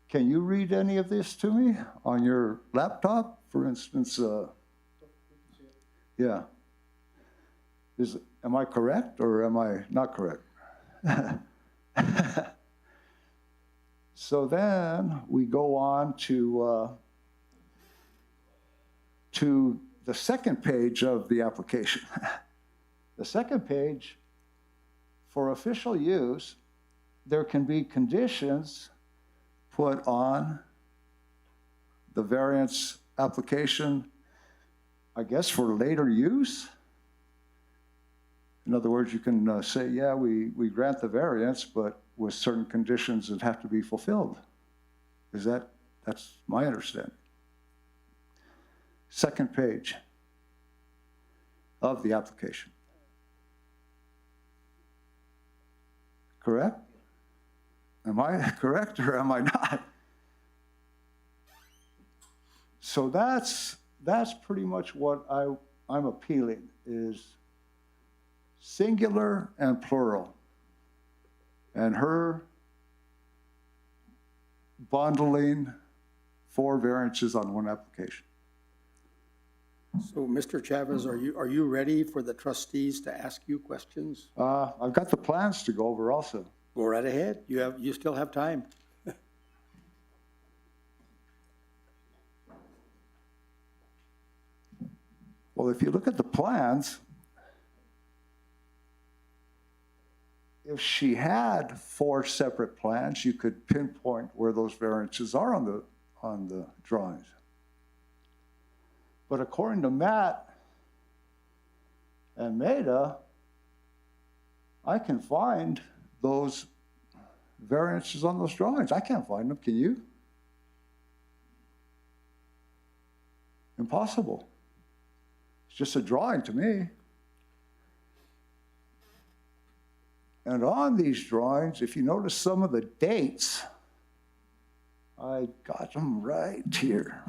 Can you read any of this to me on your laptop? For instance, yeah. Am I correct or am I not correct? So then we go on to the second page of the application. The second page, for official use, there can be conditions put on the variance application, I guess, for later use. In other words, you can say, yeah, we grant the variance, but with certain conditions that have to be fulfilled. That's my understanding. Second page of the application. Correct? Am I correct or am I not? So that's pretty much what I'm appealing, is singular and plural, and her bundling 4 variances on one application. So, Mr. Chavez, are you ready for the trustees to ask you questions? I've got the plans to go over also. Go right ahead. You still have time. Well, if you look at the plans, if she had 4 separate plans, you could pinpoint where those variances are on the drawings. But according to Matt and Maida, I can find those variances on those drawings. I can't find them, can you? Impossible. It's just a drawing to me. And on these drawings, if you notice some of the dates, I got them right here.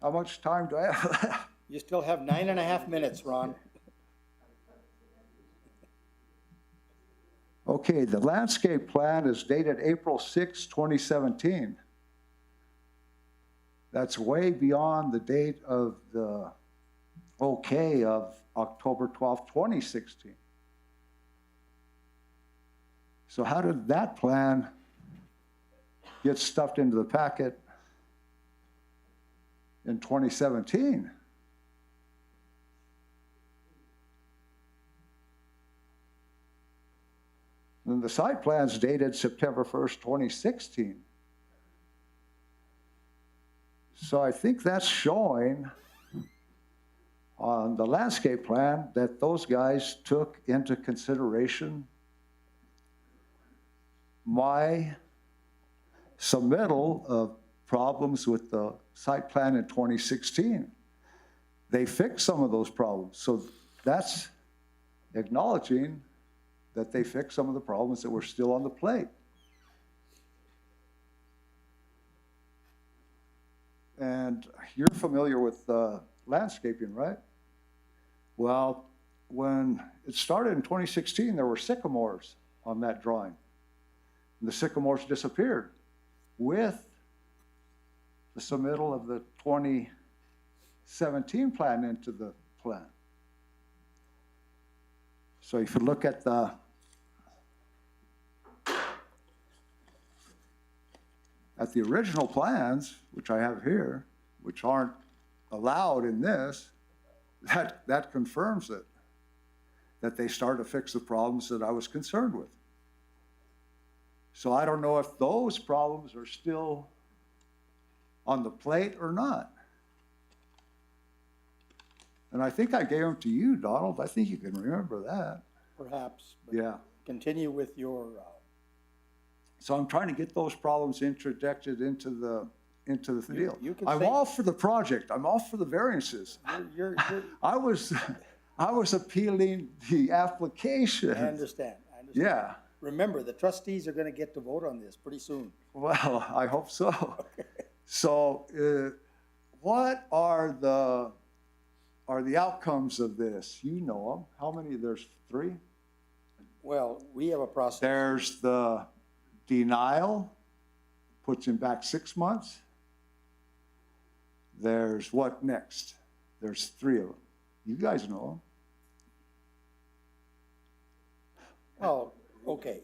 How much time do I have left? You still have 9.5 minutes, Ron. Okay, the landscape plan is dated April 6, 2017. That's way beyond the date of the okay of October 12, 2016. So how did that plan get stuffed into the packet in 2017? And the site plan's dated September 1st, 2016. So I think that's showing on the landscape plan that those guys took into consideration my submittal of problems with the site plan in 2016. They fixed some of those problems. So that's acknowledging that they fixed some of the problems that were still on the plate. And you're familiar with landscaping, right? Well, when it started in 2016, there were sycamores on that drawing. And the sycamores disappeared with the submittal of the 2017 plan into the plan. So if you look at the original plans, which I have here, which aren't allowed in this, that confirms it, that they started to fix the problems that I was concerned with. So I don't know if those problems are still on the plate or not. And I think I gave them to you, Donald. I think you can remember that. Perhaps. But Yeah. Continue with your... So I'm trying to get those problems interjected into the deal. you can I'm say- all for the project. I'm all for the variances. You're I was appealing the application. I understand. Yeah. Remember, the trustees are going to get to vote on this pretty soon. Well, I hope so. So, what are the outcomes of this? You know them. How many? There's 3. Well, we have a process. There's the denial, puts him back 6 months. There's what next? There's 3 of them. You guys know them. Oh, okay.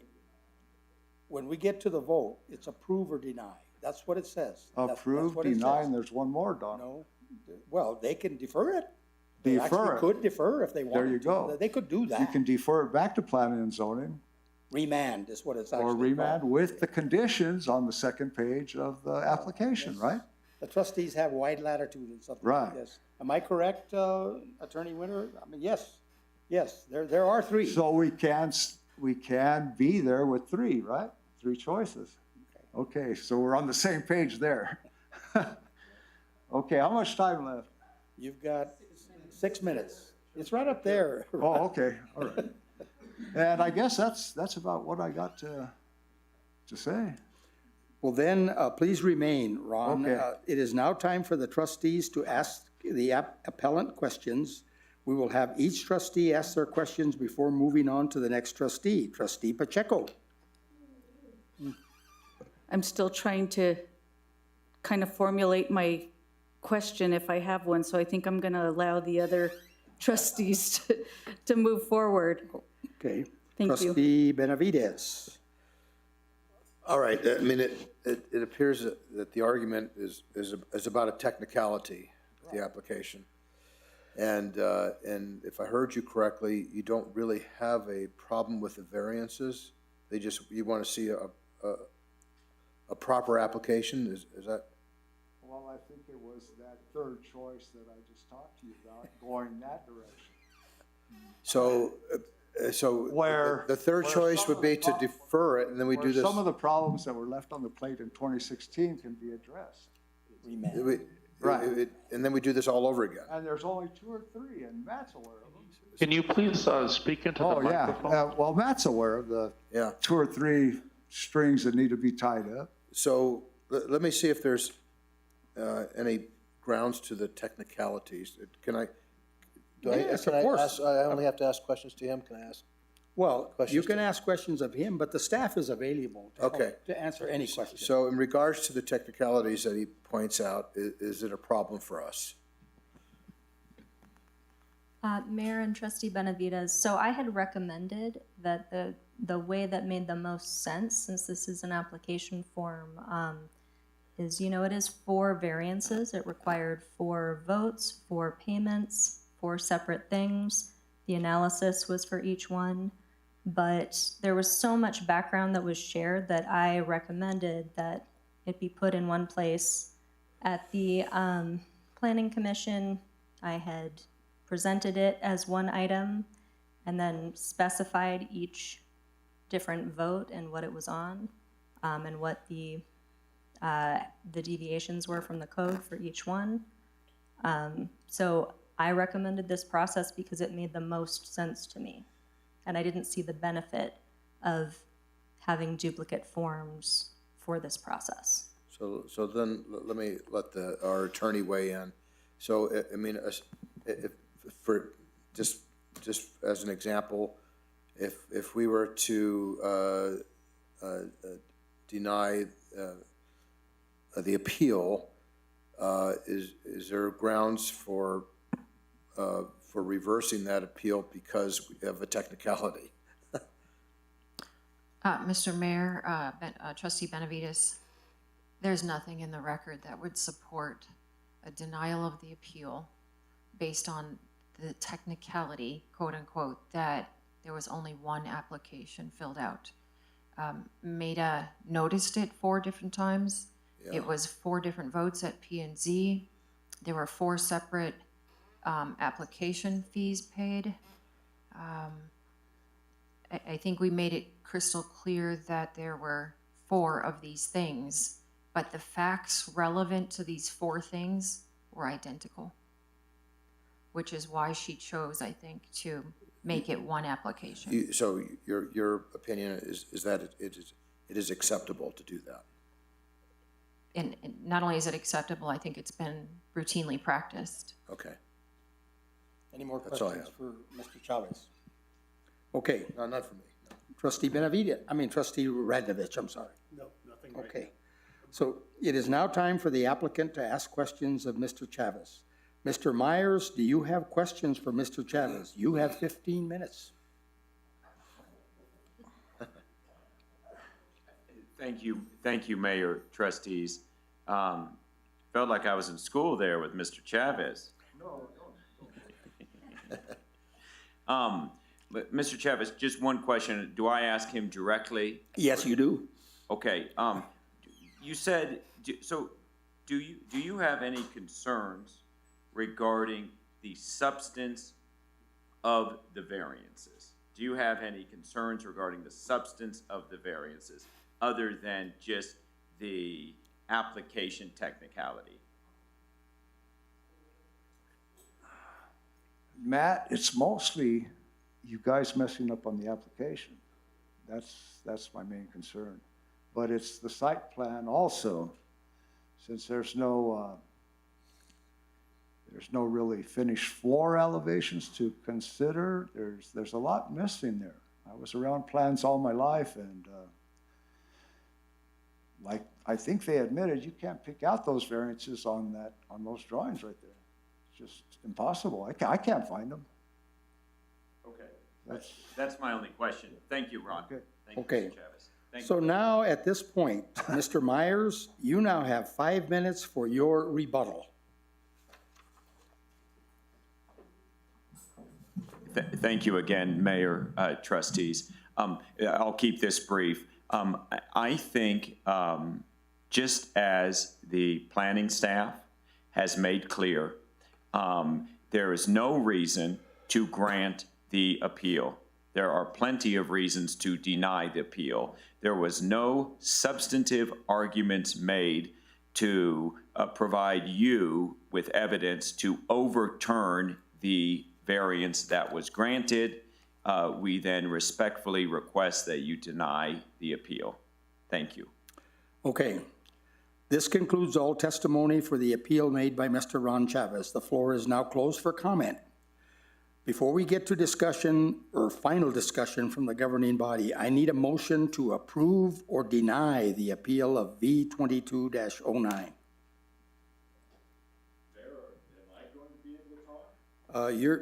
When we get to the vote, it's approve or deny. That's what it says. That's Approve, what it deny, says. and there's one more, Don. No, well, they can defer it. They Defer actually it. could defer if they wanted to. There you go. They could do You that. can defer it back to planning and zoning, Remand is what it's actually or called. remand with the conditions on the second page of the application, right? The trustees have wide latitude in something Right. like this. Am I correct, Attorney Winter? I mean, yes, there are three. So we can be there with three, right? Three choices. Okay, so we're on the same page there. Okay, how much time left? You've got 6 minutes. It's right up there. Oh, okay, all right. And I guess that's about what I got to say. Well, then, please remain, Ron. Okay. It is now time for the trustees to ask the appellant questions. We will have each trustee ask their questions before moving on to the next trustee. Trustee Pacheco. I'm still trying to kind of formulate my question if I have one, so I think I'm going to allow the other trustees to move forward. Okay. Thank you. Trustee Benavides. All right, I mean, it appears that the argument is about a technicality, the application. And if I heard you correctly, you don't really have a problem with the variances? You want to see a proper application, is that? Well, I think it was that third choice that I just talked to you about, going that direction. So Where- the third where choice some would of be the to pro- defer it, and then we do Where this. some of the problems that were left on the plate in 2016 can be addressed. Right. And then we do this all over again. And there's only 2 or 3, and Matt's aware of them. Can you please speak into the Oh, yeah. microphone? Well, Matt's aware of the 2 or 3 strings that need to be tied up. So let me see if there's any grounds to the technicalities. Can I? Yes, of course. I only have to ask questions to him? Can I ask? Well, you Questions can to- ask questions of him, but the staff is available to help- Okay. to answer any question. So in regards to the technicalities that he points out, is it a problem for us? Mayor and Trustee Benavides, so I had recommended that the way that made the most sense, since this is an application form, is, it is 4 variances. It required 4 votes, 4 payments, 4 separate things. The analysis was for each one. But there was so much background that was shared that I recommended that it be put in one place. At the Planning Commission, I had presented it as one item and then specified each different vote and what it was on, and what the deviations were from the code for each one. So I recommended this process because it made the most sense to me. And I didn't see the benefit of having duplicate forms for this process. So then let me let our attorney weigh in. So, I mean, if for just as an example, if we were to deny the appeal, is there grounds for reversing that appeal because we have a technicality? Mr. Mayor, Trustee Benavides, there's nothing in the record that would support a denial of the appeal based on the technicality, quote unquote, that there was only one application filled out. Maida noticed it 4 different times. Yeah. It was 4 different votes at P&Z. There were 4 separate application fees paid. I think we made it crystal clear that there were 4 of these things, but the facts relevant to these 4 things were identical, which is why she chose, I think, to make it one application. So your opinion is that it is acceptable to do that? And not only is it acceptable, I think it's been routinely practiced. Okay. Any more That's all I questions for Mr. Chavez? Okay. No, not for me. No. Trustee Trustee Radovich, I'm sorry. No, nothing. Okay. So it is now time for the applicant to ask questions of Mr. Chavez. Mr. Myers, do you have questions for Mr. Chavez? You have 15 minutes. Thank you, Mayor, trustees. Felt like I was in school there with Mr. Chavez. But Mr. Chavez, just one question. Do I ask him directly? Yes, you do. Okay, you said, so do you have any concerns regarding the substance of the variances? Do you have any concerns regarding the substance of the variances other than just the application technicality? Matt, it's mostly you guys messing up on the application. That's my main concern. But it's the site plan also, since there's no really finished floor elevations to consider. There's a lot missing there. I was around plans all my life, and like I think they admitted, you can't pick out those variances on those drawings right there. It's just impossible. I can't find them. Okay, that's my only question. Thank you, Ron. Okay. Thank you, Okay. Mr. Chavez. Thank So you. now, at this point, Mr. Myers, you now have 5 minutes for your rebuttal. Thank you again, Mayor, trustees. I'll keep this brief. I think just as the planning staff has made clear, there is no reason to grant the appeal. There are plenty of reasons to deny the appeal. There was no substantive arguments made to provide you with evidence to overturn the variance that was granted. We then respectfully request that you deny the appeal. Thank you. Okay. This concludes all testimony for the appeal made by Mr. Ron Chavez. The floor is now closed for comment. Before we get to discussion or final discussion from the governing body, I need a motion to approve or deny the appeal of V22-09.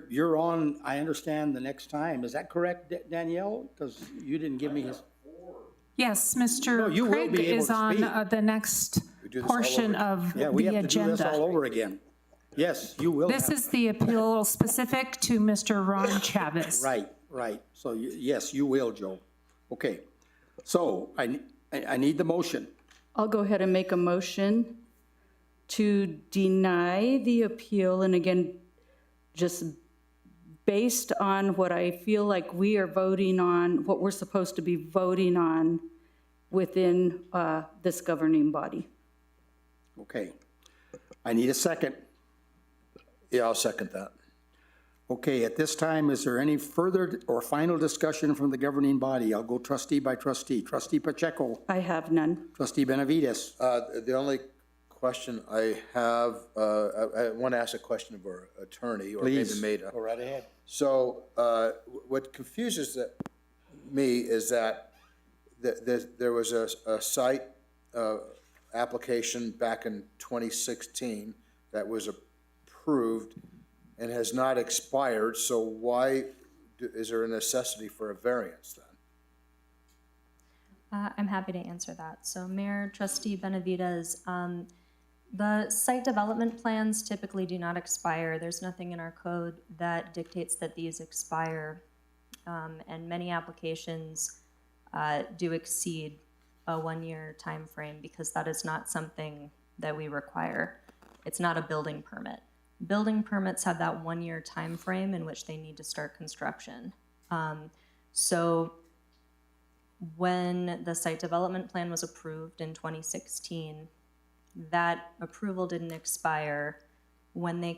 You're on, I understand, the next time. Is that correct, Danielle? Because you didn't give me his. Yes, No, Mr. you will Craig be able is to on speak. the next portion of Yeah, we the have to do this all agenda. over again. Yes, you will. This is the appeal specific to Mr. Ron Chavez. Right. So yes, you will, Joe. Okay. So I need the motion. I'll go ahead and make a motion to deny the appeal, and again, just based on what I feel like we are voting on, what we're supposed to be voting on within this governing body. Okay. I need a second. Yeah, I'll second that. Okay, at this time, is there any further or final discussion from the governing body? I'll go trustee by trustee. Trustee Pacheco. I have none. Trustee Benavides. The only question I have, I want to ask a question of our attorney, or Please, maybe made. go right ahead. So what confuses me is that there was a site application back in 2016 that was approved and has not expired, so why is there a necessity for a variance then? I'm happy to answer that. So Mayor, Trustee Benavides, the site development plans typically do not expire. There's nothing in our code that dictates that these expire, and many applications do exceed a one-year time frame because that is not something that we require. It's not a building permit. Building permits have that one-year time frame in which they need to start construction. So when the site development plan was approved in 2016, that approval didn't expire. When the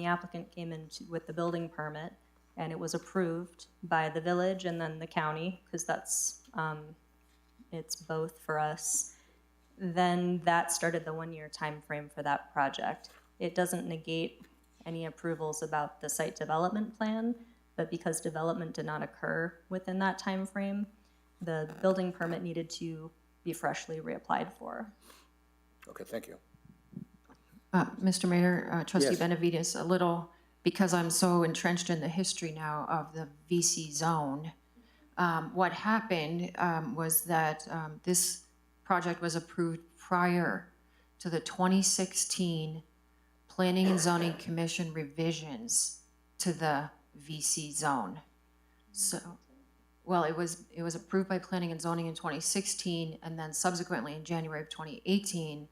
applicant came in with the building permit and it was approved by the village and then the county, because that's, it's both for us, then that started the one-year time frame for that project. It doesn't negate any approvals about the site development plan, but because development did not occur within that time frame, the building permit needed to be freshly reapplied for. Okay, thank you. Mr. Mayor, Trustee Yes. Benavides, a little, because I'm so entrenched in the history now of the VC zone, What happened was that this project was approved prior to the 2016 Planning and Zoning Commission revisions to the VC zone. So, well, it was approved by Planning and Zoning in 2016, and then subsequently in January of 2018,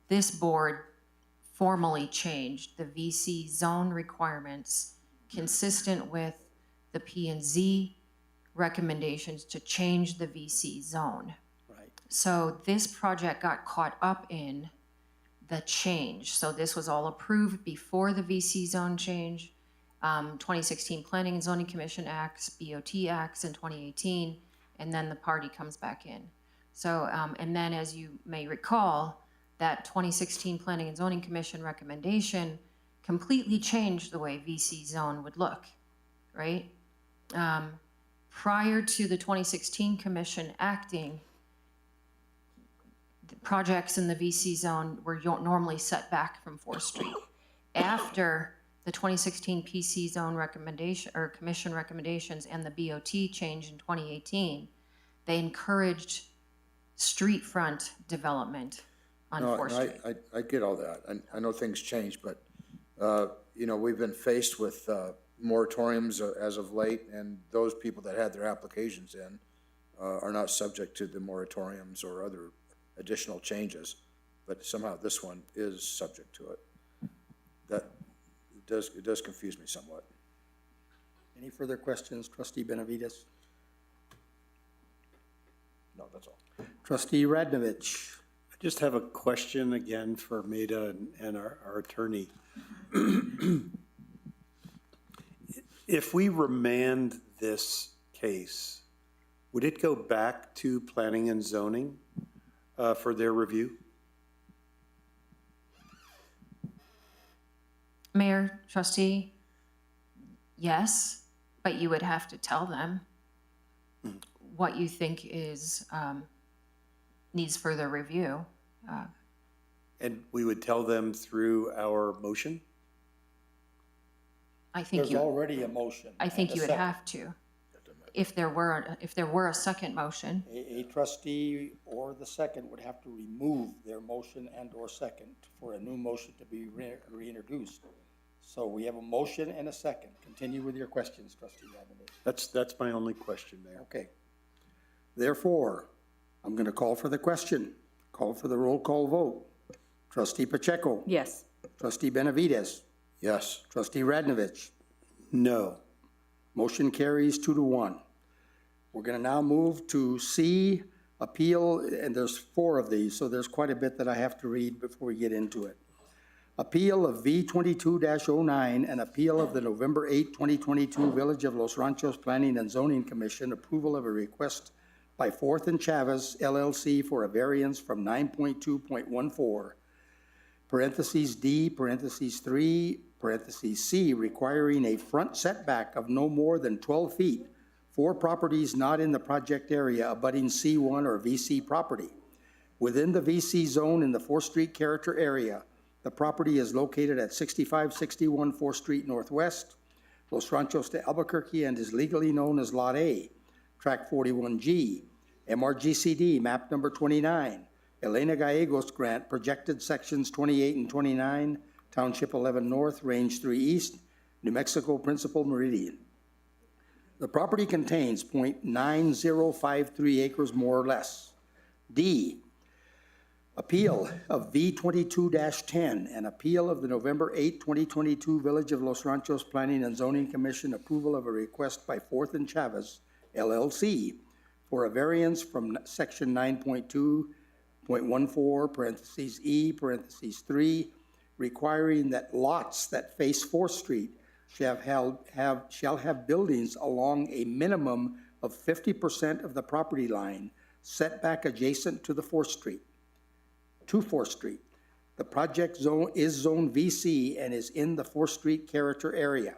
this board formally changed the VC zone requirements consistent with the P&Z recommendations to change the VC zone. Right. So this project got caught up in the change. So this was all approved before the VC zone change. 2016 Planning and Zoning Commission acts, BOT acts in 2018, and then the party comes back in. So, and then as you may recall, that 2016 Planning and Zoning Commission recommendation completely changed the way VC zone would look, right? Prior to the 2016 Commission acting, the projects in the VC zone were normally set back from 4th Street. After the 2016 PC zone recommendation or commission recommendations and the BOT change in 2018, they encouraged street front development on 4th Street. I get all that. I know things change, but, you know, we've been faced with moratoriums as of late, and those people that had their applications in are not subject to the moratoriums or other additional changes, but somehow this one is subject to it. It does confuse me somewhat. Any further questions, Trustee Benavides? No, that's all. Trustee Radnovich? I just have a question again for Maida and our attorney. If we remand this case, would it go back to Planning and Zoning for their review? Mayor, trustee, yes, but you would have to tell them what you think is, needs further review. And we would tell them through our motion? I think There's you, already a motion. I think and a you would second. have to. If there were a second motion, A trustee or the second would have to remove their motion and or second for a new motion to be reintroduced. So we have a motion and a second. Continue with your questions, Trustee Radnovich. That's my only question, Mayor. Okay. Therefore, I'm going to call for the question. Call for the roll call vote. Trustee Pacheco? Yes. Trustee Benavides? Yes. Trustee Radnovich? No. Motion carries 2-1. We're going to now move to C, appeal, and there's 4 of these, so there's quite a bit that I have to read before we get into it. Appeal of V22-09, an appeal of the November 8, 2022 Village of Los Ranchos Planning and Zoning Commission approval of a request by Fourth and Chavez LLC for a variance from 9.2.14, parentheses D, parentheses 3, parentheses C, requiring a front setback of no more than 12 feet for properties not in the project area abutting C1 or VC property. Within the VC zone in the 4th Street character area, the property is located at 6561 4th Street Northwest, Los Ranchos de Albuquerque, and is legally known as Lot A, Tract 41G, MRGCD, map number 29, Elena Gallegos grant, projected sections 28 and 29, Township 11 North, Range 3 East, New Mexico Principal Meridian. The property contains .9053 acres more or less. D, appeal of V22-10, an appeal of the November 8, 2022 Village of Los Ranchos Planning and Zoning Commission approval of a request by Fourth and Chavez LLC for a variance from section 9.2.14, parentheses E, parentheses 3, requiring that lots that face 4th Street shall have buildings along a minimum of 50% of the property line setback adjacent to the 4th Street. The project zone is Zone VC and is in the 4th Street character area.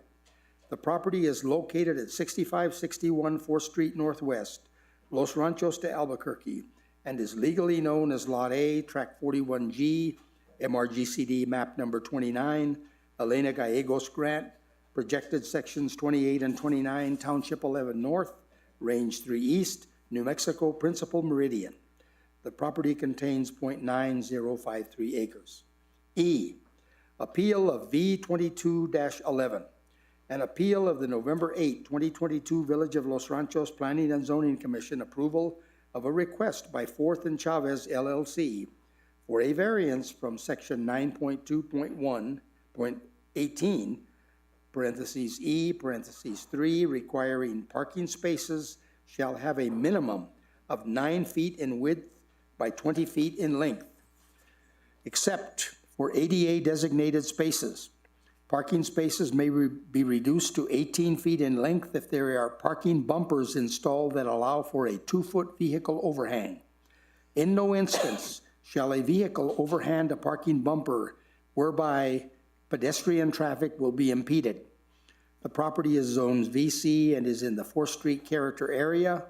The property is located at 6561 4th Street Northwest, Los Ranchos de Albuquerque, and is legally known as Lot A, Tract 41G, MRGCD map number 29, Elena Gallegos grant, projected sections 28 and 29, Township 11 North, Range 3 East, New Mexico Principal Meridian. The property contains .9053 acres. E, appeal of V22-11. An appeal of the November 8, 2022 Village of Los Ranchos Planning and Zoning Commission approval of a request by Fourth and Chavez LLC for a variance from section 9.2.1.18, parentheses E, parentheses 3, requiring parking spaces shall have a minimum of 9 feet in width by 20 feet in length, except for ADA designated spaces. Parking spaces may be reduced to 18 feet in length if there are parking bumpers installed that allow for a 2-foot vehicle overhang. In no instance shall a vehicle overhand a parking bumper whereby pedestrian traffic will be impeded. The property is zoned VC and is in the 4th Street character area.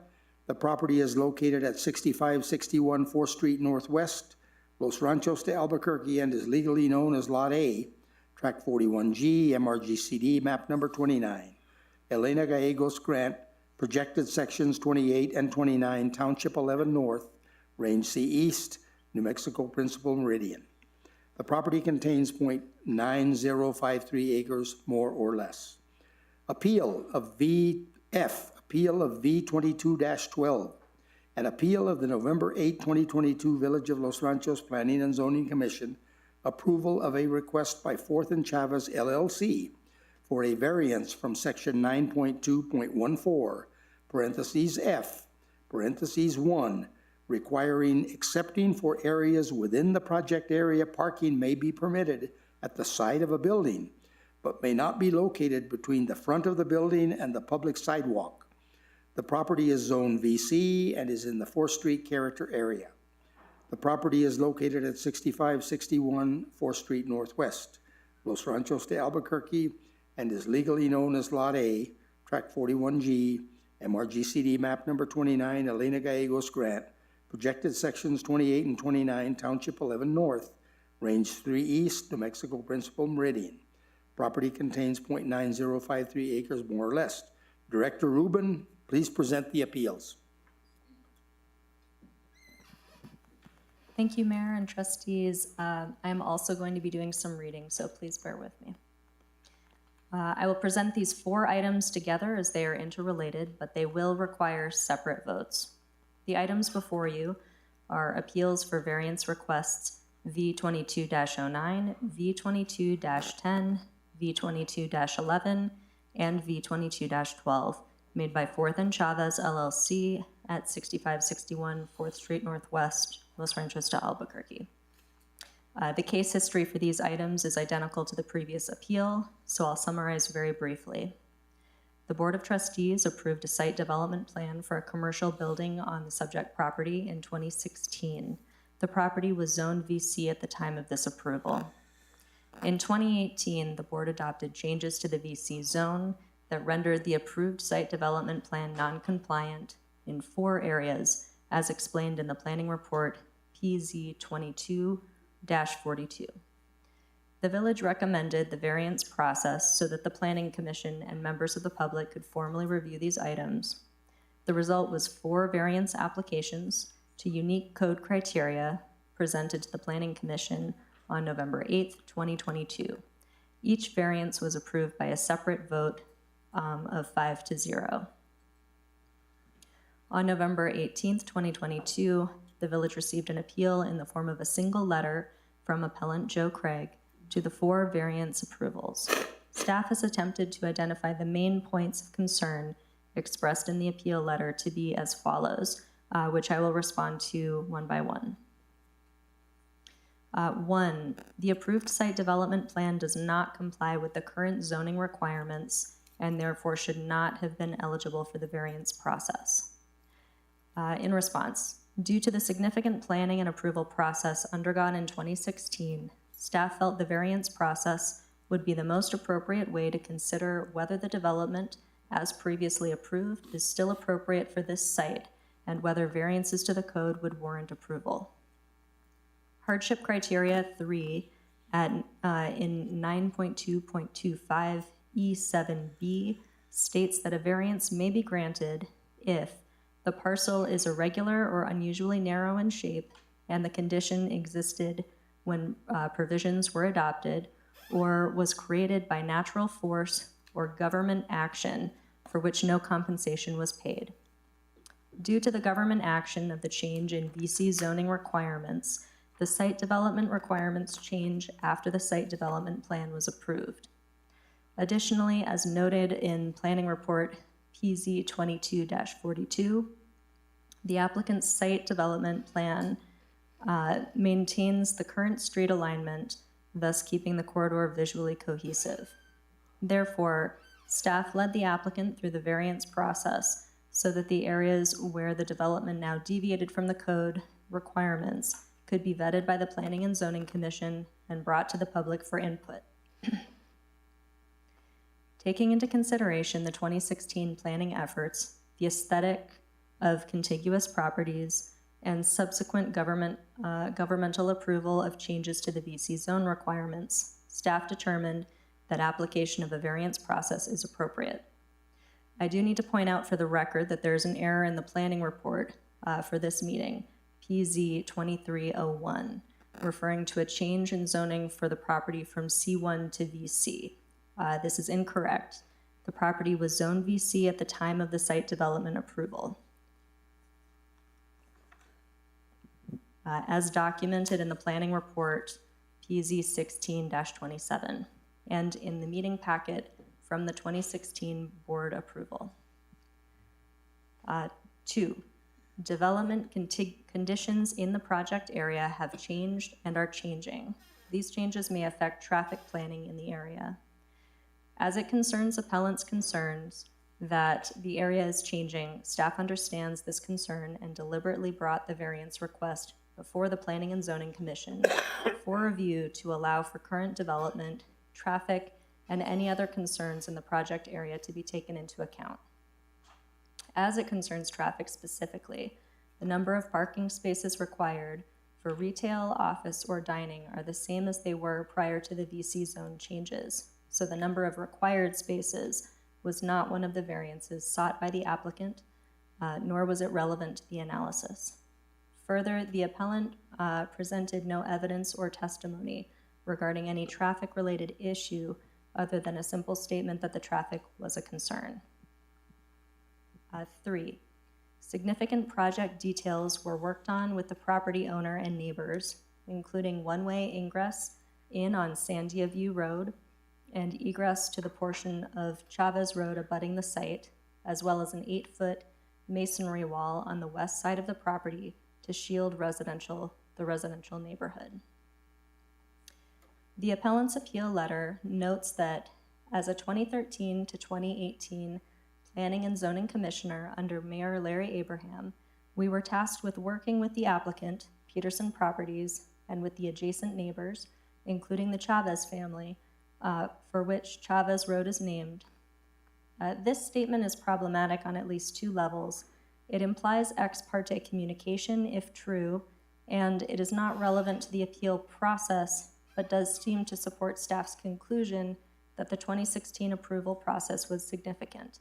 The property is located at 6561 4th Street Northwest, Los Ranchos de Albuquerque, and is legally known as Lot A, Tract 41G, MRGCD, map number 29. Elena Gallegos Grant, projected sections 28 and 29, Township 11 North, Range C East, New Mexico Principal Meridian. The property contains .9053 acres, more or less. Appeal of V22-12. An appeal of the November 8, 2022 Village of Los Ranchos Planning and Zoning Commission approval of a request by Fourth and Chavez LLC for a variance from section 9.2.14, parentheses F, parentheses 1, requiring accepting for areas within the project area parking may be permitted at the side of a building, but may not be located between the front of the building and the public sidewalk. The property is zoned VC and is in the 4th Street character area. The property is located at 6561 4th Street Northwest, Los Ranchos de Albuquerque, and is legally known as Lot A, Tract 41G, MRGCD map number 29, Elena Gallegos Grant, projected sections 28 and 29, Township 11 North, Range 3 East, New Mexico Principal Meridian. Property contains .9053 acres, more or less. Director Rubin, please present the appeals. Thank you, Mayor and trustees. I'm also going to be doing some reading, so please bear with me. I will present these 4 items together as they are interrelated, but they will require separate votes. The items before you are appeals for variance requests V22-09, V22-10, V22-11, and V22-12, made by Fourth and Chavez LLC at 6561 4th Street Northwest, Los Ranchos de Albuquerque. The case history for these items is identical to the previous appeal, so I'll summarize very briefly. The Board of Trustees approved a site development plan for a commercial building on the subject property in 2016. The property was zoned VC at the time of this approval. In 2018, the board adopted changes to the VC zone that rendered the approved site development plan non-compliant in 4 areas, as explained in the planning report PZ 22-42. The village recommended the variance process so that the Planning Commission and members of the public could formally review these items. The result was 4 variance applications to unique code criteria presented to the Planning Commission on November 8, 2022. Each variance was approved by a separate vote of 5-0. On November 18, 2022, the village received an appeal in the form of a single letter from appellant Joe Craig to the 4 variance approvals. Staff has attempted to identify the main points of concern expressed in the appeal letter to be as follows, which I will respond to one by one. 1, the approved site development plan does not comply with the current zoning requirements and therefore should not have been eligible for the variance process. In response, due to the significant planning and approval process undergone in 2016, staff felt the variance process would be the most appropriate way to consider whether the development, as previously approved, is still appropriate for this site and whether variances to the code would warrant approval. Hardship criteria 3 in 9.2.25 E7B states that a variance may be granted if the parcel is irregular or unusually narrow in shape and the condition existed when provisions were adopted, or was created by natural force or government action for which no compensation was paid. Due to the government action of the change in VC zoning requirements, the site development requirements change after the site development plan was approved. Additionally, as noted in Planning Report PZ 22-42, the applicant's site development plan maintains the current street alignment, thus keeping the corridor visually cohesive. Therefore, staff led the applicant through the variance process so that the areas where the development now deviated from the code requirements could be vetted by the Planning and Zoning Commission and brought to the public for input. Taking into consideration the 2016 planning efforts, the aesthetic of contiguous properties, and subsequent governmental approval of changes to the VC zone requirements, staff determined that application of a variance process is appropriate. I do need to point out for the record that there is an error in the planning report for this meeting, PZ 2301, referring to a change in zoning for the property from C1 to VC. This is incorrect. The property was zoned VC at the time of the site development approval. As documented in the planning report, PZ 16-27, and in the meeting packet from the 2016 board approval. 2, development conditions in the project area have changed and are changing. These changes may affect traffic planning in the area. As it concerns appellant's concerns that the area is changing, staff understands this concern and deliberately brought the variance request before the Planning and Zoning Commission for review to allow for current development, traffic, and any other concerns in the project area to be taken into account. As it concerns traffic specifically, the number of parking spaces required for retail, office, or dining are the same as they were prior to the VC zone changes. So the number of required spaces was not one of the variances sought by the applicant, nor was it relevant to the analysis. Further, the appellant presented no evidence or testimony regarding any traffic-related issue other than a simple statement that the traffic was a concern. 3, significant project details were worked on with the property owner and neighbors, including one-way ingress in on Sandia View Road and egress to the portion of Chavez Road abutting the site, as well as an 8-foot masonry wall on the west side of the property to shield the residential neighborhood. The appellant's appeal letter notes that as a 2013 to 2018 Planning and Zoning Commissioner under Mayor Larry Abraham, we were tasked with working with the applicant, Peterson Properties, and with the adjacent neighbors, including the Chavez family, for which Chavez Road is named. This statement is problematic on at least 2 levels. It implies ex parte communication, if true, and it is not relevant to the appeal process, but does seem to support staff's conclusion that the 2016 approval process was significant.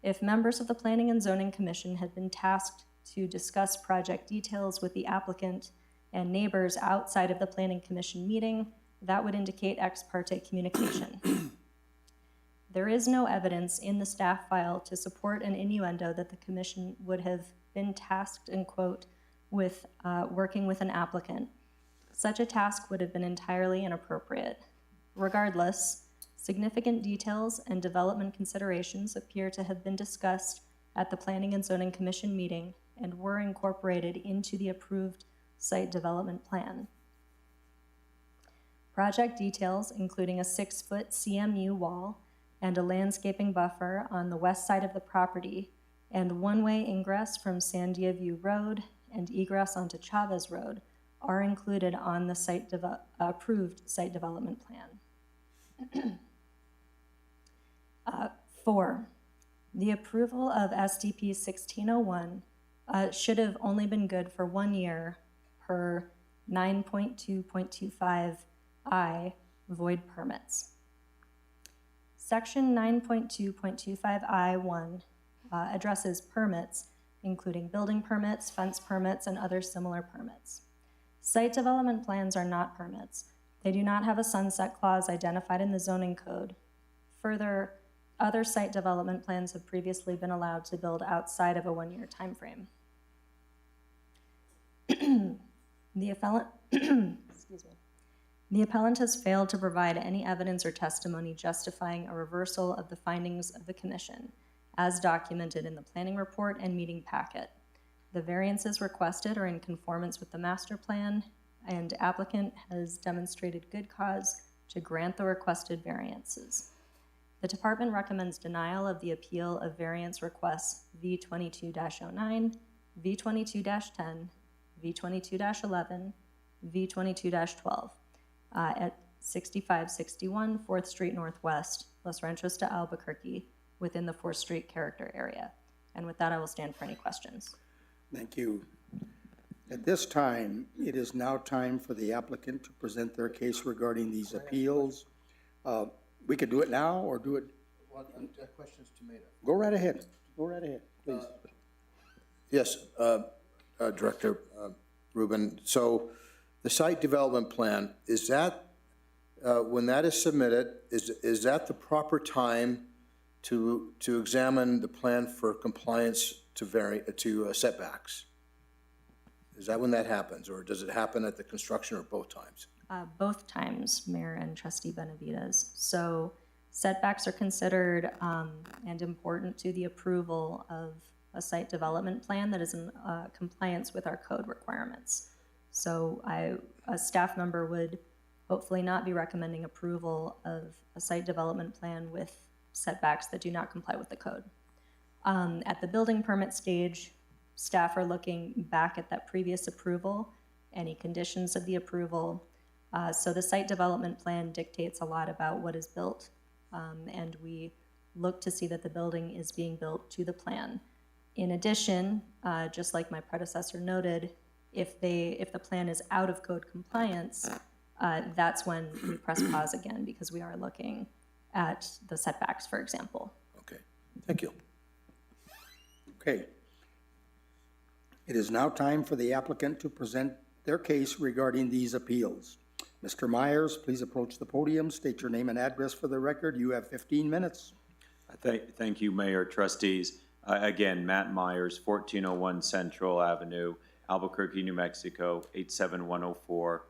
If members of the Planning and Zoning Commission had been tasked to discuss project details with the applicant and neighbors outside of the Planning Commission meeting, that would indicate ex parte communication. There is no evidence in the staff file to support an innuendo that the commission would have been tasked, in quote, with working with an applicant. Such a task would have been entirely inappropriate. Regardless, significant details and development considerations appear to have been discussed at the Planning and Zoning Commission meeting and were incorporated into the approved site development plan. Project details, including a 6-foot CMU wall and a landscaping buffer on the west side of the property, and one-way ingress from Sandia View Road and egress onto Chavez Road, are included on the approved site development plan. 4, the approval of SDP 1601 should have only been good for 1 year per 9.2.25I void permits. Section 9.2.25I1 addresses permits, including building permits, fence permits, and other similar permits. Site development plans are not permits. They do not have a sunset clause identified in the zoning code. Further, other site development plans have previously been allowed to build outside of a one-year timeframe. The appellant, excuse me. The appellant has failed to provide any evidence or testimony justifying a reversal of the findings of the commission, as documented in the planning report and meeting packet. The variances requested are in conformance with the master plan, and applicant has demonstrated good cause to grant the requested variances. The department recommends denial of the appeal of variance requests V22-09, V22-10, V22-11, V22-12 at 6561 4th Street Northwest, Los Ranchos to Albuquerque, within the 4th Street character area. And with that, I will stand for any questions. Thank you. At this time, it is now time for the applicant to present their case regarding these appeals. We could do it now or do it. Questions to Maida. Go right ahead. Go right ahead, please. Yes, Director Rubin. So the site development plan, is that, when that is submitted, is that the proper time to examine the plan for compliance to setbacks? Is that when that happens, or does it happen at the construction, or both times? Both times, Mayor and Trustee Benavides. So setbacks are considered and important to the approval of a site development plan that is in compliance with our code requirements. So a staff member would hopefully not be recommending approval of a site development plan with setbacks that do not comply with the code. At the building permit stage, staff are looking back at that previous approval, any conditions of the approval. So the site development plan dictates a lot about what is built, and we look to see that the building is being built to the plan. In addition, just like my predecessor noted, if the plan is out of code compliance, that's when we press pause again, because we are looking at the setbacks, for example. Okay, thank you. Okay. It is now time for the applicant to present their case regarding these appeals. Mr. Myers, please approach the podium, state your name and address for the record. You have 15 minutes. Thank you, Mayor, trustees. Again, Matt Myers, 1401 Central Avenue, Albuquerque, New Mexico, 87104.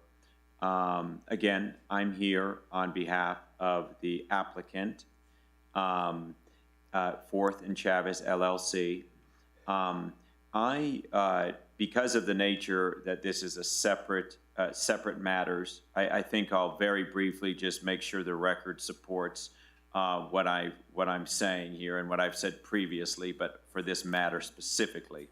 Again, I'm here on behalf of the applicant, Fourth and Chavez LLC. Because of the nature that this is a separate matters, I think I'll very briefly just make sure the record supports what I'm saying here and what I've said previously, but for this matter specifically.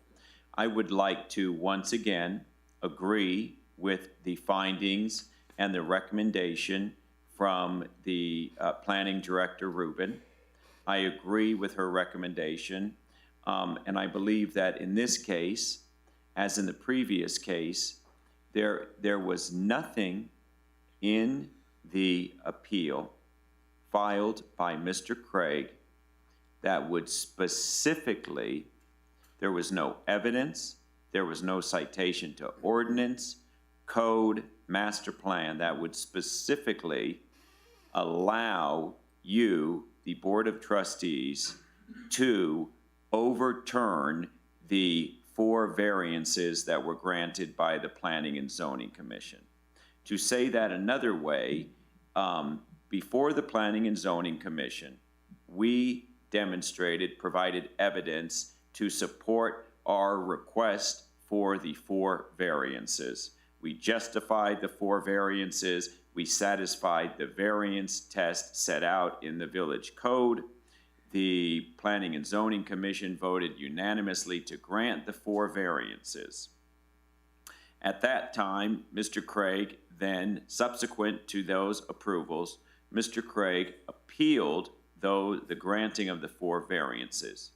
I would like to once again agree with the findings and the recommendation from the Planning Director Rubin. I agree with her recommendation, and I believe that in this case, as in the previous case, there was nothing in the appeal filed by Mr. Craig that would specifically, there was no evidence, there was no citation to ordinance, code, master plan that would specifically allow you, the Board of Trustees, to overturn the 4 variances that were granted by the Planning and Zoning Commission. To say that another way, before the Planning and Zoning Commission, we provided evidence to support our request for the 4 variances. We justified the 4 variances. We satisfied the variance test set out in the village code. The Planning and Zoning Commission voted unanimously to grant the 4 variances. At that time, Mr. Craig then, subsequent to those approvals, Mr. Craig appealed the granting of the 4 variances.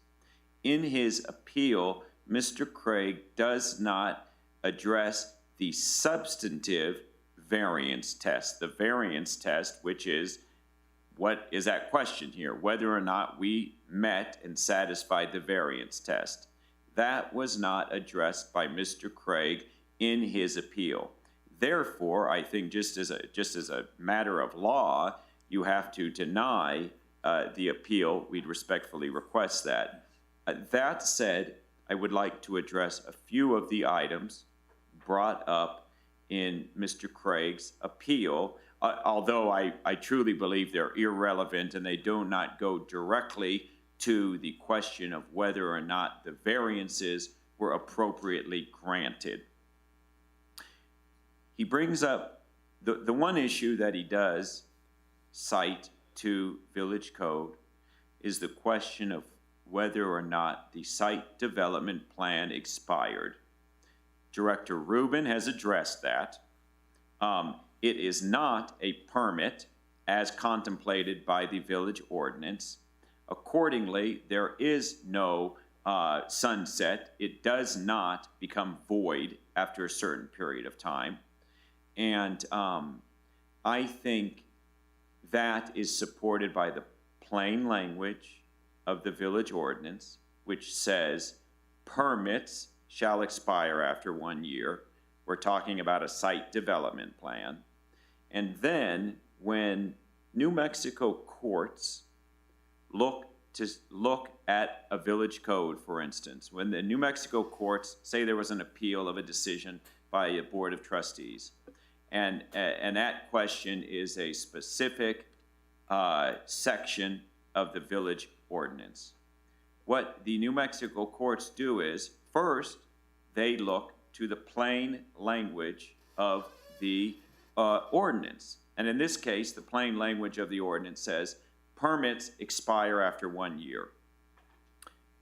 In his appeal, Mr. Craig does not address the substantive variance test, the variance test, which is what is at question here? Whether or not we met and satisfied the variance test. That was not addressed by Mr. Craig in his appeal. Therefore, I think just as a matter of law, you have to deny the appeal. We'd respectfully request that. That said, I would like to address a few of the items brought up in Mr. Craig's appeal, although I truly believe they're irrelevant and they do not go directly to the question of whether or not the variances were appropriately granted. He brings up the one issue that he does cite to Village Code is the question of whether or not the site development plan expired. Director Rubin has addressed that. It is not a permit as contemplated by the village ordinance. Accordingly, there is no sunset. It does not become void after a certain period of time. And I think that is supported by the plain language of the village ordinance, which says permits shall expire after 1 year. We're talking about a site development plan. And then when New Mexico courts look at a village code, for instance, when the New Mexico courts say there was an appeal of a decision by a board of trustees, and that question is a specific section of the village ordinance. What the New Mexico courts do is, first, they look to the plain language of the ordinance. And in this case, the plain language of the ordinance says, permits expire after 1 year.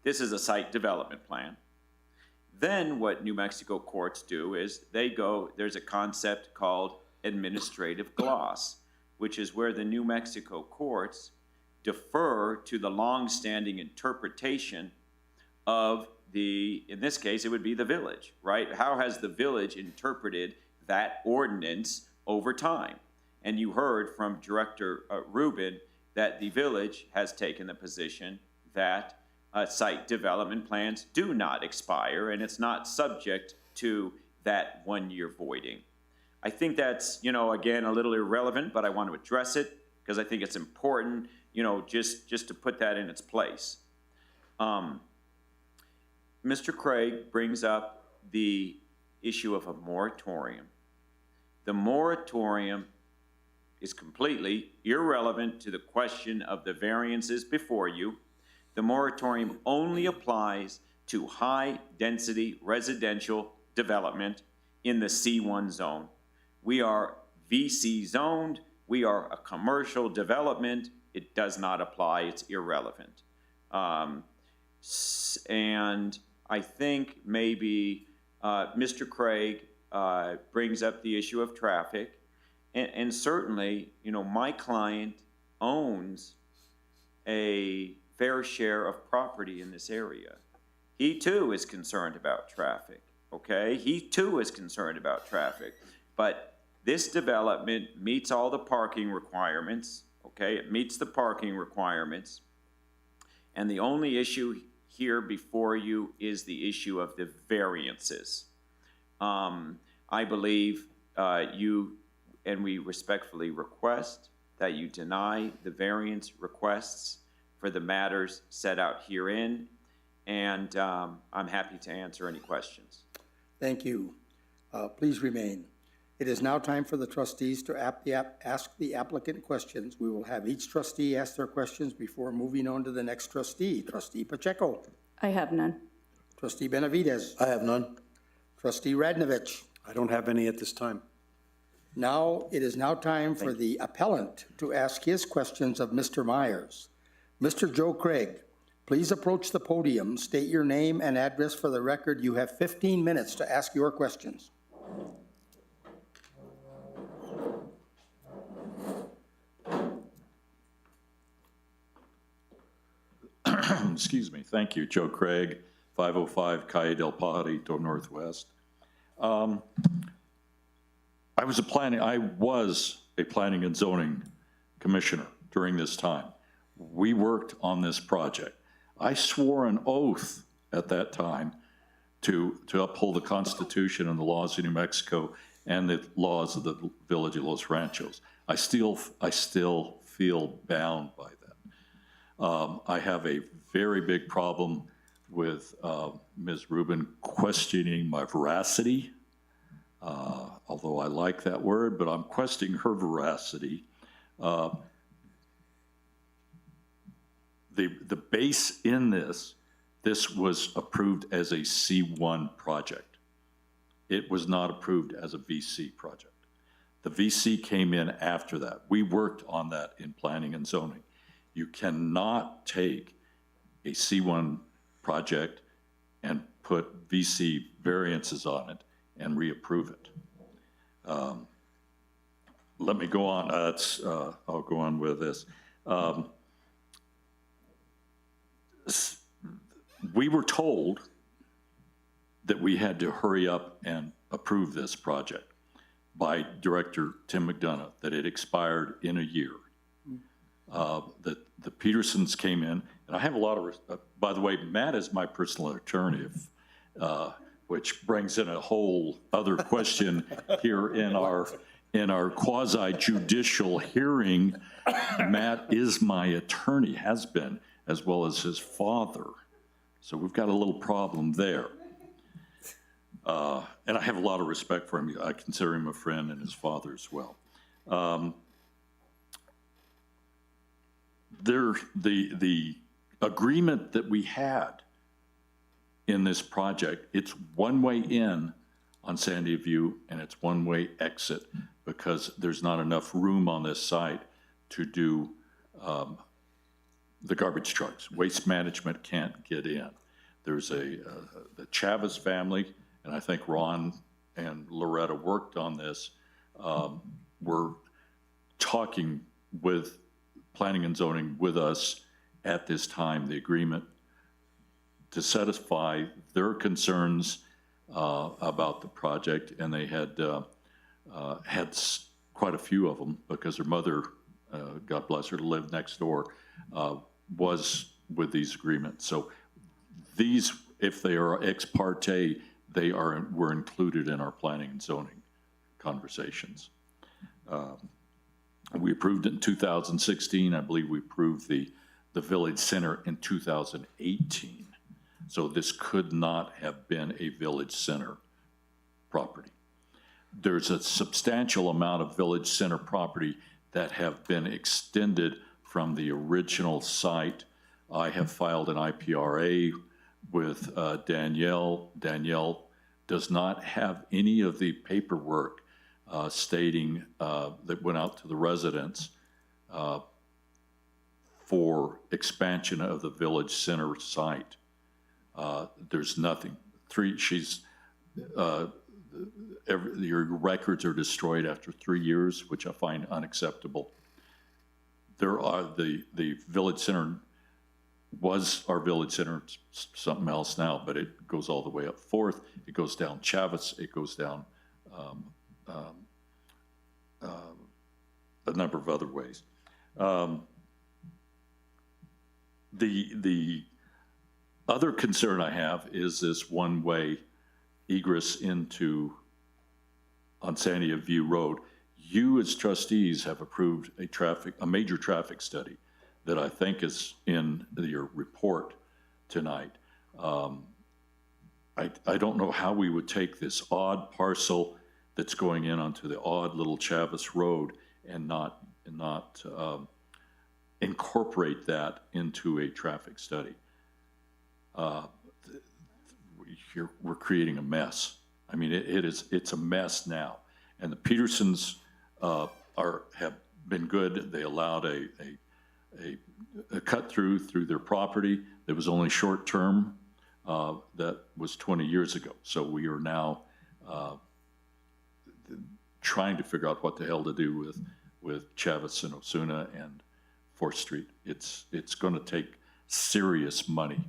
This is a site development plan. Then what New Mexico courts do is there's a concept called administrative gloss, which is where the New Mexico courts defer to the long-standing interpretation of in this case, it would be the village, right? How has the village interpreted that ordinance over time? And you heard from Director Rubin that the village has taken the position that site development plans do not expire, and it's not subject to that 1 year voiding. I think that's, again, a little irrelevant, but I want to address it because I think it's important, just to put that in its place. Mr. Craig brings up the issue of a moratorium. The moratorium is completely irrelevant to the question of the variances before you. The moratorium only applies to high-density residential development in the C1 zone. We are VC zoned. We are a commercial development. It does not apply. It's irrelevant. And I think maybe Mr. Craig brings up the issue of traffic. And certainly, my client owns a fair share of property in this area. He too is concerned about traffic, okay? He too is concerned about traffic. But this development meets all the parking requirements, okay? It meets the parking requirements. And the only issue here before you is the issue of the variances. I believe and we respectfully request that you deny the variance requests for the matters set out herein, and I'm happy to answer any questions. Thank you. Please remain. It is now time for the trustees to ask the applicant questions. We will have each trustee ask their questions before moving on to the next trustee. Trustee Pacheco. I have none. Trustee Benavidez. I have none. Trustee Radnovich. I don't have any at this time. Now, it is now time for the appellant to ask his questions of Mr. Myers. Mr. Joe Craig, please approach the podium, state your name and address for the record. You have 15 minutes to ask your questions. Excuse me. Thank you. Joe Craig, 505 Calle del Pajarito Northwest. I was a planning and zoning commissioner, during this time. We worked on this project. I swore an oath at that time to uphold the Constitution and the laws of New Mexico and the laws of the Village of Los Ranchos. I still feel bound by that. I have a very big problem with Ms. Rubin questioning my veracity, although I like that word, but I'm questioning her veracity. The base in this was approved as a C1 project. It was not approved as a VC project. The VC came in after that. We worked on that in planning and zoning. You cannot take a C1 project and put VC variances on it and reapprove it. Let me go on. I'll go on with this. We were told that we had to hurry up and approve this project by Director Tim McDonough, that it expired in a year. That the Petersons came in, and I have a lot of, by the way, Matt is my personal attorney, which brings in a whole other question here in our quasi-judicial hearing. Matt is my attorney, has been, as well as his father. So we've got a little problem there. And I have a lot of respect for him. I consider him a friend and his father as well. The agreement that we had in this project, it's one-way in on Sandia View and it's one-way exit because there's not enough room on this site to do the garbage trucks. Waste management can't get in. There's the Chavez family, and I think Ron and Loretta worked on this. We're talking with planning and zoning with us at this time, the agreement to satisfy their concerns about the project, and they had quite a few of them because their mother, God bless her, lived next door, was with these agreements. So these, if they are ex parte, were included in our planning and zoning conversations. We approved it in 2016. I believe we approved the Village Center in 2018. So this could not have been a Village Center property. There's a substantial amount of Village Center property that have been extended from the original site. I have filed an IPRA with Danielle. Danielle does not have any of the paperwork stating that went out to the residents for expansion of the Village Center site. There's nothing. Your records are destroyed after 3 years, which I find unacceptable. There are the Village Center was our Village Center, it's something else now, but it goes all the way up 4th. It goes down Chavez. It goes down a number of other ways. The other concern I have is this one-way egress into on Sandia View Road. You as trustees have approved a major traffic study that I think is in your report tonight. I don't know how we would take this odd parcel that's going in onto the odd little Chavez Road and not incorporate that into a traffic study. We're creating a mess. I mean, it's a mess now. And the Petersons have been good. They allowed a cut through their property that was only short term. That was 20 years ago. So we are now trying to figure out what the hell to do with Chavez and Osuna and 4th Street. It's going to take serious money.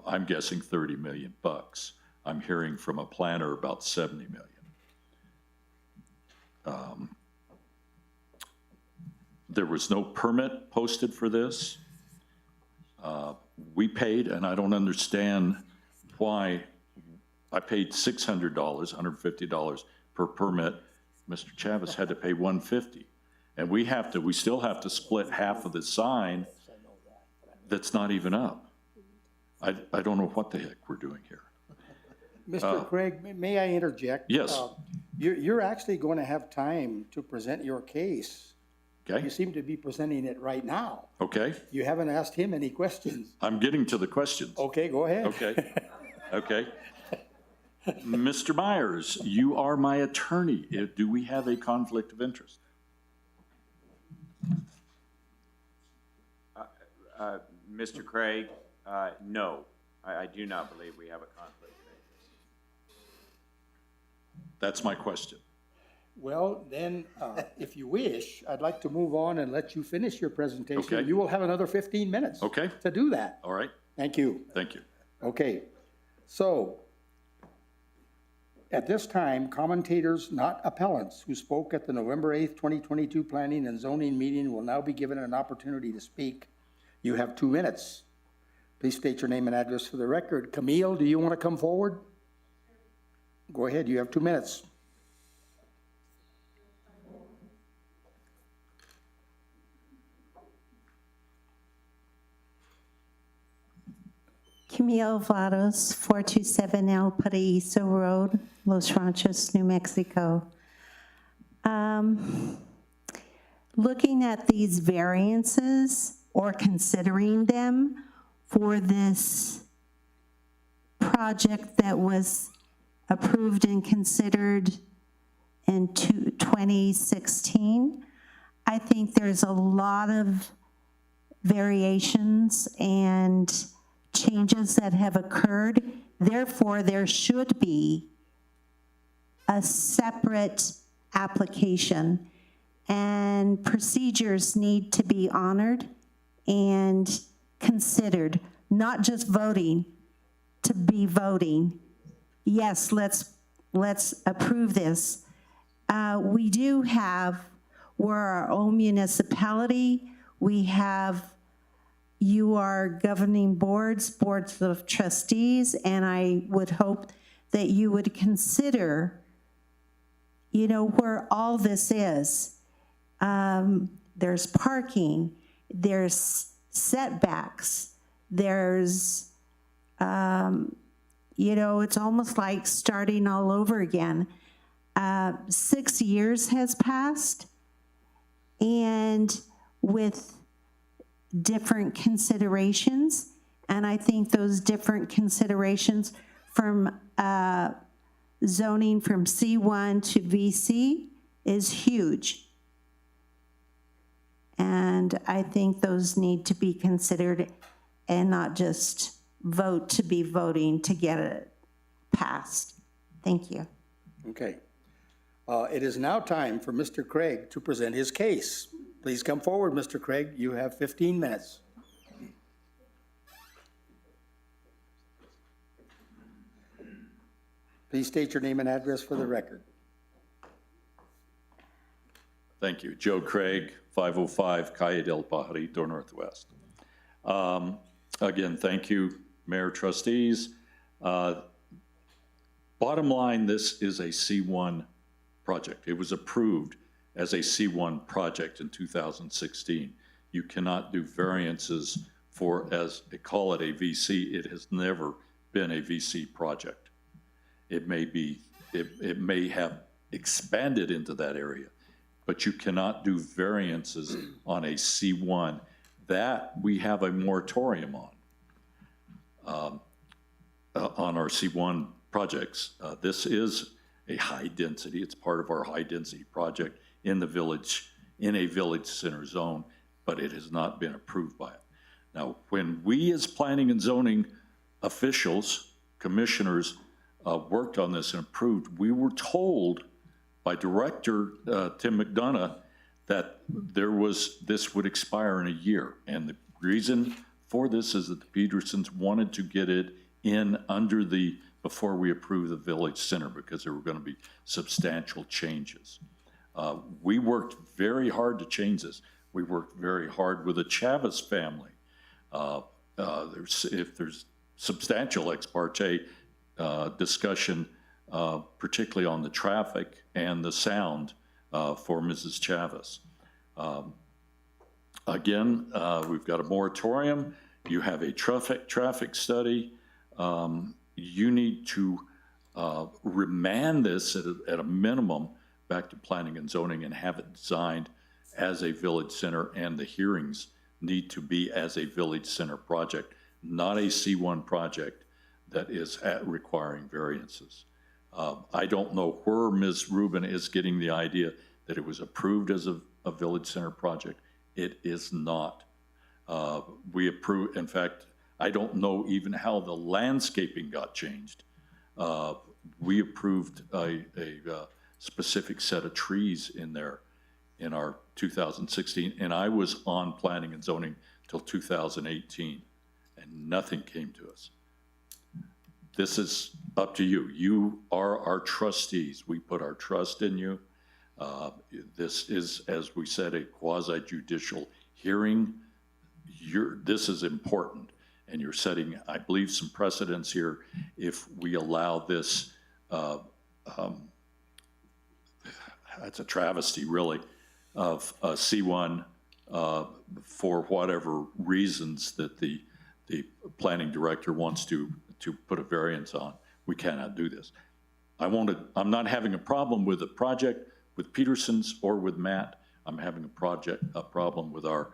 I'm guessing 30 million bucks. I'm hearing from a planner about 70 million. There was no permit posted for this. We paid, and I don't understand why I paid $600, $150 per permit. Mr. Chavez had to pay $150. And we still have to split half of the sign that's not even up. I don't know what the heck we're doing here. Mr. Craig, may I interject? Yes. You're actually going to have time to present your case. Okay. You seem to be presenting it right now. Okay. You haven't asked him any questions. I'm getting to the questions. Okay, go ahead. Okay. Okay. Mr. Myers, you are my attorney. Do we have a conflict of interest? Mr. Craig, no, I do not believe we have a conflict of interest. That's my question. Well, then, if you wish, I'd like to move on and let you finish your presentation. Okay. You will have another 15 minutes. Okay. To do that. All right. Thank you. Thank you. Okay. So, at this time, commentators, not appellants, who spoke at the November 8th, 2022 Planning and Zoning meeting will now be given an opportunity to speak. You have 2 minutes. Please state your name and address for the record. Camille, do you want to come forward? Go ahead, you have 2 minutes. Camille Vados, 427 El Paraíso Road, Los Ranchos, New Mexico. Looking at these variances or considering them for this project that was approved and considered in 2016, I think there's a lot of variations and changes that have occurred. Therefore, there should be a separate application, and procedures need to be honored and considered, not just voting to be voting. Yes, let's approve this. We do have, we're our own municipality. We have, you are governing boards of trustees, and I would hope that you would consider, you know, where all this is. There's parking, there's setbacks, there's, you know, it's almost like starting all over again. 6 years has passed, and with different considerations, and I think those different considerations from zoning from C1 to VC is huge. And I think those need to be considered and not just vote to be voting to get it passed. Thank you. Okay. It is now time for Mr. Craig to present his case. Please come forward, Mr. Craig. You have 15 minutes. Please state your name and address for the record. Thank you. Joe Craig, 505 Calle del Pajarito Northwest. Again, thank you, Mayor, trustees. Bottom line, this is a C1 project. It was approved as a C1 project in 2016. You cannot do variances for, as they call it, a VC. It has never been a VC project. It may be, it may have expanded into that area, but you cannot do variances on a C1. That we have a moratorium on our C1 projects. This is a high density, it's part of our high density project in the village, in a village center zone, but it has not been approved by it. Now, when we as planning and zoning officials, commissioners, worked on this and approved, we were told by Director Tim McDonough that this would expire in a year. And the reason for this is that the Petersons wanted to get it in under before we approved the village center, because there were going to be substantial changes. We worked very hard to change this. We worked very hard with the Chavez family. If there's substantial ex parte discussion, particularly on the traffic and the sound for Mrs. Chavez. Again, we've got a moratorium. You have a traffic study. You need to remand this at a minimum back to planning and zoning and have it designed as a village center, and the hearings need to be as a village center project, not a C1 project that is requiring variances. I don't know where Ms. Rubin is getting the idea that it was approved as a village center project. It is not. We approve, in fact, I don't know even how the landscaping got changed. We approved a specific set of trees in there in our 2016, and I was on planning and zoning till 2018, and nothing came to us. This is up to you. You are our trustees. We put our trust in you. This is, as we said, a quasi-judicial hearing. This is important, and you're setting, I believe, some precedents here if we allow this. That's a travesty, really, of C1 for whatever reasons that the planning director wants to put a variance on. We cannot do this. I'm not having a problem with the project with Peterson's or with Matt. I'm having a problem with our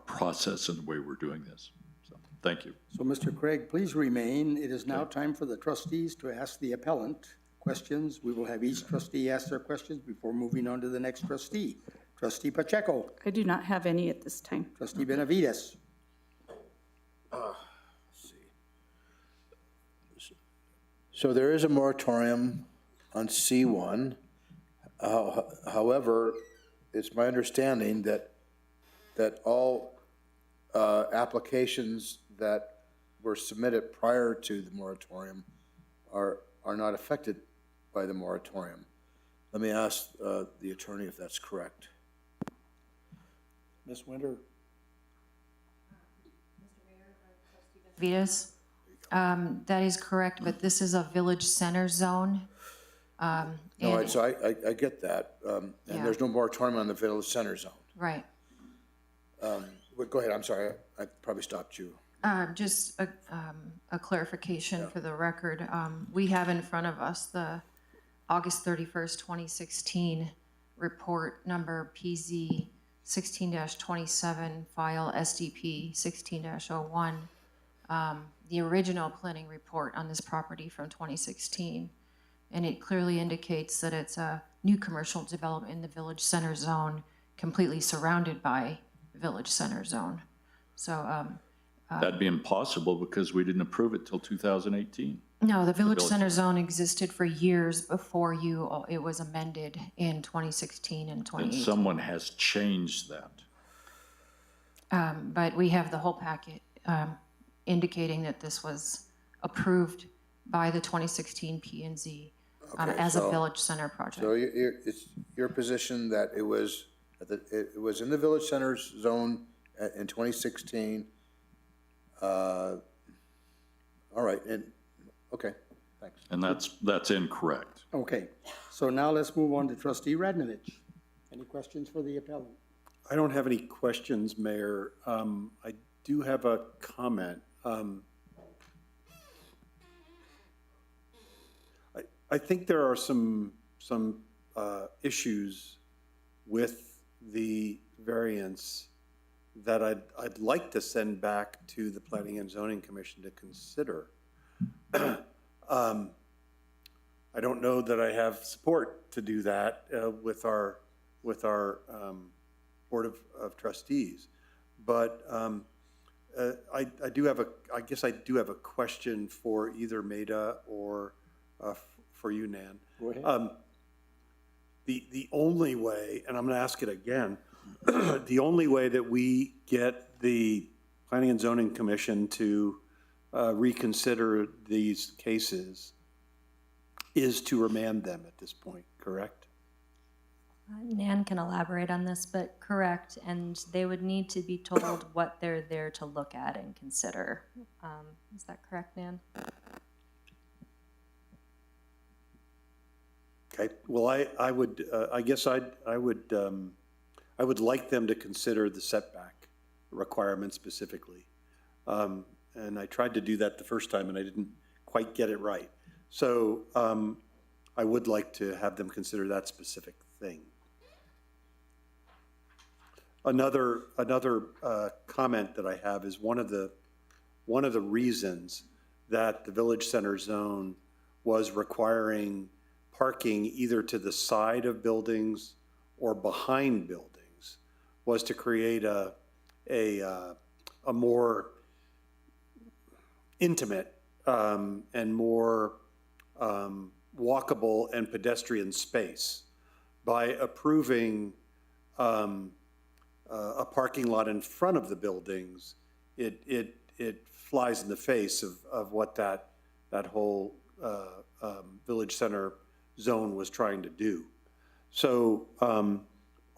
process and the way we're doing this. So, thank you. So, Mr. Craig, please remain. It is now time for the trustees to ask the appellant questions. We will have each trustee ask their questions before moving on to the next trustee. Trustee Pacheco. I do not have any at this time. Trustee Benavides. Let's see. So there is a moratorium on C1. However, it's my understanding that all applications that were submitted prior to the moratorium are not affected by the moratorium. Let me ask the attorney if that's correct. Ms. Winter. Vitas, that is correct, but this is a village center zone. No, so I get that, and Yeah. there's no moratorium on the village center zone. Right. But go ahead, I'm sorry, I probably stopped you. Just a clarification for the record. We have in front of us the August 31st, 2016 report number PZ 16-27, file SDP 16-01. The original planning report on this property from 2016. And it clearly indicates that it's a new commercial development in the village center zone, completely surrounded by village center zone. So That'd be impossible because we didn't approve it till 2018. no, the village center zone existed for years before it was amended in 2016 and 2018. And someone has changed that. But we have the whole packet indicating that this was approved by the 2016 P&Z as a village center project. So it's your position that it was in the village center zone in 2016. All right, and okay, thanks. And that's incorrect. Okay, so now let's move on to Trustee Radnovich. Any questions for the appellant? I don't have any questions, Mayor. I do have a comment. I think there are some issues with the variance that I'd like to send back to the Planning and Zoning Commission to consider. I don't know that I have support to do that with our Board of Trustees, but I guess I do have a question for either Maida or for you, Nan. Go ahead. The only way, and I'm going to ask it again, the only way that we get the Planning and Zoning Commission to reconsider these cases is to remand them at this point, correct? Nan can elaborate on this, but correct, and they would need to be told what they're there to look at and consider. Is that correct, Nan? Okay, well, I would, I guess I would like them to consider the setback requirement specifically. And I tried to do that the first time and I didn't quite get it right. So I would like to have them consider that specific thing. Another comment that I have is one of the reasons that the Village Center zone was requiring parking either to the side of buildings or behind buildings was to create a more intimate and more walkable and pedestrian space. By approving a parking lot in front of the buildings, it flies in the face of what that whole Village Center zone was trying to do. So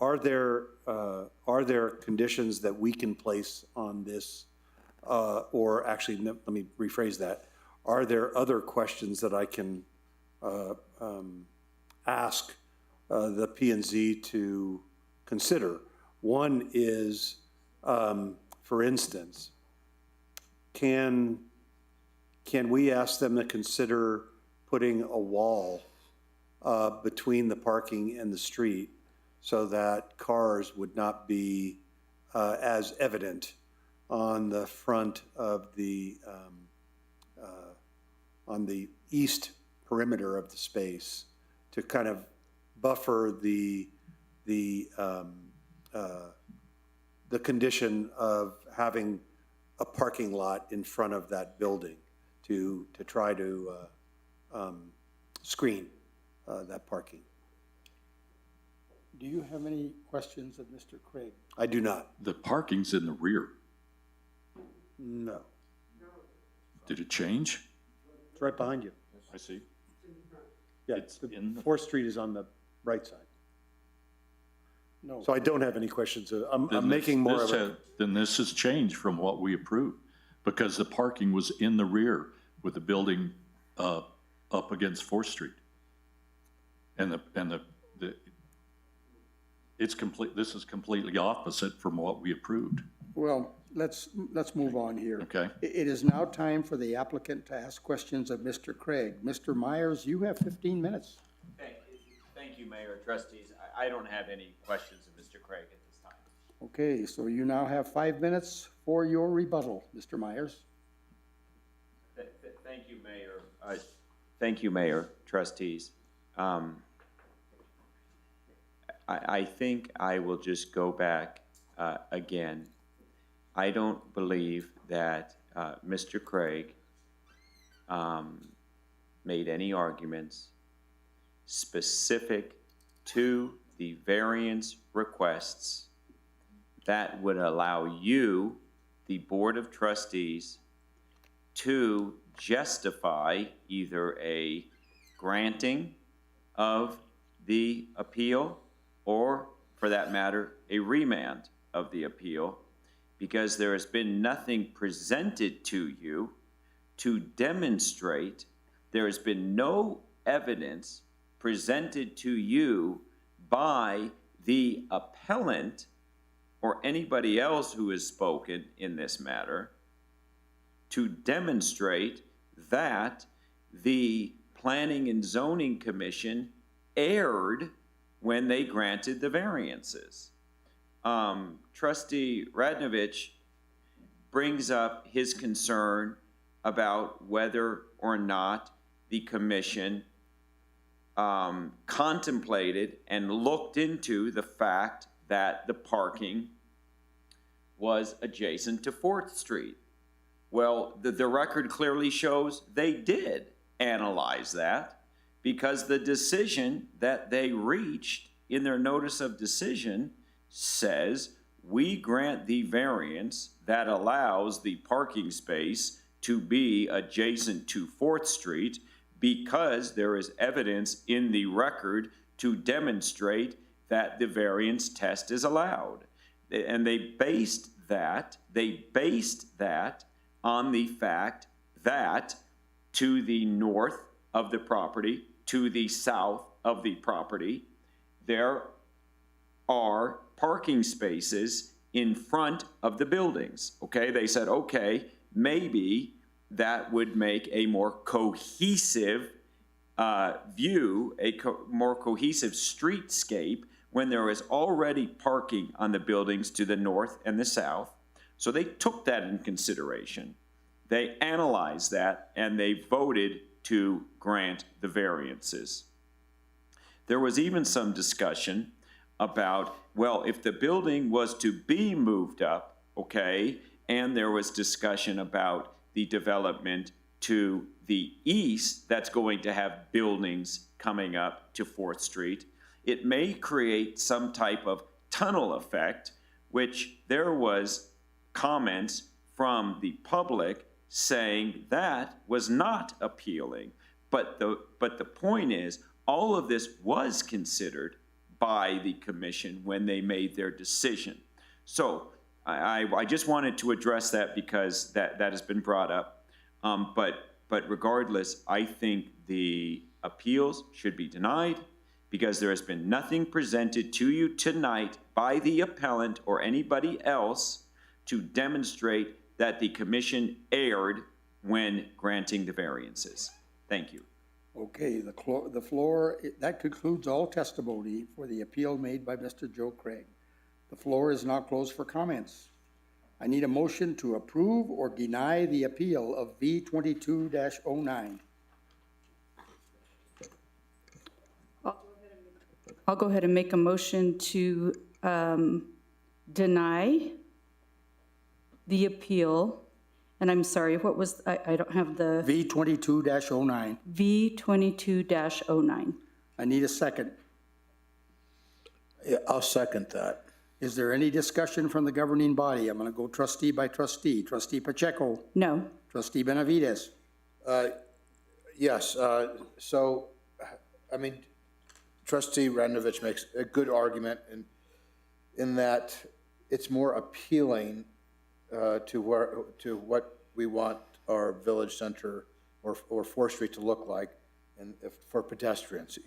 are there conditions that we can place on this, or actually, let me rephrase that. Are there other questions that I can ask the P&Z to consider? One is, for instance, can we ask them to consider putting a wall between the parking and the street so that cars would not be as evident on the front of on the east perimeter of the space to kind of buffer the condition of having a parking lot in front of that building to try to screen that parking. Do you have any questions of Mr. Craig? I do not. The parking's in the rear. No. Did it change? It's right behind you. I see. Yeah, It's in the- 4th Street is on the right side. No. So I don't have any questions. I'm Then making more of a... Then this has changed from what we approved, because the parking was in the rear with the building up against 4th Street. And it's complete, this is completely opposite from what we approved. Well, let's move on here. Okay. It is now time for the applicant to ask questions of Mr. Craig. Mr. Myers, you have 15 minutes. Thank you, Mayor, trustees. I don't have any questions of Mr. Craig at this time. Okay, so you now have 5 minutes for your rebuttal, Mr. Myers. Thank you, Mayor. Thank you, Mayor, trustees. I think I will just go back again. I don't believe that Mr. Craig made any arguments specific to the variance requests that would allow you, the Board of Trustees, to justify either a granting of the appeal or, for that matter, a remand of the appeal, because there has been nothing presented to you to demonstrate, there has been no evidence presented to you by the appellant or anybody else who has spoken in this matter to demonstrate that the Planning and Zoning Commission erred when they granted the variances. Trustee Radnovich brings up his concern about whether or not the commission contemplated and looked into the fact that the parking was adjacent to 4th Street. Well, the record clearly shows they did analyze that, because the decision that they reached in their notice of decision says, we grant the variance that allows the parking space to be adjacent to 4th Street because there is evidence in the record to demonstrate that the variance test is allowed. And they based that on the fact that to the north of the property, to the south of the property, there are parking spaces in front of the buildings, okay? They said, okay, maybe that would make a more cohesive view, more cohesive streetscape when there is already parking on the buildings to the north and the south. So they took that in consideration. They analyzed that and they voted to grant the variances. There was even some discussion about, well, if the building was to be moved up, okay, and there was discussion about the development to the east that's going to have buildings coming up to 4th Street, it may create some type of tunnel effect, which there was comments from the public saying that was not appealing. But the point is, all of this was considered by the commission when they made their decision. So I just wanted to address that because that has been brought up. But regardless, I think the appeals should be denied because there has been nothing presented to you tonight by the appellant or anybody else to demonstrate that the commission erred when granting the variances. Thank you. Okay, the floor, that concludes all testimony for the appeal made by Mr. Joe Craig. The floor is now closed for comments. I need a motion to approve or deny the appeal of V 22-09. I'll go ahead and make a motion to deny the appeal. And I'm sorry, what was, I don't have the. V 22-09. V 22-09. I need a second. Yeah, I'll second that. Is there any discussion from the governing body? I'm going to go trustee by trustee. Trustee Pacheco. No. Trustee Benavides. Yes, so, I mean, Trustee Radnovich makes a good argument in that it's more appealing to what we want our village center or 4th Street to look like and for pedestrians.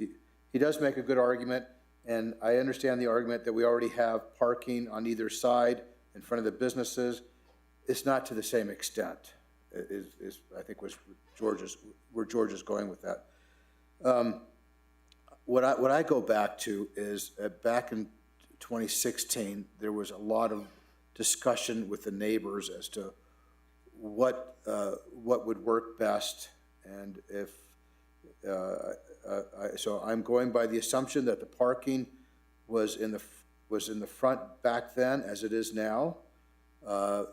He does make a good argument, and I understand the argument that we already have parking on either side in front of the businesses. It's not to the same extent, is I think was where George is going with that. What I go back to is back in 2016, there was a lot of discussion with the neighbors as to what would work best, and if so I'm going by the assumption that the parking was in the front back then as it is now. So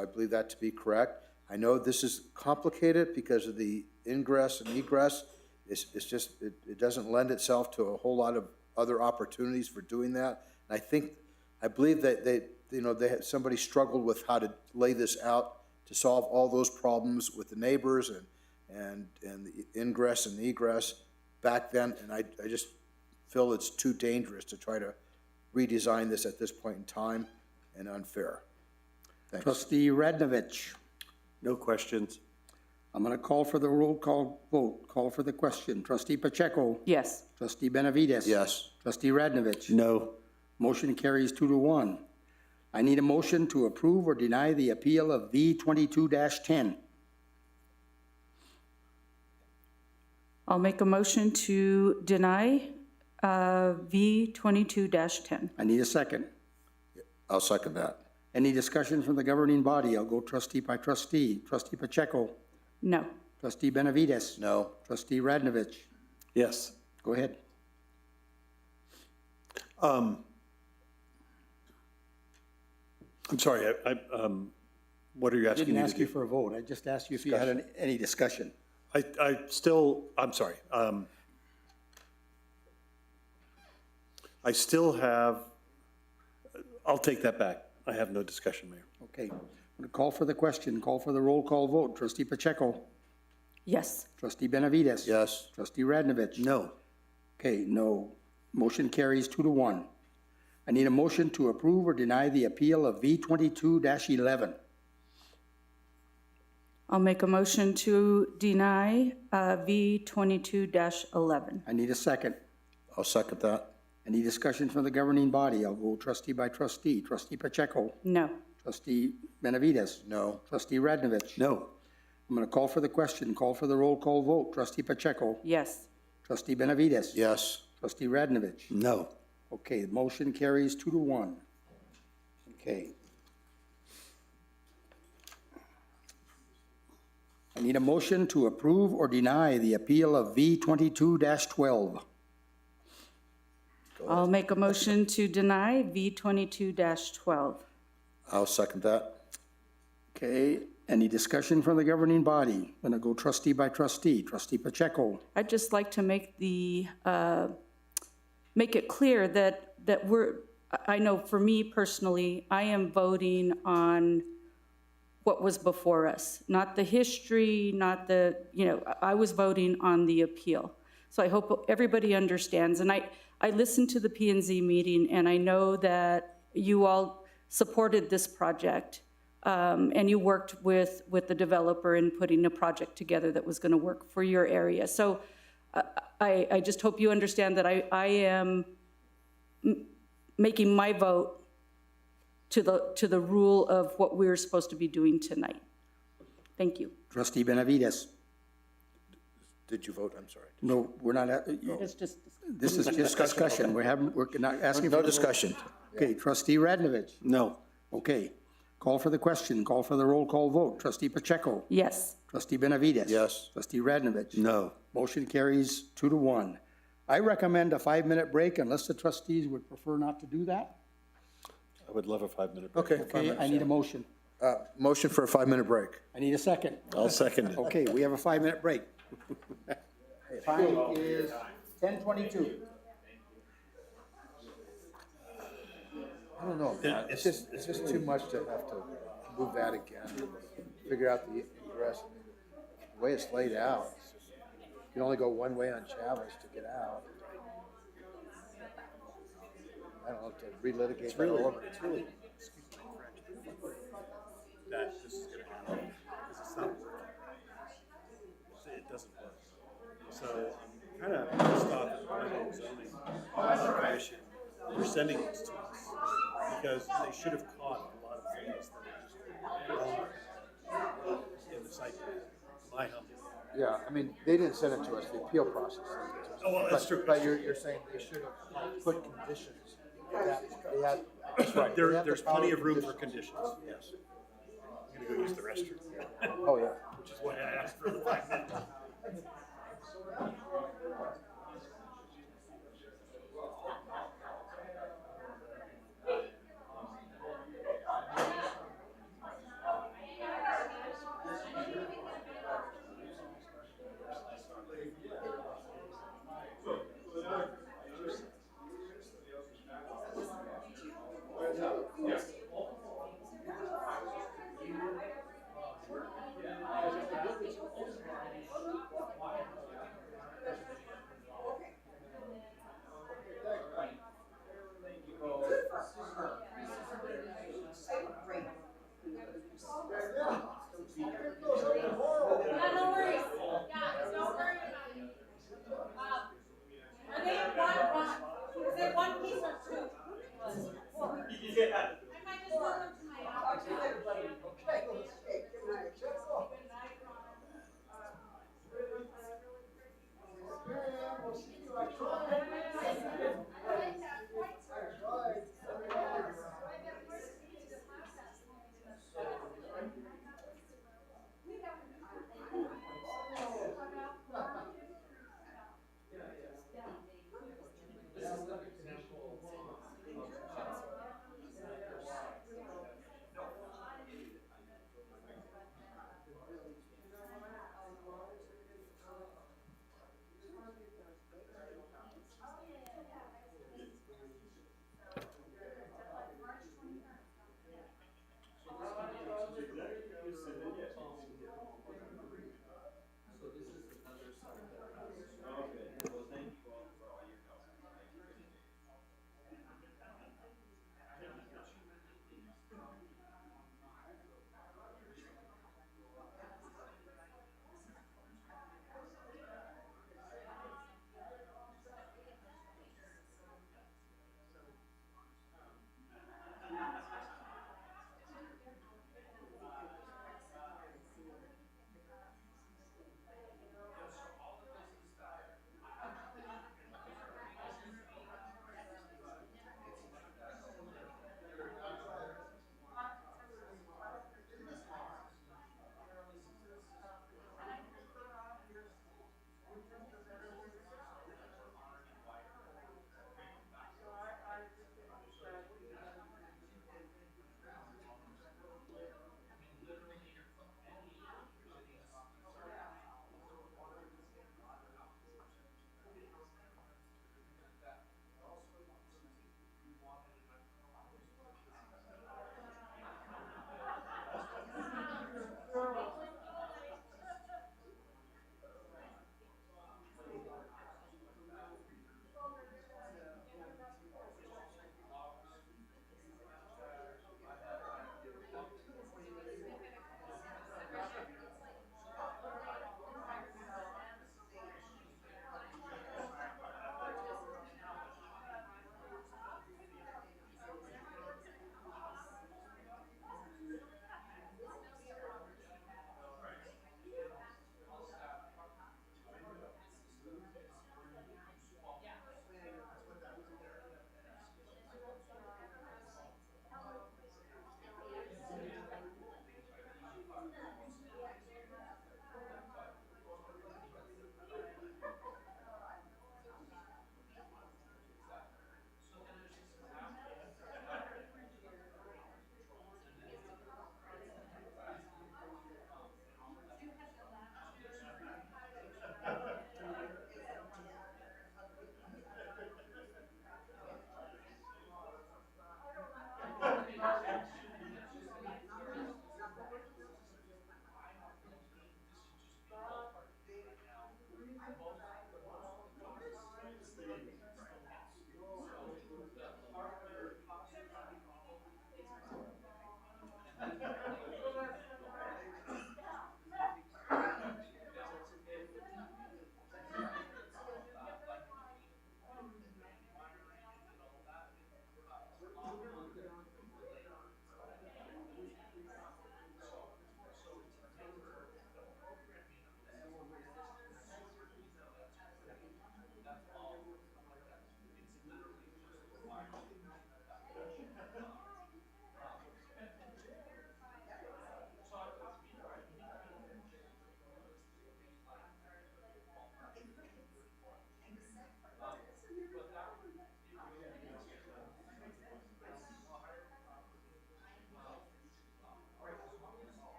I believe that to be correct. I know this is complicated because of the ingress and egress. It's just it doesn't lend itself to a whole lot of other opportunities for doing that. And I believe that somebody struggled with how to lay this out to solve all those problems with the neighbors and the ingress and egress back then. And I just feel it's too dangerous to try to redesign this at this point in time and unfair. Thanks. Trustee Radnovich. No questions. I'm going to call for the roll call vote. Call for the question. Trustee Pacheco. Yes. Trustee Benavides. Yes. Trustee Radnovich. No. Motion carries 2-1. I need a motion to approve or deny the appeal of V 22-10. I'll make a motion to deny V 22-10. I need a second. I'll second that. Any discussion from the governing body? I'll go trustee by trustee. Trustee Pacheco. No. Trustee Benavides. No. Trustee Radnovich. Yes. Go ahead. I'm sorry, what are you I asking didn't me ask to you do? for a vote. I just asked you if you had any discussion. I'm sorry. I still have, I'll take that back. I have no discussion, Mayor. Okay. I'm going to call for the question. Call for the roll call vote. Trustee Pacheco. Yes. Trustee Benavides. Yes. Trustee Radnovich. No. Okay, no. Motion carries 2-1. I need a motion to approve or deny the appeal of V22-11. I'll make a motion to deny V22-11. I need a second. I'll second that. Any discussion from the governing body? I'll go trustee by trustee. Trustee Pacheco. No. Trustee Benavides. No. Trustee Radnovich. No. I'm going to call for the question. Call for the roll call vote. Trustee Pacheco. Yes. Trustee Benavides. Yes. Trustee Radnovich. No. Okay, the motion carries 2-1. Okay. I need a motion to approve or deny the appeal of V22-12. I'll make a motion to deny V22-12. I'll second that. Okay, any discussion from the governing body? I'm going to go trustee by trustee. Trustee Pacheco. I'd just like to make it clear that I know for me personally, I am voting on what was before us, not the history, not the, I was voting on the appeal. So I hope everybody understands. And I listened to the P&Z meeting, and I know that you all supported this project, and you worked with the developer in putting a project together that was going to work for your area. So I just hope you understand that I am making my vote to the rule of what we're supposed to be doing tonight. Thank you. Trustee Benavides. Did you vote? I'm sorry. No, we're not, It's just this is just discussion. We're not asking for. No discussion. Okay, trustee Radnovich. No. Okay, call for the question. Call for the roll call vote. Trustee Pacheco. yes. Trustee Benavides. Yes. Trustee Radnovich. No. Motion carries 2-1. I recommend a 5-minute break unless the trustees would prefer not to do that. I would love a 5-minute break. Okay. Okay, I need a motion. Motion for a 5-minute break. I need a second. I'll second it. Okay, we have a 5-minute break. Time is 10:22. I don't know, man. It's just too much to have to move that again, figure out the rest. The way it's laid out, you can only go one way on Chavez to get out. I don't know, to relitigate that all over. It's really, excuse my French, that this is gonna happen, because it's not working. It doesn't work. So I'm kind of pissed off at the planning and zoning commission for sending this to us, because they should have caught a lot of things that are just in the site plan, my humble. Yeah, I mean, they didn't send it to us, the appeal process sent it to us. Oh, well, that's true. But you're saying they should have put conditions. They had, that's right. They had There's the power plenty of room for conditions, yes. I'm gonna go use the restroom. Oh, yeah. Which is why I asked for the 5 minutes.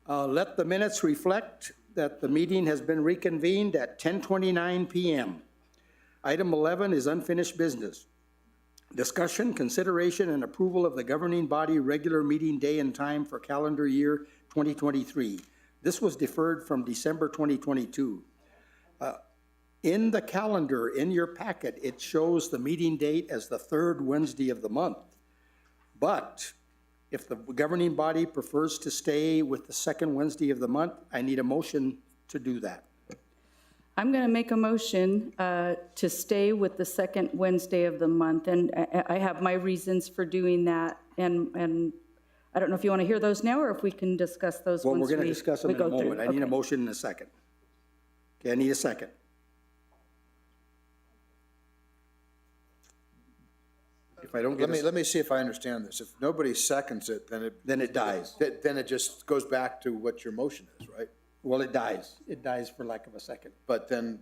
Let the minutes reflect that the meeting has been reconvened at 10:29 PM. Item 11 is unfinished business. Discussion, consideration, and approval of the governing body regular meeting day and time for calendar year 2023. This was deferred from December 2022. In the calendar, in your packet, it shows the meeting date as the third Wednesday of the month. But if the governing body prefers to stay with the second Wednesday of the month, I need a motion to do that. I'm going to make a motion to stay with the second Wednesday of the month, and I have my reasons for doing that, and I don't know if you want to hear those now, or if we can discuss those Well, once we're going to we discuss them in a go through. moment. I need a Okay. motion in a second. Okay, I need a second. If I don't get Let me see if I understand this. If nobody seconds it, then it dies. Then it just goes back to what your motion is, right? Well, it dies. It dies for lack of a second. But then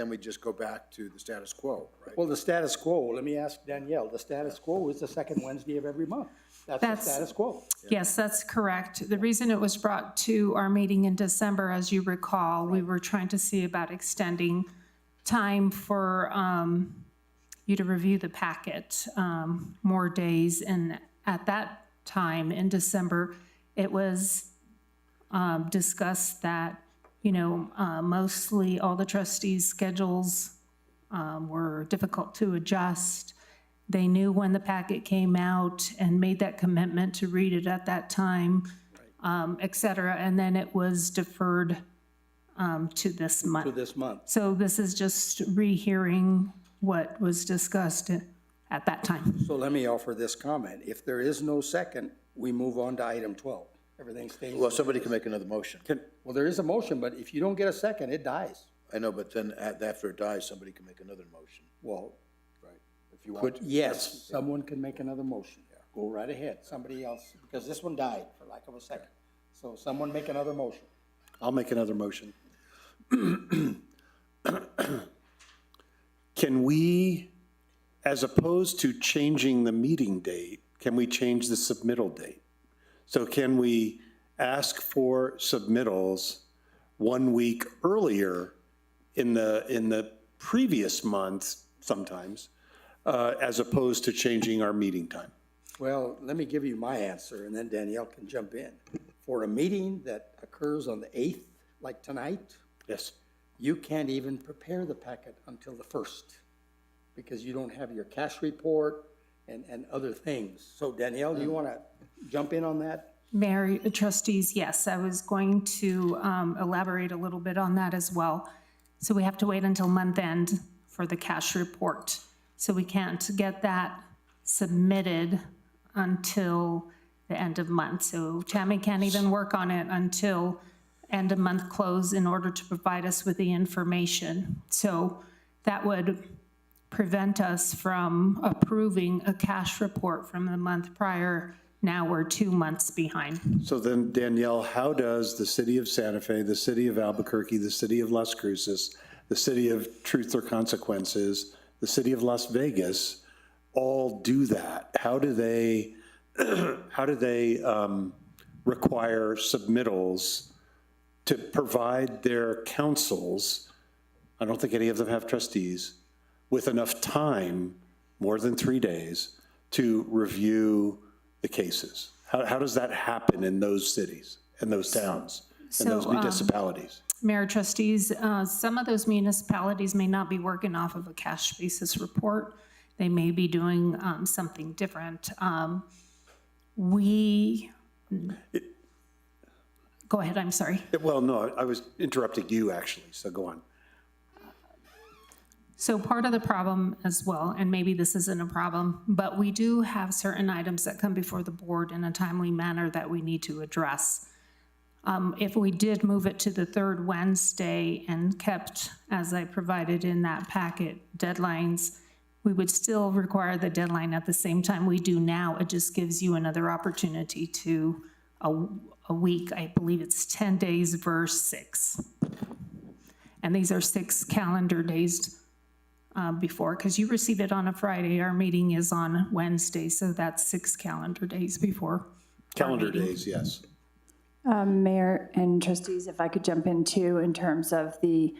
we just go back to the status quo, right? Well, the status quo, let me ask Danielle, the status quo is the second Wednesday of every month. That's the status quo. Yes, that's correct. The reason it was brought to our meeting in December, as you recall, we were trying to see about extending time for you to review the packet, more days. And at that time in December, it was discussed that, mostly all the trustees' schedules were difficult to adjust. They knew when the packet came out and made that commitment to read it at that time, et cetera. And then it was deferred to this month. To this month. So this is just rehearing what was discussed at that time. So let me offer this comment. If there is no second, we move on to item 12. Everything stays. Well, somebody can make another motion. Well, there is a motion, but if you don't get a second, it dies. I know, but then after it dies, somebody can make another motion. Well, right, if you want to. yes, someone can make another motion. Go right ahead. Somebody else, because this one died for lack of a second. So someone make another motion. I'll make another motion. Can we, as opposed to changing the meeting date, can we change the submittal date? So can we ask for submittals 1 week earlier in the previous month sometimes, as opposed to changing our meeting time? Well, let me give you my answer, and then Danielle can jump in. For a meeting that occurs on the 8th, like tonight, yes, you can't even prepare the packet until the 1st, because you don't have your cash report and other things. So Danielle, do you want to jump in on that? Mayor, trustees, yes, I was going to elaborate a little bit on that as well. So we have to wait until month end for the cash report. So we can't get that submitted until the end of month. So Tammy can't even work on it until end of month close in order to provide us with the information. So that would prevent us from approving a cash report from the month prior. Now we're 2 months behind. So then, Danielle, how does the city of Santa Fe, the city of Albuquerque, the city of Las Cruces, the city of Truth or Consequences, the city of Las Vegas all do that? How do they require submittals to provide their councils? I don't think any of them have trustees with enough time, more than 3 days, to review the cases. How does that happen in those cities, in those towns, in those municipalities? Mayor, trustees, some of those municipalities may not be working off of a cash basis report. They may be doing something different. Go ahead, I'm sorry. Well, no, I was interrupting you actually, so go on. So part of the problem as well, and maybe this isn't a problem, but we do have certain items that come before the board in a timely manner that we need to address. If we did move it to the third Wednesday and kept, as I provided in that packet, deadlines, we would still require the deadline at the same time we do now. It just gives you another opportunity to a week. I believe it's 10 days versus 6. And these are 6 calendar days before, because you receive it on a Friday. Our meeting is on Wednesday, so that's 6 calendar days before. Calendar days, yes. Mayor and trustees, if I could jump in too, in terms of the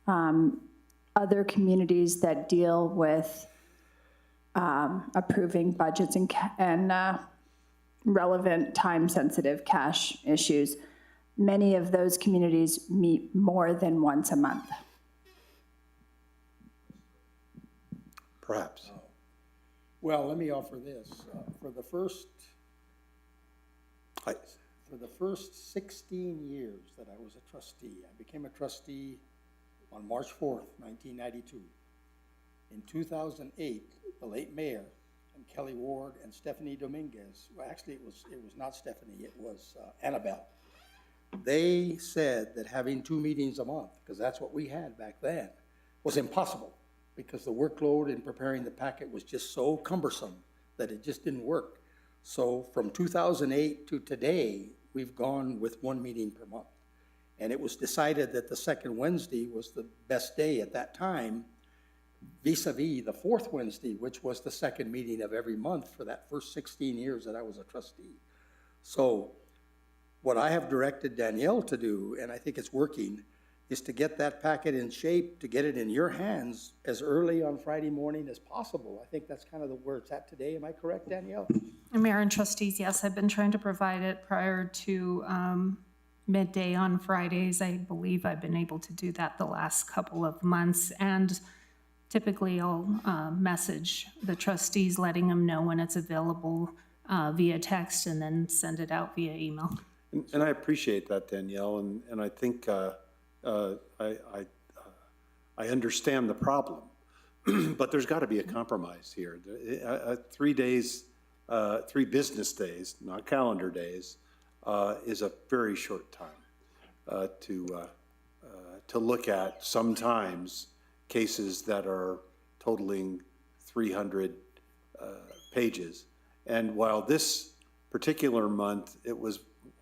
other communities that deal with approving budgets and relevant time-sensitive cash issues. Many of those communities meet more than once a month. Perhaps. Well, let me offer this. For the first 16 years that I was a trustee, I became a trustee on March 4th, 1992. In 2008, the late mayor and Kelly Ward and Stephanie Dominguez, well, actually it was not Stephanie, it was Annabelle. They said that having 2 meetings a month, because that's what we had back then, was impossible, because the workload in preparing the packet was just so cumbersome that it just didn't work. So from 2008 to today, we've gone with 1 meeting per month. And it was decided that the second Wednesday was the best day at that time, vis-a-vis the fourth Wednesday, which was the second meeting of every month for that first 16 years that I was a trustee. So what I have directed Danielle to do, and I think it's working, is to get that packet in shape, to get it in your hands as early on Friday morning as possible. I think that's kind of where it's at today. Am I correct, Danielle? Mayor and trustees, yes, I've been trying to provide it prior to midday on Fridays. I believe I've been able to do that the last couple of months. And typically I'll message the trustees, letting them know when it's available via text, and then send it out via email. And I appreciate that, Danielle, and I think I understand the problem, but there's got to be a compromise here. 3 days, 3 business days, not calendar days, is a very short time to look at sometimes cases that are totaling 300 pages. And while this particular month, it was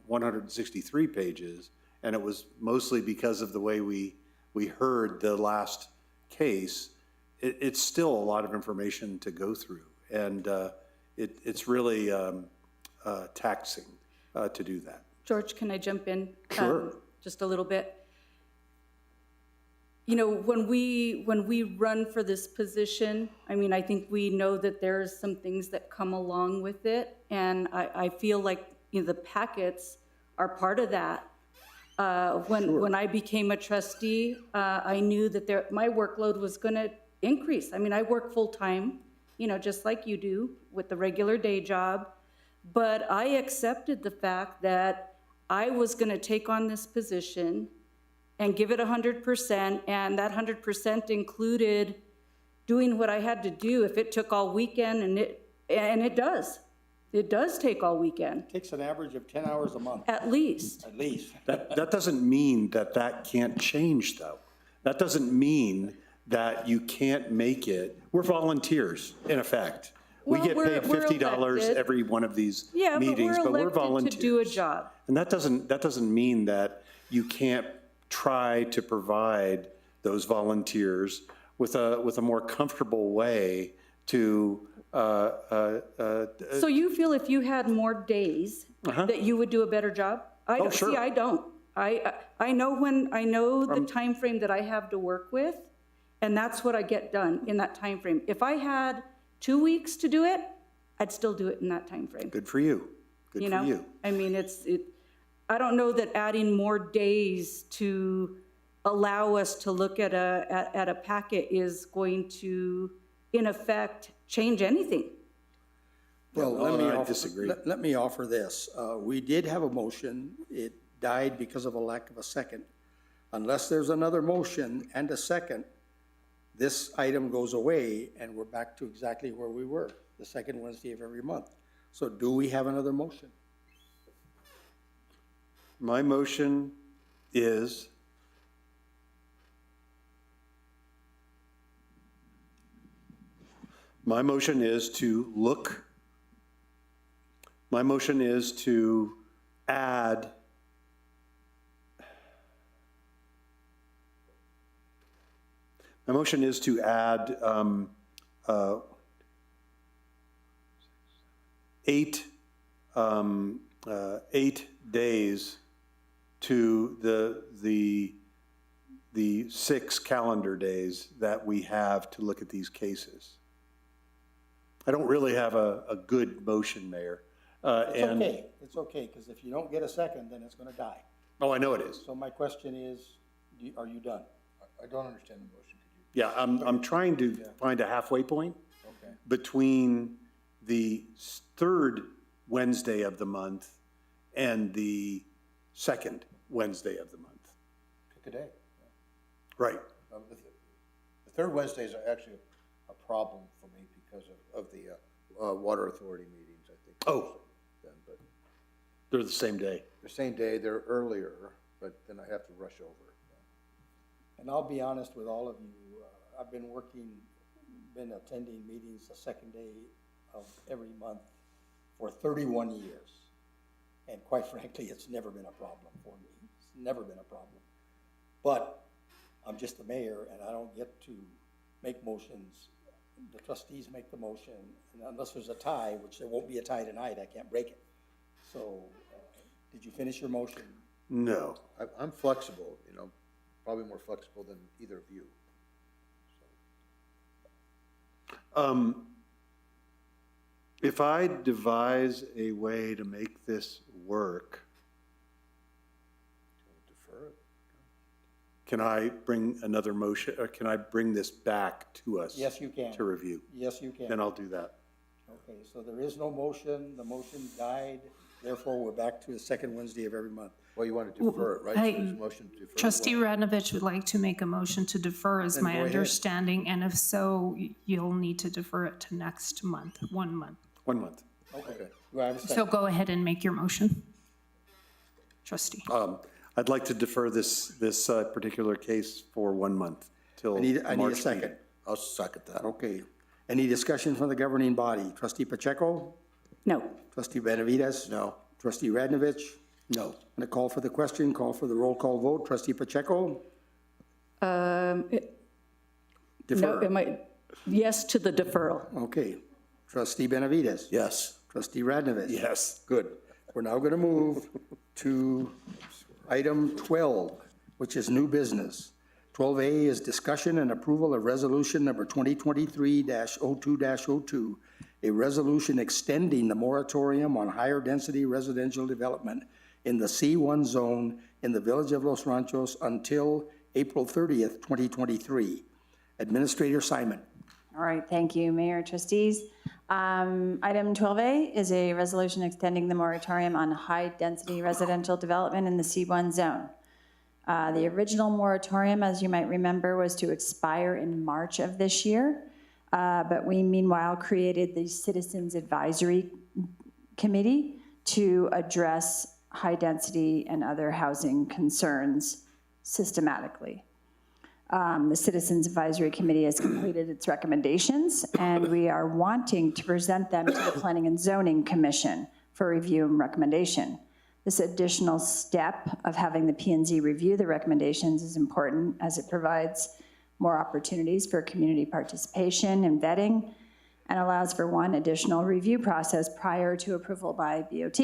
163 pages, and it was mostly because of the way we heard the last case, it's still a lot of information to go through. And it's really taxing to do that. George, can I jump in? Sure. Just a little bit. You know, when we run for this position, I mean, I think we know that there's some things that come along with it, and I feel like, you know, the packets are part of that. When I became a trustee, I knew that my workload was going to increase. I mean, I work full-time, you know, just like you do with the regular day job, but I accepted the fact that I was going to take on this position and give it 100%, and that 100% included doing what I had to do if it took all weekend, and it does. It does take all weekend. It takes an average of 10 hours a month. At least. At least. That doesn't mean that can't change, though. That doesn't mean that you can't make it. We're volunteers, in effect. Well, we get paid $50 every one of these meetings, but we're volunteers. To do a job. And that doesn't mean that you can't try to provide those volunteers with a more comfortable way to. So you feel if you had more days that you would do a better job? I don't. Sure. See, I don't. I know the time frame that I have to work with, and that's what I get done in that time frame. If I had 2 weeks to do it, I'd still do it in that time frame. Good for you. Good for you. I mean, I don't know that adding more days to allow us to look at a packet is going to, in effect, change anything. Well, I disagree. Let me offer this. We did have a motion. It died because of a lack of a second. Unless there's another motion and a second, this item goes away and we're back to exactly where we were, the second Wednesday of every month. So do we have another motion? My motion is to add My motion is to add 8 8 days to the 6 calendar days that we have to look at these cases. I don't really have a good motion, Mayor. It's okay, because if you don't get a second, then it's gonna die. Oh, I know it is. So my question is, are you done? I don't understand the motion. Yeah, I'm trying to find a halfway point Okay. between the third Wednesday of the month and the second Wednesday of the month. Pick a day. Right. The third Wednesdays are actually a problem for me because of the water authority meetings, I think. Oh. Then, but They're the same day. the same day, they're earlier, but then I have to rush over. And I'll be honest with all of you, I've been attending meetings the second day of every month for 31 years. And quite frankly, it's never been a problem for me. It's never been a problem. But I'm just the mayor and I don't get to make motions. The trustees make the motion, and unless there's a tie, which there won't be a tie tonight, I can't break it. So, did you finish your motion? No. I'm flexible, probably more flexible than either of you. If I devise a way to make this work, Defer it. can I bring another motion, or can I bring this back to us? Yes, you can. To review? Yes, you can. Then I'll do that. Okay, so there is no motion, the motion died, therefore we're back to the second Wednesday of every month. Well, you want to defer it, right? So there's a motion to defer. Trustee Radnovich would like to make a motion to defer, is Then my go ahead. understanding, and if so, you'll need to defer it to next month, 1 month. 1 month. Okay. Do I have a So second? go ahead and make your motion. Trustee. I'd like to defer this particular case for 1 month till I need a March second. meeting. I'll second that. Okay. Any discussion from the governing body? Trustee Pacheco? No. Trustee Benavides? No. Trustee Radnovich? No. I'm going to call for the question, call for the roll call vote. Trustee Pacheco? No, Defer. yes to the deferral. Okay. Trustee Benavides? Yes. Trustee Radnovich? Yes. Good. We're now going to move to item 12, which is new business. 12A is discussion and approval of resolution number 2023-02-02, a resolution extending the moratorium on higher density residential development in the C1 zone in the village of Los Ranchos until April 30th, 2023. Administrator Simon. All right, thank you, Mayor, trustees. Item 12A is a resolution extending the moratorium on high-density residential development in the C1 zone. The original moratorium, as you might remember, was to expire in March of this year, but we meanwhile created the Citizens Advisory Committee to address high-density and other housing concerns systematically. The Citizens Advisory Committee has completed its recommendations, and we are wanting to present them to the Planning and Zoning Commission for review and recommendation. This additional step of having the P&Z review the recommendations is important as it provides more opportunities for community participation and vetting and allows for one additional review process prior to approval by BOT.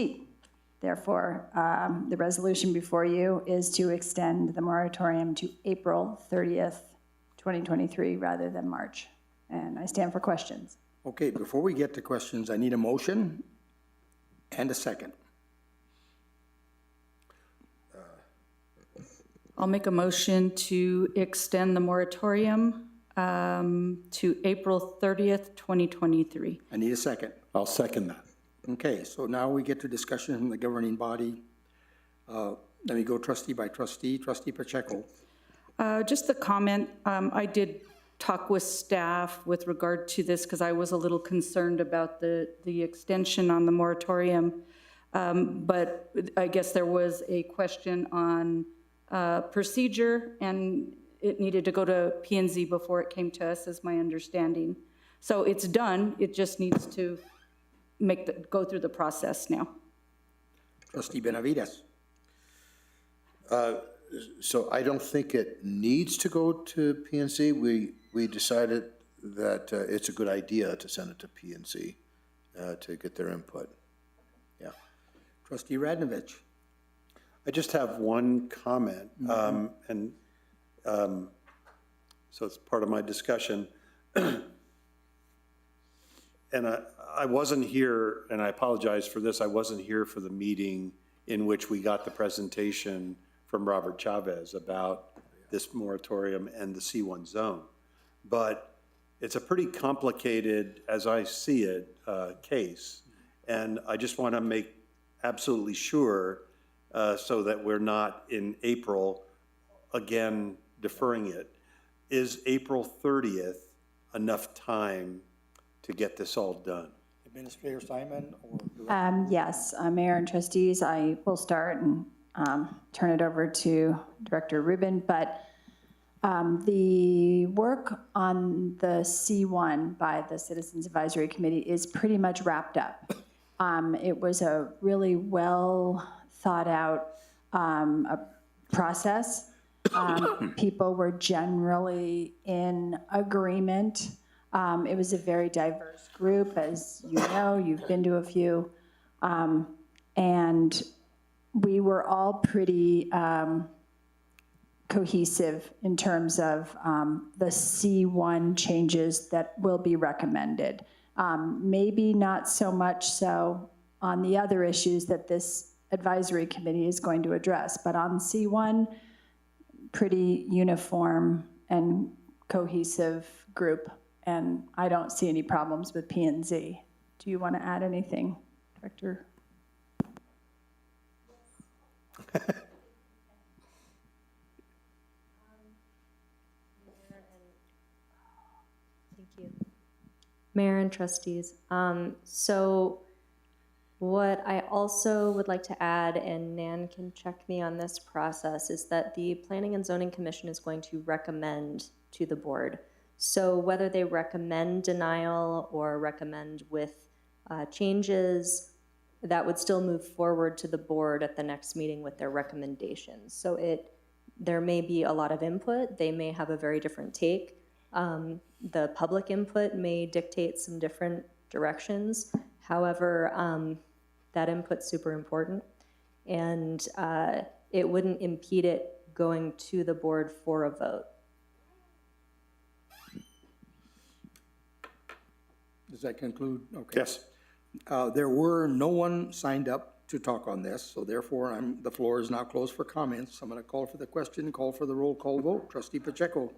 Therefore, the resolution before you is to extend the moratorium to April 30th, 2023, rather than March. And I stand for questions. Okay, before we get to questions, I need a motion and a second. I'll make a motion to extend the moratorium to April 30th, 2023. I need a second. I'll second that. Okay, so now we get to discussion from the governing body. Let me go trustee by trustee. Trustee Pacheco. Just a comment, I did talk with staff with regard to this because I was a little concerned about the extension on the moratorium. But I guess there was a question on procedure, and it needed to go to P&Z before it came to us, is my understanding. So it's done, it just needs to go through the process now. Trustee Benavides. So I don't think it needs to go to P&Z. We decided that it's a good idea to send it to P&Z to get their input. Yeah. Trustee Radnovich. I just have one comment, so it's part of my discussion. And I wasn't here, and I apologize for this, I wasn't here for the meeting in which we got the presentation from Robert Chavez about this moratorium and the C1 zone. But it's a pretty complicated, as I see it, case. And I just want to make absolutely sure so that we're not in April, again, deferring it. Is April 30th enough time to get this all done? Administrator Simon or? Yes, Mayor and trustees, I will start and turn it over to Director Rubin, but the work on the C1 by the Citizens Advisory Committee is pretty much wrapped up. It was a really well thought out process. People were generally in agreement. It was a very diverse group, as you know, you've been to a few. And we were all pretty cohesive in terms of the C1 changes that will be recommended. Maybe not so much so on the other issues that this advisory committee is going to address, but on C1, pretty uniform and cohesive group. And I don't see any problems with P&Z. Do you want to add anything, Director? Thank you. Mayor and trustees. So what I also would like to add, and Nan can check me on this process, is that the Planning and Zoning Commission is going to recommend to the board. So whether they recommend denial or recommend with changes, that would still move forward to the board at the next meeting with their recommendations. So there may be a lot of input. They may have a very different take. The public input may dictate some different directions. However, that input's super important, and it wouldn't impede it going to the board for a vote. Does that conclude? Okay. Yes. There were no one signed up to talk on this, so therefore the floor is now closed for comments. I'm going to call for the question, call for the roll call vote. Trustee Pacheco.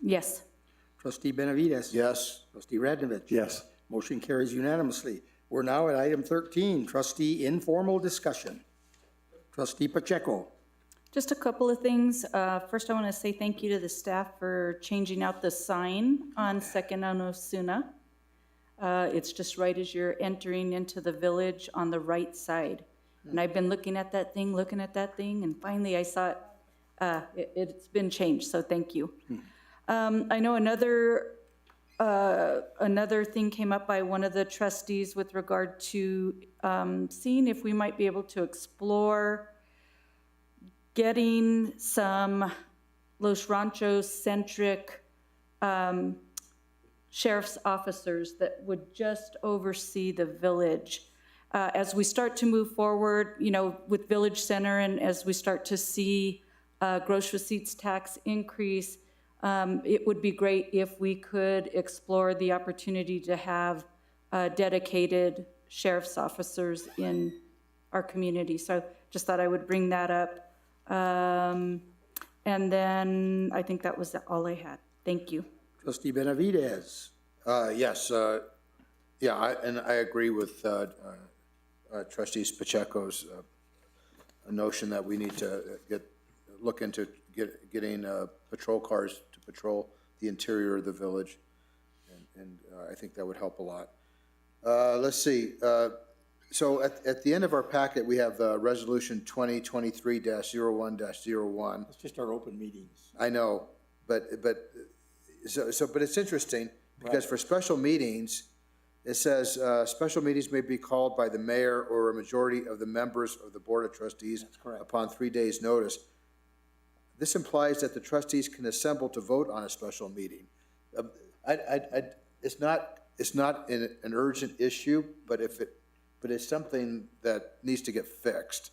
Yes. Trustee Benavides. Yes. Trustee Radnovich. Yes. Motion carries unanimously. We're now at item 13, trustee informal discussion. Trustee Pacheco. Just a couple of things. First, I want to say thank you to the staff for changing out the sign on Second and Osuna. It's just right as you're entering into the village on the right side. And I've been looking at that thing, and finally I saw it. It's been changed, so thank you. I know another thing came up by one of the trustees with regard to seeing if we might be able to explore getting some Los Ranchos-centric sheriff's officers that would just oversee the village. As we start to move forward, with Village Center, and as we start to see gross receipts tax increase, it would be great if we could explore the opportunity to have dedicated sheriff's officers in our community. So just thought I would bring that up. And then I think that was all I had. Thank you. Trustee Benavides. Yes, and I agree with Trustees Pacheco's notion that we need to look into getting patrol cars to patrol the interior of the village, and I think that would help a lot. Let's see. So at the end of our packet, we have Resolution 2023-01-01. It's just our open meetings. I know, but it's interesting because for special meetings, it says special meetings may be called by the mayor or a majority of the members of the Board of Trustees upon 3 days' notice. This implies that the trustees can assemble to vote on a special meeting. It's not an urgent issue, but if but it's something that needs to get fixed,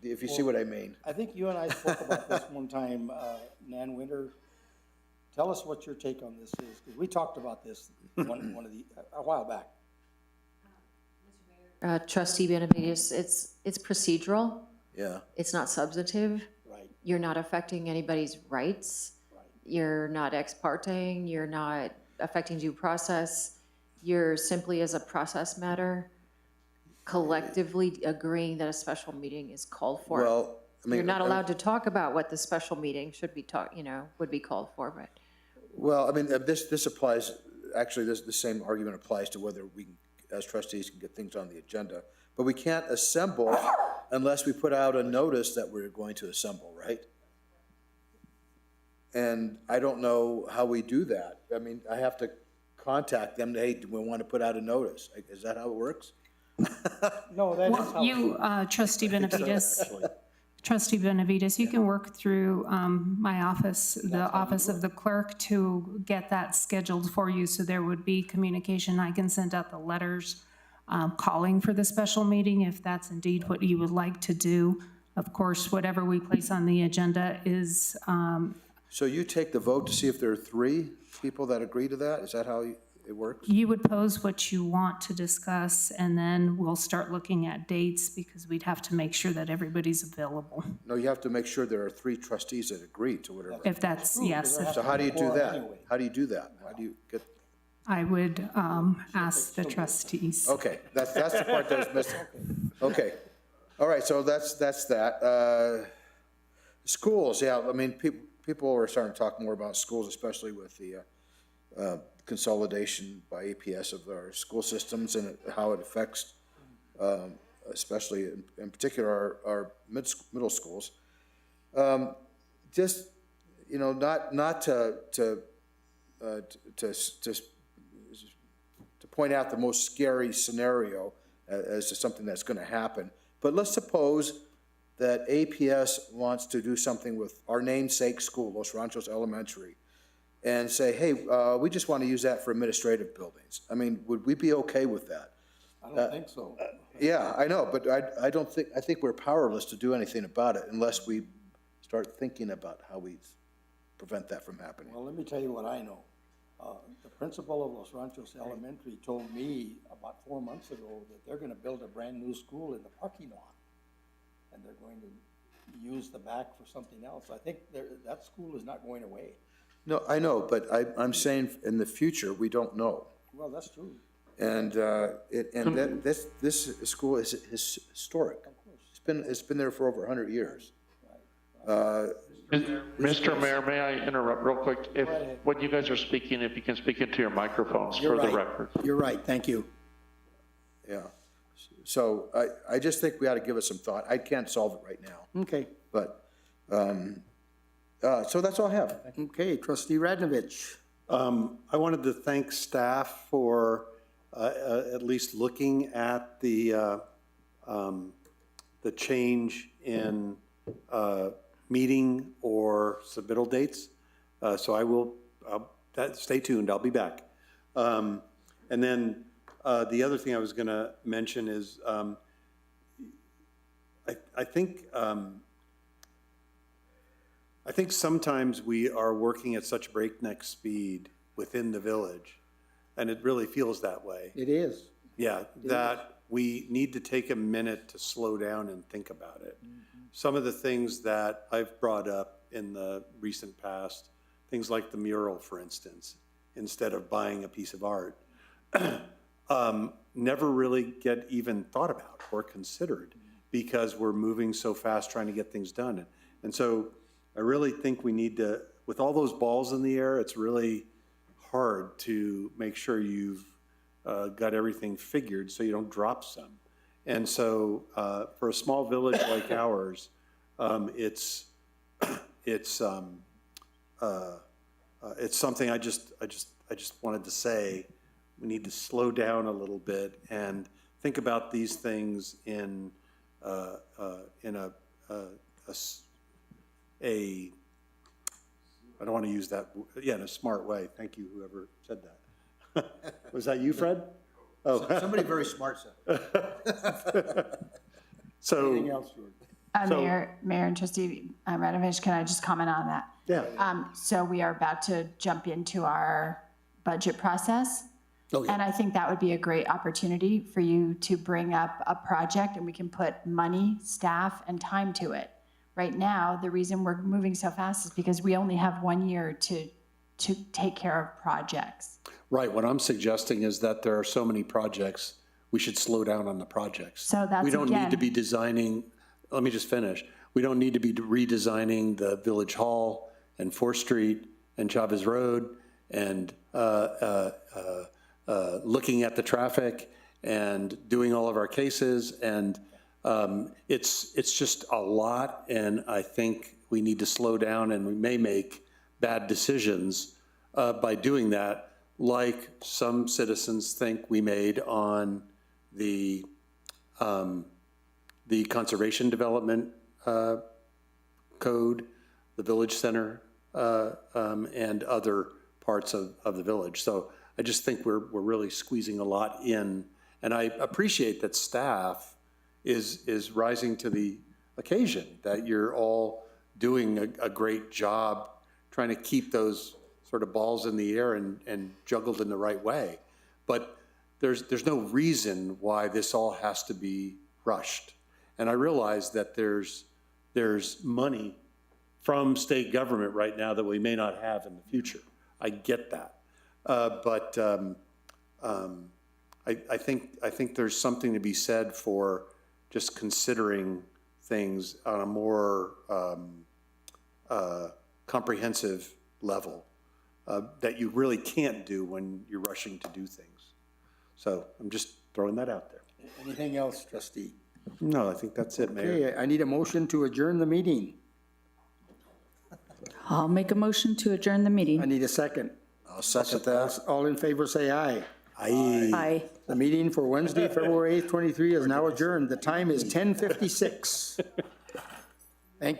if you see what I mean. I think you and I spoke about this one time, Nan Winter. Tell us what your take on this is, because we talked about this a while back. Trustee Benavides, it's procedural. Yeah. It's not substantive. Right. You're not affecting anybody's rights. Right. You're not ex parte. You're not affecting due process. You're simply, as a process matter, collectively agreeing that a special meeting is called for. Well, I mean, You're not allowed to talk about what the special meeting should be would be called for, but. Well, I mean, this applies, actually, the same argument applies to whether we, as trustees, can get things on the agenda. But we can't assemble unless we put out a notice that we're going to assemble, right? And I don't know how we do that. I mean, I have to contact them, hey, do we want to put out a notice? Is that how it works? No, that is Well, how. you, Trustee Benavides, Trustee Benavides, you can work through my office, the office of the clerk, to get that scheduled for you, so there would be communication. I can send out the letters calling for the special meeting if that's indeed what you would like to do. Of course, whatever we place on the agenda is. So you take the vote to see if there are 3 people that agree to that? Is that how it works? You would pose what you want to discuss, and then we'll start looking at dates, because we'd have to make sure that everybody's available. No, you have to make sure there are 3 trustees that agree to whatever. If that's, yes. So how do you do that? How do you do that? How do you get? I would ask the trustees. Okay, that's the part that was missing. Okay, all right, so that's that. Schools, yeah, I mean, people are starting to talk more about schools, especially with the consolidation by APS of our school systems and how it affects, especially in particular, our middle schools. Just, you know, not to point out the most scary scenario as to something that's going to happen, but let's suppose that APS wants to do something with our namesake school, Los Ranchos Elementary, and say, hey, we just want to use that for administrative buildings. I mean, would we be okay with that? I don't think so. Yeah, I know, but I think we're powerless to do anything about it unless we start thinking about how we prevent that from happening. Well, let me tell you what I know. The principal of Los Ranchos Elementary told me about 4 months ago that they're going to build a brand-new school in the parking lot, and they're going to use the back for something else. I think that school is not going away. No, I know, but I'm saying in the future, we don't know. Well, that's true. And this school is historic. It's been there for over 100 years. Mr. Mayor, may I interrupt real quick? When you guys are speaking, if you can speak into your microphones for the record. You're right, thank you. Yeah, so I just think we ought to give it some thought. I can't solve it right now. Okay. But, so that's all I have. Okay, Trustee Radnovich. I wanted to thank staff for at least looking at the change in meeting or submittal dates. So I will, stay tuned, I'll be back. And then the other thing I was gonna mention is I think sometimes we are working at such breakneck speed within the village, and it really feels that way. It is. Yeah, that we need to take a minute to slow down and think about it. Some of the things that I've brought up in the recent past, things like the mural, for instance, instead of buying a piece of art, never really get even thought about or considered because we're moving so fast trying to get things done. And so I really think we need to, with all those balls in the air, it's really hard to make sure you've got everything figured so you don't drop some. And so for a small village like ours, it's something I just wanted to say. We need to slow down a little bit and think about these things in a I don't want to use that, yeah, in a smart way. Thank you, whoever said that. Was that you, Fred? Somebody very smart said. So. Anything else, George? Mayor and Trustee Radovich, can I just comment on that? Yeah. So we are about to jump into our budget process. And I think that would be a great opportunity for you to bring up a project and we can put money, staff, and time to it. Right now, the reason we're moving so fast is because we only have 1 year to take care of projects. Right, what I'm suggesting is that there are so many projects, we should slow down on the projects. So that's, We don't need to again- be designing, let me just finish. We don't need to be redesigning the Village Hall and 4th Street and Chavez Road and looking at the traffic and doing all of our cases. And it's just a lot, and I think we need to slow down, and we may make bad decisions by doing that, like some citizens think we made on the conservation development code, the village center, and other parts of the village. So I just think we're really squeezing a lot in, and I appreciate that staff is rising to the occasion, that you're all doing a great job trying to keep those sort of balls in the air and juggled in the right way. But there's no reason why this all has to be rushed. And I realize that there's money from state government right now that we may not have in the future. I get that. But I think there's something to be said for just considering things on a more comprehensive level that you really can't do when you're rushing to do things. So I'm just throwing that out there. Anything else, trustee? No, I think that's it, Mayor. Okay, I need a motion to adjourn the meeting. I'll make a motion to adjourn the meeting. I need a second. I'll second that. All in favor, say aye. Aye. The meeting for Wednesday, February 8th, 23 is now adjourned. The time is 10:56.